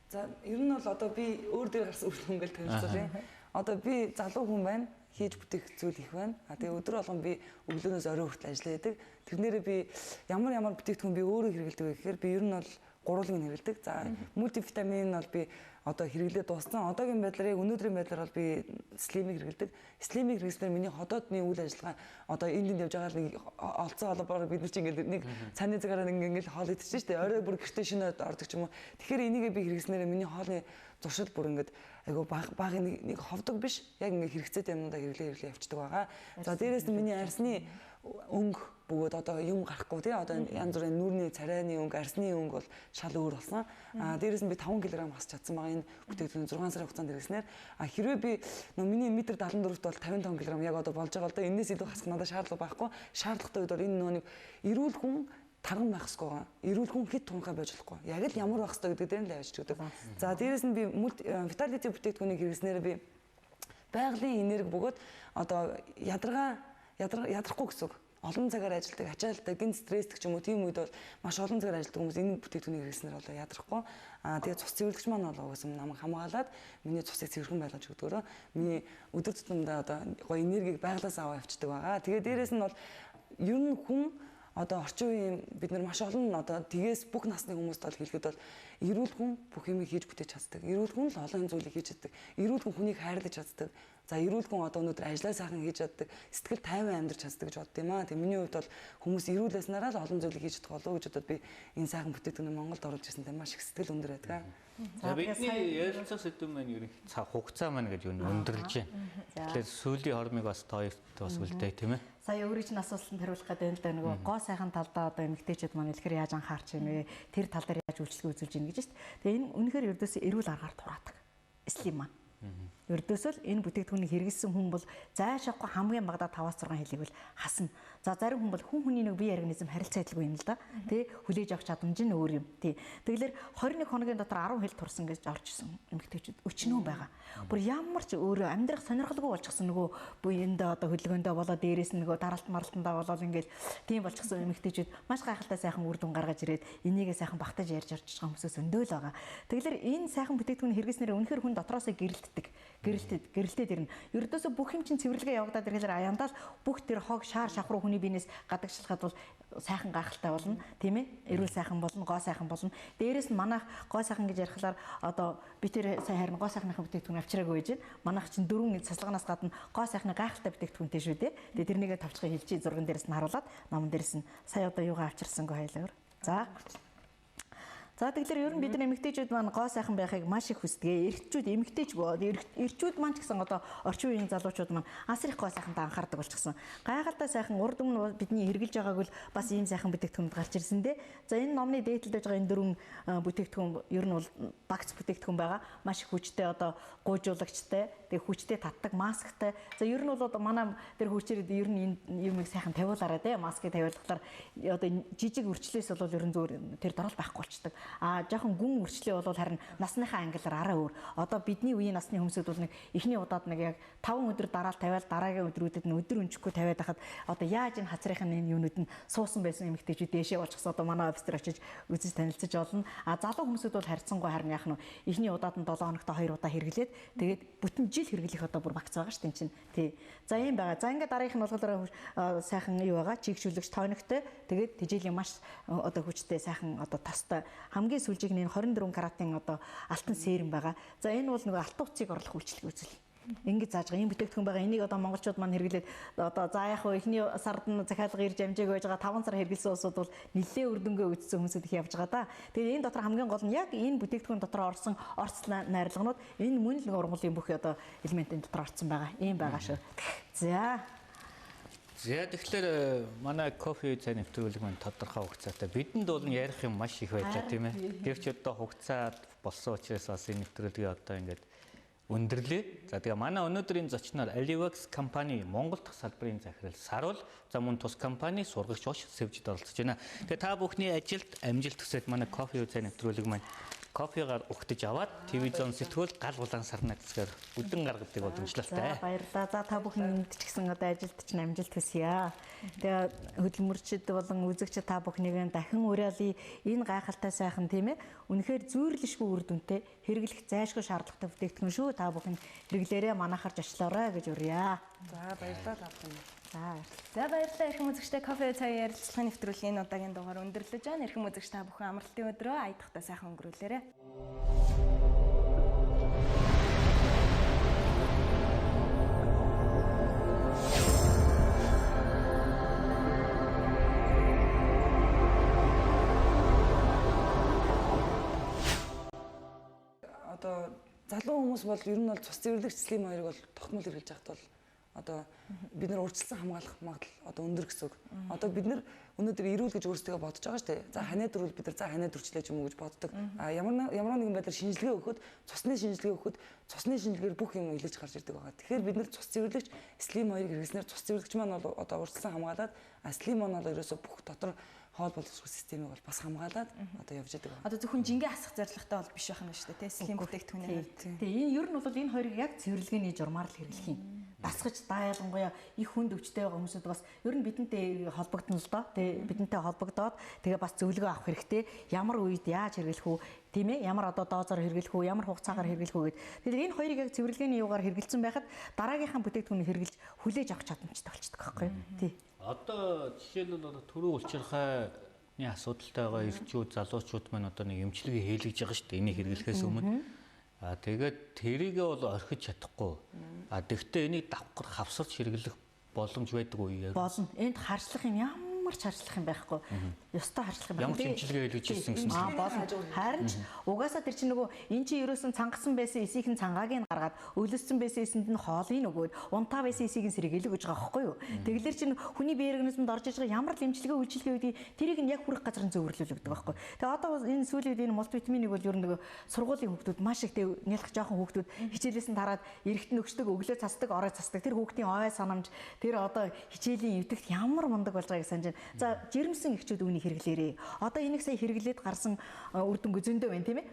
За ер нь бол одоо би өөр дээр гарсан үр дүн ингээл танилцуулъя. Одоо би залуу хүн байна. Хийж бүтээх зүйл их байна. Тэгээ өдөр болгон би өглөөнөөс орой хүртэл ажиллаа яадаг. Тэрнээрээ би ямар бүтээгдэхүүн би өөрөө хэрэглэдэг вэ гэхээр би ер нь бол гурвалыг нь хэрэглэдэг. За мультивитамин бол би одоо хэрэглээ дууссан. Одоогийн байдлаар яг өнөөдрийн байдлаар бол би слимийг хэрэглэдэг. Слимийг хэрэглэснээр миний ходоодны үйл ажиллагаа одоо энд явж байгаа нэг олцоо холбоор бид нар чинь ингээд нэг цааны цагаараа ингээд хоол идчихэж штэ. Орой бүр гэртээ шинэ ордог ч юм уу. Тэгэхээр энийг би хэрэглэснээр миний хоолны зуршил бүр ингээд айгу баг нэг ховдог биш. Яг ингээд хэрэгцээтэй юмудаа хэрэглээ явчихдаг байгаа. За дээрээс нь миний арсны өнгө бөгөөд одоо юм гарахгүй тий одоо янз бүрийн нүрийн царайны өнгө, арсны өнгө бол шал өөр болсон. Дээрээс нь би 5 кг хасч чадсан байгаа энэ бүтээгдэхүүн 6 сарын хугацаанд хэрэглэснээр хэрвээ би миний 1.74-т бол 55 кг яг одоо болж байгаа л да энэс илүү хасах надад шаардлага байхгүй. Шаардлагатай үед бол энэ нэг эрүүл хүн тарган байх хэрэгтэй байгаа. Эрүүл хүн хэд тунхай байж болохгүй. Яг л ямар байх хэрэгтэй гэдэг дээр нь л авчиж өгдөг. За дээрээс нь би Vitality бүтээгдэхүүнийг хэрэглэснээр би байгалийн энерги бөгөөд одоо ядрахгүй гэсэн үг. Олон цагаар ажилладаг, ачаалттай, гин стресстэй ч юм уу тийм үед бол маш олон цагаар ажилладаг хүмүүс энэ бүтээгдэхүүнийг хэрэглэснээр бол ядрахгүй. Тэгээд цус цэвэрлэгч маань бол угаасаа намайг хамгаалаад миний цусыг цэвэрхэн байлгаж өгдөгөрөө миний өдөр тутамдаа одоо гоё энергийг байглаас аваа явцдаг байгаа. Тэгээд дээрэс нь бол ер нь хүн одоо орчин үеийн бид нар маш олон одоо тгээс бүх насны хүмүүст бол хэлэхэд бол эрүүл хүн бүх юмыг хийж бүтээж чаддаг. Эрүүл хүн л олон зүйлийг хийж чаддаг. Эрүүл хүн хүнийг хайрлаж чаддаг. За эрүүл хүн одоо өнөөдөр ажиллаа сайхан хийж чаддаг, сэтгэл тайван амьдарч чаддаг гэж бодд юм аа. Тэг миний хувьд бол хүмүүс эрүүл байснараа л олон зүйлийг хийж чадах болов уу гэж бодоод би энэ сайхан бүтээгдэхүүнийг Монголд оруулж ирсэн тийм маш их сэтгэл өндөр байдаг. За бидний ярилцах сэдв маань ерөнх хугацаа маань гэж өндөрлж байна. Тэгэхээр сүүлийн хормыг бас тоёрт бас үлдээ тийм ээ. Сая өөрөө ч асуултанд хариулах гэдэг л нөгөө гоо сайхан талдаа одоо эмэгтэйчүүд маань илэхээр яаж анхаарч байна вэ? Тэр тал дээр яаж үйлчлэг үзүүлж байна гэж шүү дээ. Тэгээ энэ үнэхээр ердөөсөө эрүүл аргаар тураадаг. Слим маань. Ердөөсөө энэ бүтээгдэхүүнийг хэрэглэсэн хүн бол зайшаахгүй хамгийн багадаа 5-6 хэлийг бол хасна. За зарим хүн бол хүний нэг бие организм харилцаа идэлгүй юм л да. Тэ хүлээж авах чадамж нь өөр юм. Тэ. Тэгэлэр 21 хоногийн дотор 10 хэл турсан гэж орж исэн эмэгтэйчүүд өчнөө байгаа. Бүр ямар ч өөрөө амьдрах сонирхолгүй болчихсон нөгөө буйндаа одоо хөдөлгөөндөө болоо дээрээс нь нөгөө даралт маралтандаа болоод ингээл тийм болчихсон эмэгтэйчүүд маш гайхалтай сайхан үр дүн гаргаж ирээд энийгээ сайхан багтаж ярьж орж байгаа хүмүүсээс өндөөл байгаа. Тэгэлэр энэ сайхан бүтээгдэхүүн хэрэглэснээр үнэхээр хүн дотроосоо гэрэлтдэг. Гэрэлтээд ирнэ. Ердөөсөө бүх юм чинь цэвэрлэгээ явагдаад ирэхээр аяндаа бүх тэр хог шаар шавхруу хүний биенээс гадагшлахад бол сайхан гайхалтай болно, тийм ээ? Эрүүл сайхан болно, гоо сайхан болно. Дээрээс нь манайх гоо сайхан гэж ярихлаар одоо би тэр сая харин гоо сайхныхаа бүтээгдэхүүн авчираагүй байж байна. Манайх чинь 4 цэцлагнаас гадна гоо сайхны гайхалтай бүтээгдэхүүнтэй шүү дээ. Тэгээ тэрнийгээ тавчхыг хэлчихье зурган дээрээс нь харуулад номон дээрээс нь сая одоо юугаа авчирсангүй хайлаар. За тэгэхээр ер нь бид нар эмэгтэйчүүд маань гоо сайхан байхыг маш их хүсдэг. Эрэгчүүд эмэгтэйч эрчүүд маань ч гэсэн одоо орчин үеийн залуучууд маань асар их гоо сайхантай анхаардаг болчихсон. Гайхалтай сайхан урд өмнө бидний хэрглэж байгааг бол бас ийм сайхан бүтээгдэхүүн гарч ирсэн дээ. За энэ номны дээдлэж байгаа энэ 4 бүтээгдэхүүн ер нь бол багц бүтээгдэхүүн байгаа. Маш их хүчтэй одоо гуйжуулагчтай, тэгээ хүчтэй татдаг масктай. За ер нь бол одоо манай тэр хүчээр ер нь энэ юмыг сайхан тавиулаарай дээ. Маскыг тавиулахаар одоо жижиг үрчлээс бол ер нь зүгээр тэр дорол байхгүй болчдөг. Жоохон гүн үрчлээ бол харин насныхаа ангилаар арай өөр. Одоо бидний үеийн насны хүмүүсүүд бол нэг эхний удаад нэг яг 5 өдөр дараал тавиал дараагийн өдрүүдэд нь өдөр өнчөхгүй тавиад хахад одоо яаж энэ хацрынхын энэ юунууд нь суусан байсан эмэгтэйчүүд дээшээ болчихсон одоо манай офис дээр очиж үзэж танилцаж олно. Залуу хүмүүсүүд бол харьцангуй харин яах нь эхний удаад нь 7 хоногт 2 удаа хэрэглээд тэгээд бүтэн жил хэрэглэх одоо бүр багц байгаа шүү дээ чинь. Тий. За ийм байгаа. За ингээд дараагийнх нь болохоор сайхан юу байгаа? Чигшүүлэгч тоногтой. Тэгээд тэжээлийн маш одоо хүчтэй сайхан одоо тостой хамгийн сүүлжиг нь 24 каратын одоо алтан серум байгаа. За энэ бол нөгөө алтан утсыг орлох үйлчлэг үзэл. Ингэж зааж байгаа. Энэ бүтээгдэхүүн байгаа. Энийг одоо монголчууд маань хэрэглээд одоо за яг хөө эхний сард нь захиалга ирж амжааг байж байгаа 5 сар хэрэглэсэн улсууд бол нэлээ үр дүнгээ үзсэн хүмүүсүүд их явж байгаа да. Тэгээд энэ дотор хамгийн гол нь яг энэ бүтээгдэхүүн дотор орсон орц найрлагнууд энэ мөн л ургамлын бүх одоо элементийн дотор орсон байгаа. Ийм байгаа шүү. За тэгэхээр манай кофе цай нэвтрүүлэг маань тодорхой хугацаатай. Бидэнд бол ярих юм маш их байлаа тийм ээ. Гэвч одоо хугацаа болсон учраас бас энэ нэвтрүүлгийг одоо ингээд өндөрлөө. За тэгээ манай өнөөдрийн зочноор Alivax компани Монгол дахь салбарын захирал Саруул за мөн тус компани сургагч Ош Сэвжид оролцож байна. Тэгээ та бүхний ажилд амжилт хүсээд манай кофе цай нэвтрүүлэг маань кофегаар ухтаж аваад телевизэн сэтгүүл гал булаан сарна гэсгээр үдэн гаргадаг боломжлолтой. За баярлалаа. За та бүхэнд ч гэсэн одоо ажилд чинь амжилт хүсье. Тэгээ хөдөлмөрчд болон үзэгчид та бүхнийг дахин уриалъя. Энэ гайхалтай сайхан тийм ээ. Үнэхээр зүйрлэшгүй үр дүнтэй хэрэглэх зайлшгүй шаардлагатай бүтээгдэхүүн шүү. Та бүхэн хэрэглээрээ манайхарж очлоорой гэж урья. За баярлалаа та бүхэнд. За баярлалаа эрхэм үзэгчтэй кофе цай ярилцлагын нэвтрүүлгийн удаагийн дугаар өндөрлөж байна. Эрхэм үзэгч та бүхэн амралтын өдрөө аядахтай сайхан өнгөрүүлээрэй. залуу хүмүүс бол ер нь бол цус цэвэрлэгч слим хоёрыг бол тогтмол хэрэглэж байхад бол одоо бид нар урьдчилан хамгаалах магадлал одоо өндөр гэсэн үг. Одоо бид нар өнөөдөр ирүүл гэж өөрсдөө бодож байгаа шүү дээ. За ханаа дөрвөл бид нар за ханаа дөрвчлээ ч юм уу гэж боддог. А ямар нэгэн байдлаар шинжилгээ өгөхөд цусны шинжилгээ өгөхөд цусны шинжилгээр бүх юм илэж гарч ирдэг байгаа. Тэгэхээр бид нар цус цэвэрлэгч слим хоёрыг хэрэглэснээр цус цэвэрлэгч маань бол одоо урьдчилан хамгаалаад слим маань бол ерөөсө бүх дотор хоол боловсрол системийг бол бас хамгаалаад одоо явж байгаа. Одоо зөвхөн жингээ асах зорилготой бол биш байх юм шүү дээ. Слим бүтээгдэхүүнээ. Тэгээ энэ ер нь бол энэ хоёрыг яг цэвэрлэгээний журмаар л хэрэглэх юм. Дасгаж даялангуяа их хүнд өвчтэй байгаа хүмүүсүүд бас ер нь бидэнтэй холбогдно л доо. Тэгээ бидэнтэй холбогдоод тэгээ бас зөвлөгөө авах хэрэгтэй. Ямар үед яаж хэрэглэх үү? Тийм ээ? Ямар одоо доозоор хэрэглэх үү? Ямар хугацаагаар хэрэглэх үү гэд. Тэгэхээр энэ хоёрыг яг цэвэрлэгээний юугаар хэрэгэлсэн байхад дараагийнхаа бүтээгдэхүүнийг хэрэглэж хүлээж авах чадамжтай болчихдог байхгүй юу? Тий. Одоо жишээлбэл одоо төрөө улчирхайны асуудалтай байгаа эрчүүд, залуучууд маань одоо нэг эмчилгээ хийлгэж байгаа шүү дээ. Энийг хэрэглэхээс өмнө. Тэгээд тэрийгээ бол орхиж чадахгүй. Тэгвэл энийг давхар хавсарч хэрэглэх боломж байдаг уу яа? Болно. Энд харьцлах юм ямар ч харьцлах юм байхгүй. Ёстой харьцлах юм байна. Ямар ч эмчилгээ хийлгэж ирсэн гэсэн үг. Болно. Харин ч угаасаа тэр чинь нөгөө эн чинь ерөөсөн цангасан байсан эсийнхэн цангааг нь гаргаад өлөссөн байсан эсэнд нь хоолыг өгөөд унтаа байсан эсийг нь сэргийлэг гэж байгаа байхгүй юу? Тэгэлэр чинь хүний бие организмд орж иж байгаа ямар л эмчилгээ үйлчилгээ үүдийг тэрийг нь яг хүрэх газар нь зөвөрлүүлэгдэг байхгүй. Тэгээ одоо энэ сүүлийн үед энэ мултивитаминыг бол ер нь нөгөө сургуулийн хүүхдүүд маш их нялх жоохон хүүхдүүд хичээлээс нь тараад эрэхтэн өгчдөг өглөө цасдаг орой цасдаг тэр хүүхдийн ой санамж тэр одоо хичээлийн эвдэгт ямар мундаг болж байгааг санаж байна. За жирэмсэн эхчүүд үүнийг хэрэглээрээ. Одоо энийг сая хэрэглээд гарсан үр дүнг зөндөө байна тийм ээ.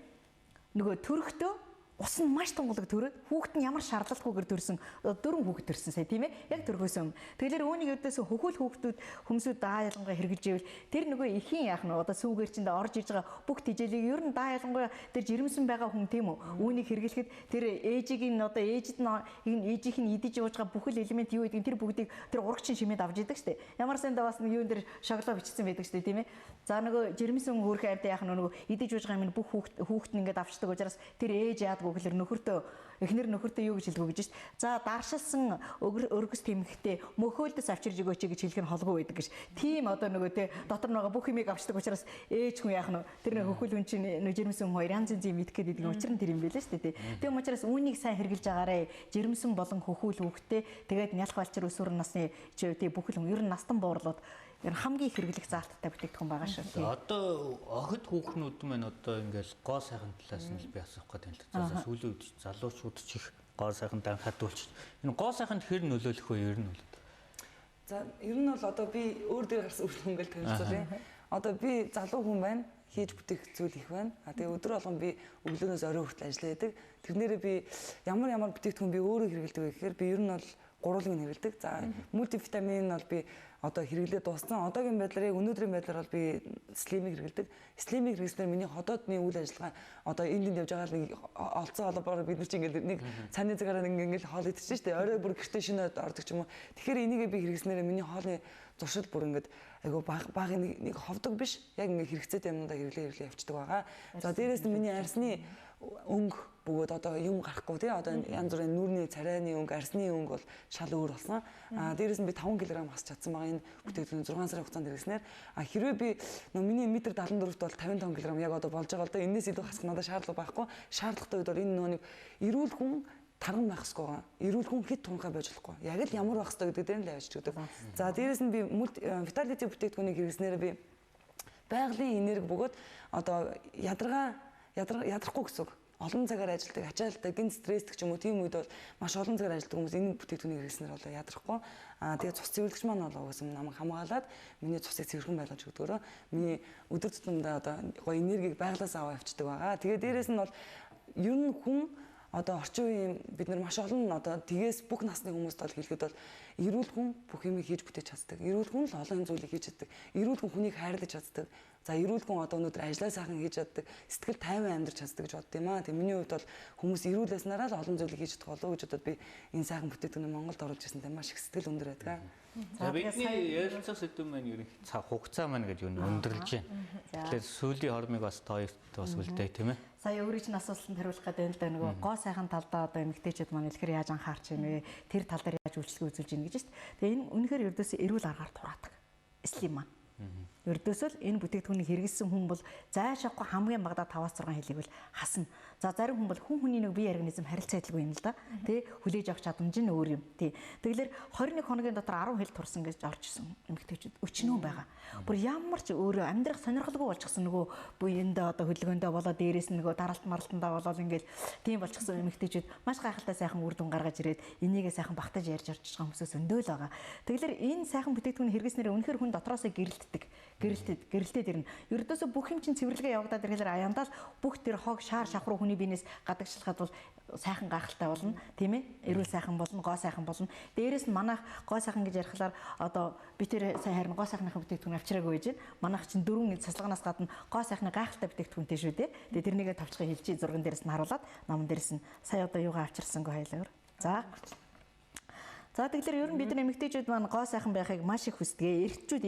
Нөгөө төрөхдөө ус нь маш тунгалаг төрөд хүүхэд нь ямар шаардлагагүйгээр төрсөн 4 хүүхэд төрсөн сая тийм ээ яг төрхөөс өмнө. Тэгэхээр үүнийг өдөөс хөхүүл хүүхдүүд хүмүүсүүд даа ялангуяа хэрэгжилж ивэл тэр нөгөө эхийн яах нь одоо сүүгээр чинь орж иж байгаа бүх тижээлийг ер нь даа ялангуяа тэр жирэмсэн байгаа хүн тийм үү үүнийг хэрэглэхэд тэр ээжийг нь одоо ээжид нь ээжийнх нь идэж ууж байгаа бүх л элемент юу гэдэг тэр бүгдийг тэр урагчин шимээд авч идэг штэ. Ямар санда бас нэг юун дээр шоглоо бичсэн байдаг штэ тийм ээ. За нөгөө жирэмсэн хөөрхөн амьд яах нь нөгөө идэж ууж байгаа юм бүх хүүхэд нь ингээд авчдаг учраас тэр ээж яад гэхэлэр нөхөртөө эхнэр нөхөртөө юу гэж хэлгөө гэж шít. За даршилсан өргөс тэмхтэй мөхөөлдөс авчирж өгөөч гэж хэлэх нь холгүй байдаг гэж. Тийм одоо нөгөө те дотор нөгөө бүх юмыг авчдаг учраас ээж хүн яах нь тэр хөхөл хүн чинь жирэмсэн хоёр янз янзын мэдэх гэдэг учир нь тэр юм байлаа шүү дээ. Тийм учраас үүнийг сайн хэрэгжилж агаарэ. Жирэмсэн болон хөхүүл хүүхдээ тэгээд нялх балчир өсвөр насны тий бүхэл хүн ер нь настан буурлууд хамгийн хэрэглэх заалттай бүтээгдэхүүн байгаа шүү. Одоо охид хүүхнүүд маань одоо ингээл гоо сайхан талаас нь би асуух гэдэг юм л. За сүүлийн үед залуучууд ч их гоо сайханд анхаадуулж энэ гоо сайханд хэр нөлөөлөх вэ ер нь бол? За ер нь бол одоо би өөр дээр гарсан үр дүн ингээл танилцуулъя. Одоо би залуу хүн байна. Хийж бүтээх зүйл их байна. Тэгээ өдөр болгон би өглөөнөөс орой хүртэл ажиллаа байдаг. Тэрнээрээ би ямар бүтээгдэхүүн би өөрөө хэрэглэдэг вэ гэхээр би ер нь бол гурвалыг нь хэрэглэдэг. За мультивитамин бол би одоо хэрэглээ дууссан. Одоогийн байдлаар өнөөдрийн байдлаар бол би слимийг хэрэглэдэг. Слимийг хэрэглэснээр миний ходоодны үйл ажиллагаа одоо энд явж байгаа нэг олцсон холбоогоор бид нар чинь ингээд нэг цааны цагаараа ингээд хоол идчихэж штэ. Орой бүр гэртээ шинэ ордог ч юм уу. Тэгэхээр энийг би хэрэглэснээр миний хоолны зуршил бүр ингээд айгу баг нэг ховдог биш. Яг ингээд хэрэгцээтэй юмудаа хэрэглээ явчихдаг байгаа. За дээрээс нь миний арсны өнгө бөгөөд одоо юм гарахгүй тий одоо янз бүрийн нүрийн царайны өнгө, арсны өнгө бол шал өөр болсон. Дээрээс нь би 5 кг хасч чадсан байгаа энэ бүтээгдэхүүн 6 сарын хугацаанд хэрэглэснээр хэрвээ би миний 1.74-т бол 55 кг яг одоо болж байгаа л да энэс илүү хасах надад шаардлага байхгүй. Шаардлагатай үед бол энэ нэг эрүүл хүн тарган байх хэрэгтэй байгаа. Эрүүл хүн хэд тунхай байж болохгүй. Яг л ямар байх хэрэгтэй гэдэг дээр нь л явж чигдэг. За дээрээс нь би виталити бүтээгдэхүүнийг хэрэглэснээр би байгалийн энерги бөгөөд одоо ядрахгүй гэсэн үг. Олон цагаар ажилладаг, ачаалттай, гин стресстэй ч юм уу тийм үед бол маш олон цагаар ажилладаг хүмүүс энэ бүтээгдэхүүнийг хэрэглэснээр бол ядрахгүй. Тэгээд цус цэвэрлэгч маань бол угаасаа намайг хамгаалаад миний цусыг цэвэрхэн байлгаж өгдөгөрөө миний өдөр тутамдаа одоо гоё энергийг байглаас аваа явцдаг байгаа. Тэгээд дээрэс нь бол ер нь хүн одоо орчин үеийн бид нар маш олон одоо тгээс бүх насны хүмүүст бол хэлэхэд бол эрүүл хүн бүх юмыг хийж бүтээж чаддаг. Эрүүл хүн л олон зүйлийг хийж чаддаг. Эрүүл хүн хүнийг хайрлаж чаддаг. За эрүүл хүн одоо өнөөдөр ажиллаа сайхан хийж чаддаг, сэтгэл тайван амьдарч чаддаг гэж бодд юм аа. Тэг миний хувьд бол хүмүүс эрүүл байснараа л олон зүйлийг хийж чадах болов уу гэж бодоод би энэ сайхан бүтээгдэхүүнийг Монголд оруулж ирсэн маш их сэтгэл өндөр байдаг. За бидний ярилцах сэдв маань ерөнх хугацаа маань гэж өндөрлж байна. Тэгэхээр сүүлийн хормыг бас тоёрт бас үлдээ тийм ээ. Сая өөрөө ч асуултанд хариулах гэдэг л да нөгөө гоо сайхан талдаа одоо эмэгтэйчүүд маань илэхээр яаж анхаарч байна вэ? Тэр тал дээр яаж үйлчлэг үзүүлж байна гэж шүү дээ. Тэгээ энэ үнэхээр ердөөсөө эрүүл аргаар тураадаг. Слим маань. Ердөөсөө энэ бүтээгдэхүүнийг хэрэглэсэн хүн бол зайшаахгүй хамгийн багадаа 5-6 хэлийг бол хасна. За зарим хүн бол хүний нэг бие организм харилцаа адилгүй юм л да. Тэ хүлээж авах чадамж нь өөр юм. Тэ. Тэгэлэр 21 хоногийн дотор 10 хэл турсан гэж орж исэн эмэгтэйчүүд өчнөө байгаа. Бүр ямар ч өөрөө амьдрах сонирхолгүй болчихсон нөгөө буйндаа одоо хөдөлгөөндөө болоо дээрээс нь нөгөө даралт маралтандаа болоод ингээл тийм болчихсон эмэгтэйчүүд маш гайхалтай сайхан үр дүн гаргаж ирээд энийгээ сайхан багтаж ярьж орж байгаа хүмүүсээс өндөөл байгаа. Тэгэлэр энэ сайхан бүтээгдэхүүн хэрэглэснээр үнэхээр хүн дотроосоо гэрэлтээд ирнэ. Ердөөсөө бүх юм чинь цэвэрлэгээ явагдаад ирэхээр аяндаа бүх тэр хог шаар шавхруу хүний биенээс гадагшлахад бол сайхан гайхалтай болно, тийм ээ? Эрүүл сайхан болно, гоо сайхан болно. Дээрээс нь манайх гоо сайхан гэж ярихлаар одоо би тэр сайн харин гоо сайхныхаа бүтээгдэхүүн авчираагүй гэж байна. Манайх чинь дөрвөн цэцлэгнаас гадна гоо сайхны гайхалтай бүтээгдэхүүнтэй шүү дээ. Тэгээ тэрнийгээ тавчхаа хэлж зурган дээрээс нь харуулад номон дээрээс нь сая одоо юугаа авчирсангүй хайлаар. За тэгэхээр ер нь бид нар эмэгтэйчүүд маань гоо сайхан байхыг маш их хүсдэг. Эрчүүд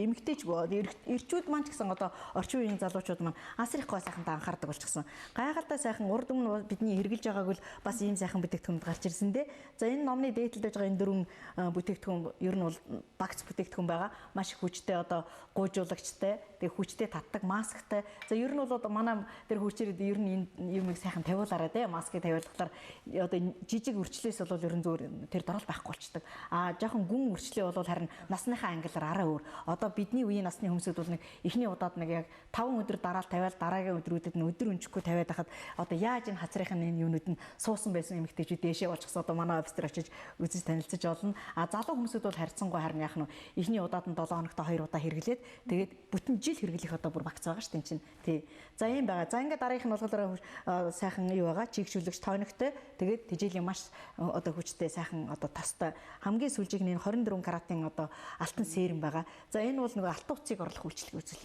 маань ч гэсэн одоо орчин үеийн залуучууд маань асар их гоо сайхантай анхаардаг болчихсон. Гайхалтай сайхан урд өмнө бидний хэрэгжилж байгааг бол бас ийм сайхан бүтээгдэхүүн гарч ирсэн дээ. За энэ номны дээдлэж байгаа энэ дөрвөн бүтээгдэхүүн ер нь бол багц бүтээгдэхүүн байгаа. Маш их хүчтэй одоо гуйжуулагчтай, тэгээ хүчтэй татдаг масктай. За ер нь бол одоо манай тэр хүчээр ер нь энэ юмыг сайхан тавиулаарай дээ. Маскыг тавиулахаар одоо жижиг үрчлээс бол ер нь зүгээр тэр дорол байхгүй болчдөг. Жоохон гүн үрчлээ бол харин насныхаа ангилаар арай өөр. Одоо бидний үеийн насны хүмүүсүүд бол нэг эхний удаад нэг яг 5 өдөр дараал тавиал дараагийн өдрүүдэд нь өдөр өнчихгүй тавиад хахад одоо яаж энэ хацрынхын энэ юунууд нь суусан байсан эмэгтэйчүүд дээшээ болчихсон одоо манай офис дээр очиж үзэж танилцаж олно. Залуу хүмүүсүүд бол харьцангуй харин яах нь эхний удаад нь 7 хоногт 2 удаа хэрэглээд тэгээд бүтэн жил хэрэглэх одоо бүр багц байгаа шүү дээ чинь. Тий. За ийм байгаа. За ингээд дараагийнх нь болохоор сайхан юу байгаа? Чигшүүлэгч тонигтой. Тэгээд тэжээлийн маш одоо хүчтэй сайхан одоо тостой хамгийн сүүлжиг нь 24 каратын одоо алтан серум байгаа. За энэ бол нөгөө алтан утсыг орлох үйлчлэг үзэл.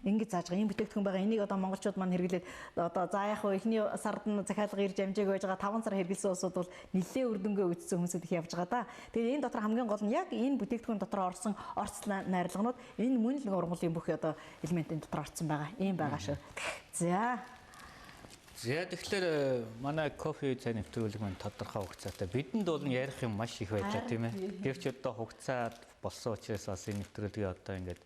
Ингэж зааж байгаа. Энэ бүтээгдэхүүн байгаа. Энийг одоо монголчууд маань хэрэглээд одоо за яг хөө эхний сард нь захиалга ирж амжааг байж байгаа 5 сар хэрэглэсэн улсууд бол нэлээ үр дүнгээ үзсэн хүмүүсүүд их явж байгаа да. Тэгээд энэ дотор хамгийн гол нь яг энэ бүтээгдэхүүн дотор орсон орц найрлагнууд энэ мөн л ургамлын бүх одоо элементийн дотор орсон байгаа. Ийм байгаа шүү. За тэгэхээр манай кофе цай нэвтрүүлэг маань тодорхой хугацаатай. Бидэнд бол ярих юм маш их байлаа тийм ээ. Гэвч одоо хугацаа болсон учраас бас энэ нэвтрүүлгийг одоо ингээд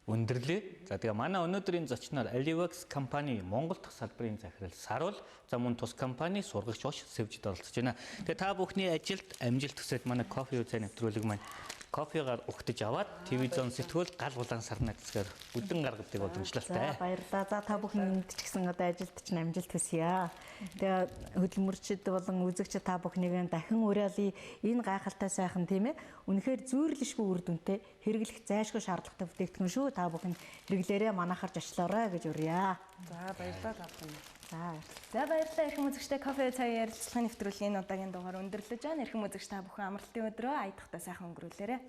өндөрлөө. За тэгээ манай өнөөдрийн зочноор Alivax компани Монгол дахь салбарын захирал Саруул за мөн тус компани сургагч Ош Сэвжид оролцож байна. Тэгээ та бүхний ажилд амжилт хүсээд манай кофе цай нэвтрүүлэг маань кофегаар угтаж аваад телевизэн сэтгүүл гал булаан сарна гэсгээр бүдэн гаргадаг боломжлолтой. За баярлалаа. За та бүхэнд ч гэсэн одоо ажилд чинь амжилт хүсье. Тэгээ хөдөлмөрчд болон үзэгчид та бүхнийг дахин уриалъя. Энэ гайхалтай сайхан тийм ээ. Үнэхээр зүйрлэшгүй үр дүнтэй хэрэглэх зайлшгүй шаардлагатай бүтээгдэхүүн шүү. Та бүхэн хэрэглээрээ манайхарж очлоорой гэж урья. За баярлалаа та бүхэнд. За баярлалаа эрхэм үзэгчтэй кофе цай ярилцлагын нэвтрүүлгийн удаагийн дугаар өндөрлөж байна. Эрхэм үзэгч та бүхэн амралтын өдрөө аядахтай сайхан өнгөрүүлээрэй.